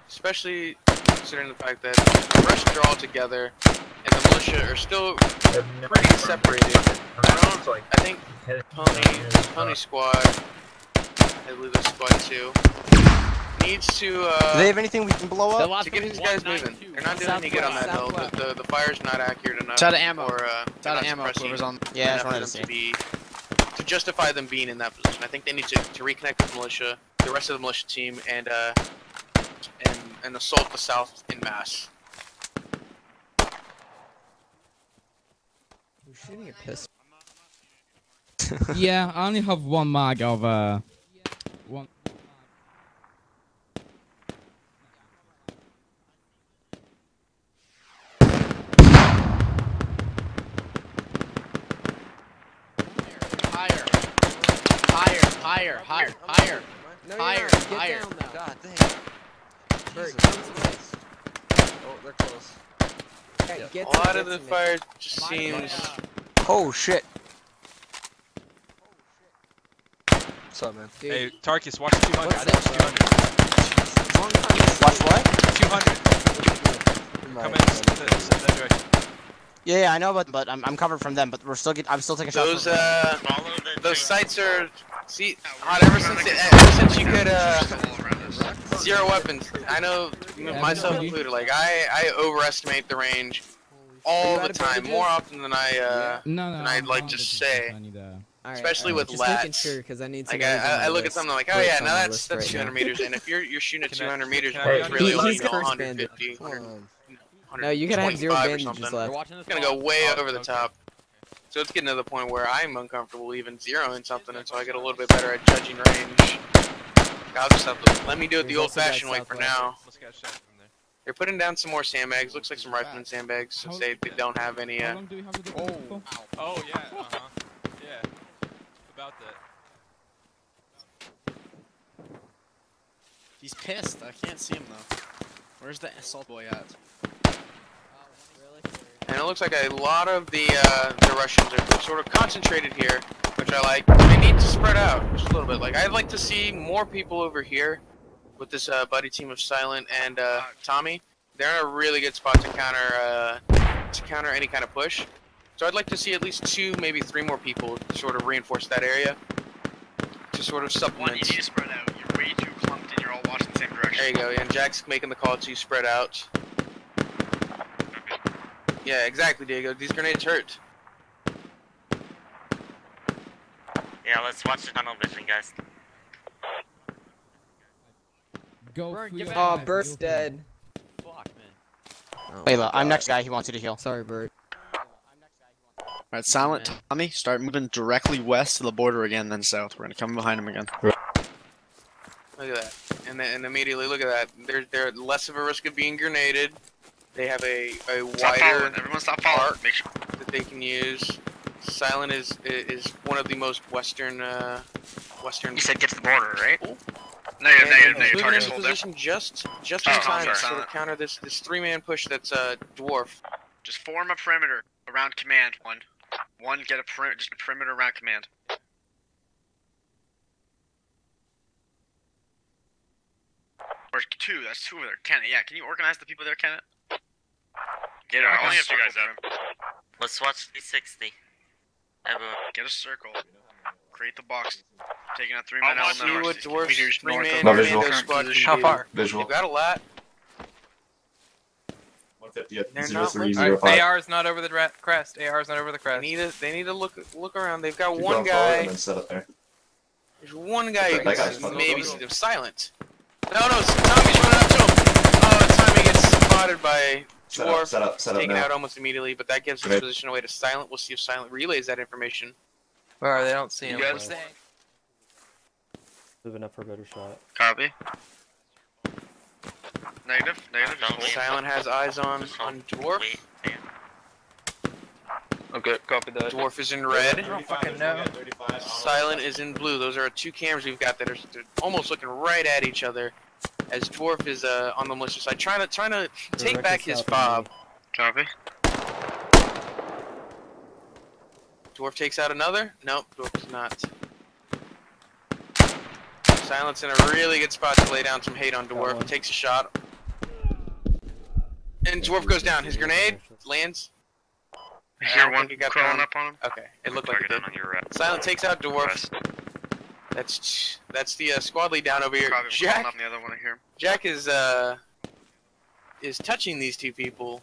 Especially considering the fact that the Russians are all together and the militia are still pretty separated. I think Pony Squad, I believe that's Squad 2, needs to Do they have anything we can blow up? to get these guys moving. They're not doing any good on that hill. The fire's not accurate enough. It's out of ammo. It's out of ammo. Whoever's on. Yeah, that's what I enough was for them to justify them being in that position. I think they need to reconnect with militia, the rest of the militia team, and assault the south in mass. You're shooting a pistol. Yeah, I only have one mag of one. Higher. No, Higher. Get down, though. God dang. Bert, come to this. Oh, they're close. Okay, A lot of the fire just seems. Oh shit. What's up, man? Dude. Hey, Tarkus, watch 200. What's I think it's 200. Watch what? 200. Come in that direction. Yeah, I know, but I'm covered from them. But I'm still taking shots. Those sites are. See, ever since you could zero weapons. I know myself included. Like I overestimate the range all the time, more often than I'd like to say. Especially with just lats. making sure, because I need to. Like I look at something like, oh yeah, now that's 200 meters, and if you're shooting at 200 meters, it's really only 150. No, you can have 0 bandages left. It's gonna go way over the top. So it's getting to the point where I'm uncomfortable even zeroing something until I get a little bit better at judging range. I'll just have to let me do it the old-fashioned way for now. They're putting down some more sandbags. Looks like some rifleman sandbags since they don't have any. How long do we have the deployment for? Oh yeah. Yeah. About that. He's pissed. I can't see him though. Where's the assault boy at? And it looks like a lot of the Russians are sort of concentrated here, which I like. They need to spread out just a little bit. Like I'd like to see more people over here with this buddy team of Silent and Tommy. They're in a really good spot to counter any kind of push. So I'd like to see at least 2, maybe 3 more people to sort of reinforce that area to sort of supplement. One, you need to spread out. You're way too clumped and you're all watching the same direction. There you go. And Jack's making the call to spread out. Yeah, exactly, Diego. These grenades hurt. Yeah, let's watch the tunnel vision, guys. Go. Oh, Bert's dead. Fuck, man. Oh, Layla, I'm next guy. He wants you to heal. Sorry, Bert. Alright, Silent, Tommy, start moving directly west to the border again, then south. We're gonna come behind him again. Look at that. And immediately, look at that. They're less of a risk of being grenaded. They have a wider Everyone stop following. arc Make sure. that they can use. Silent is one of the most western. You said get to the border, right? Cool. Negative. Moving Target's into hold there. position just in Oh, time to sorry. sort of counter this 3-man push that's Dwarf. Just form a perimeter around command. One, get a perimeter around command. Or 2, that's 2 over there. Kenneth, yeah, can you organize the people there, Kenneth? Get it. I only have 2 guys out. Let's watch 360. Everyone. Get a circle. Create the box. Taking out 3 men out See what Dwarf's meters 3-man north of Commando squad can How do. far? They've got a lot. 150 at They're not 0305. AR is not over the crest. AR is not over the crest. They need to look around. They've got Keep one going forward guy. and then set up there. There's one guy who That guy's can fucking maybe close. see them. Silent. No, Tommy's running up to him. Oh, Tommy gets spotted by Dwarf. Set up Taken now. out almost immediately, but that gives his Great. position away to Silent. We'll see if Silent relays that information. Where are they? I don't see him. You guys Moving up for a better shot. Copy. Negative. Just hold. Silent has eyes on Dwarf. Okay, copy that. Dwarf is in red. I don't fucking know. Silent is in blue. Those are 2 cameras we've got that are almost looking right at each other. As Dwarf is on the militia side, trying to take back his fob. Copy. Dwarf takes out another. Nope, Dwarf does not. Silent's in a really good spot to lay down some hate on Dwarf. Takes a shot. And Dwarf goes down. His grenade lands. I hear one crawling up on him. Okay, it looked like it did. Silent takes out Dwarf. That's the squad lead down over here. Copy, we're calling Jack up the other one here. Jack is touching these 2 people,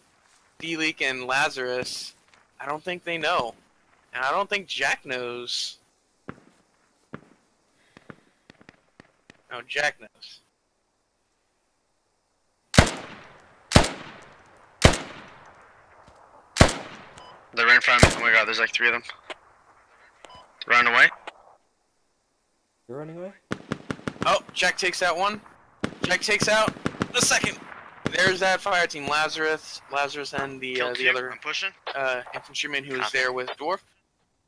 D-Leak and Lazarus. I don't think they know, and I don't think Jack knows. No, Jack knows. They're right in front of me. Oh my god, there's like 3 of them. Run away. You're running away? Oh, Jack takes out one. Jack takes out the second. There's that fire team, Lazarus and the other I'm pushing. infantryman who was there with Dwarf,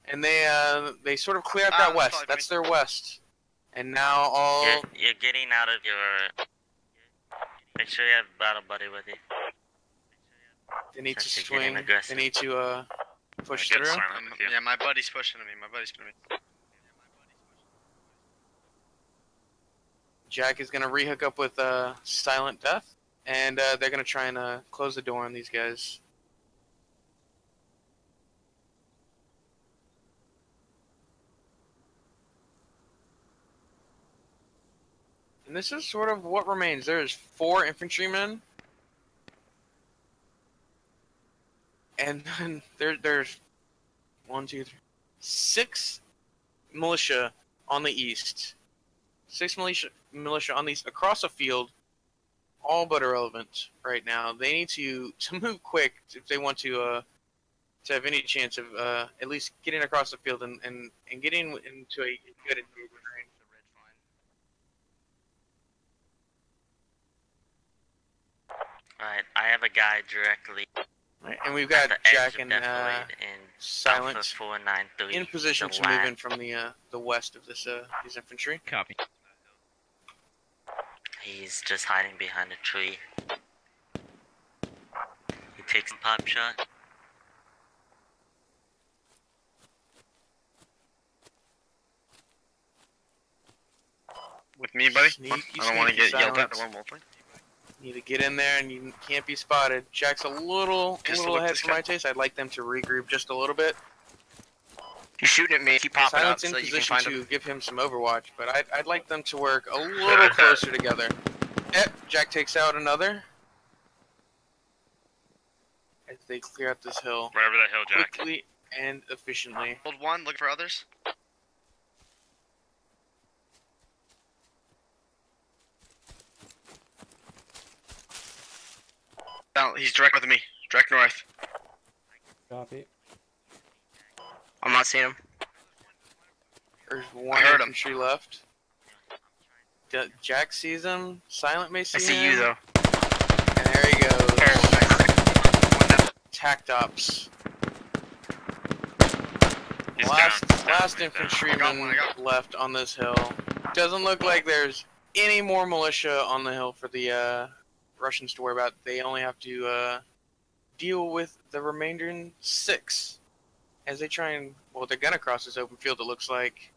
and they sort of clear out that west. That's their west, and now all. You're getting out of your. Make sure you have battle buddy with you. They need to Since you're swing. getting aggressive. They need to push through. Yeah, my buddy's pushing me. Jack is gonna rehook up with Silent Death, and they're gonna try and close the door on these guys. And this is sort of what remains. There's 4 infantrymen, and then there's 1, 2, 3, 6 militia on the east. 6 militia on these across a field, all but irrelevant right now. They need to move quick if they want to to have any chance of at least getting across the field and getting into a good engagement range. Alright, I have a guy directly. Right, and we've got Jack and Silent Alpha 493 in position to move in from the west of this these infantry. Copy. He's just hiding behind a tree. He takes a pop shot. With me, buddy? Sneaky, I don't want to get yelled at. Silence. Need to get in there, and you can't be spotted. Jack's a little ahead for my taste. I'd like them to regroup just a little bit. He's shooting at me. Keep popping up Silence in so you can position find to him. give him some overwatch, but I'd like them to work a little closer together. Jack takes out another. As they clear out this hill. Wherever that hill, Jack. Quickly and efficiently. Hold one, look for others. Down, he's direct with me. Direct north. Copy. I'm not seeing him. There's one infantry left. Jack sees him. Silent may see him. I see you though. And there he goes. Tact ops. Last infantryman left on this hill. Doesn't look like there's any more militia on the hill for the Russians to worry about. They only have to deal with the remaining 6 as they try and, well, they're gonna cross this open field, it looks like.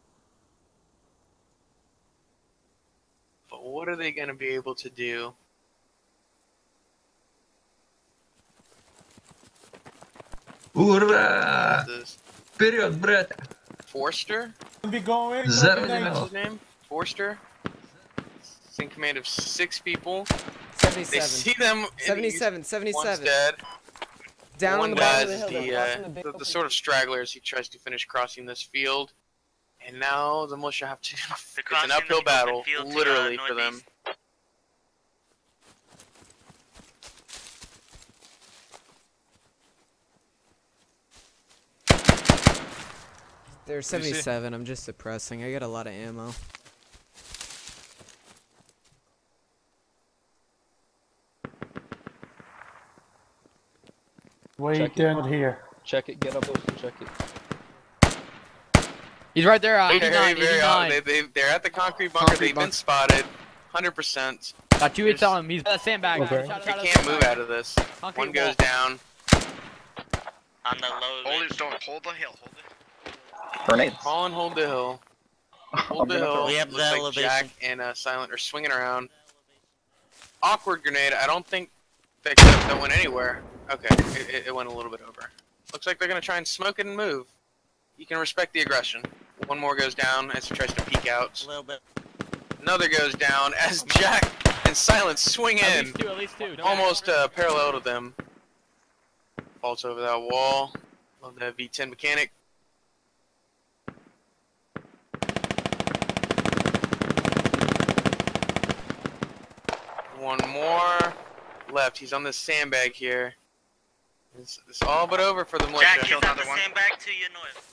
But what are they gonna be able to do? Ура! Вперед, брат! Forster? Be going. What's his name? Forster? He's in command of 6 people. 77. They see them. 77. 77. One's dead. Down One on the bottom guy's of the hill. the sort of straggler as he tries to finish crossing this field. And now the militia have to. It's an uphill battle, literally, for them. There's 77. I'm just suppressing. I got a lot of ammo. Wait down here. Check it, get up close and check it. He's right there, 89, They're at the concrete bunker. They've been spotted. 100%. Got 2 hits on him. He's got a sandbag. Okay. They can't move out of this. One goes down. On the low ridge. Hold the hill. Hold it. Grenades. Colin, hold the hill. Hold the hill. We have Looks the like elevation. Jack and Silent are swinging around. Awkward grenade. I don't think that went anywhere. Okay, it went a little bit over. Looks like they're gonna try and smoke it and move. You can respect the aggression. One more goes down as he tries to peek out. A little bit. Another goes down as Jack and Silent swing in. At least two. Almost parallel to them. Falls over that wall. Love that V10 mechanic. One more left. He's on this sandbag here. It's all but over for the militia. Jack, he's on the sandbag to your north.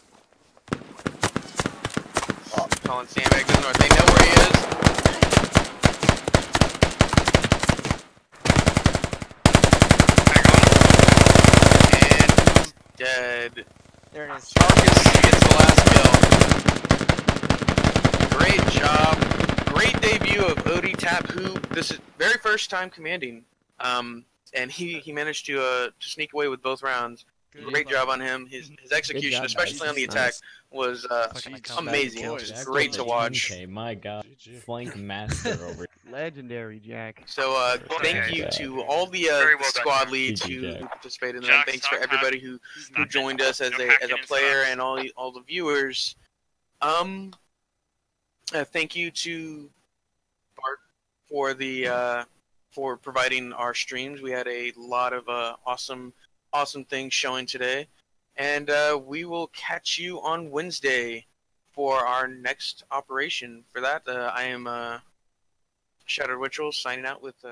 Calling sandbag to the north. They know where he is. And he's dead. There it is. Marcus gets the last kill. Great job. Great debut of Odie Tap, who this is very first time commanding. And he managed to sneak away with both rounds. Great job on him. His execution, especially on the attack, was amazing. It was just great to watch. Okay, my God, flank master over. Legendary, Jack. So thank you to all the squad leads who participated in them. Thanks for everybody who joined us as a player and all the viewers. Thank you to Bart for for providing our streams. We had a lot of awesome things showing today, and we will catch you on Wednesday for our next operation. For that, I am Shattered Witchell signing out with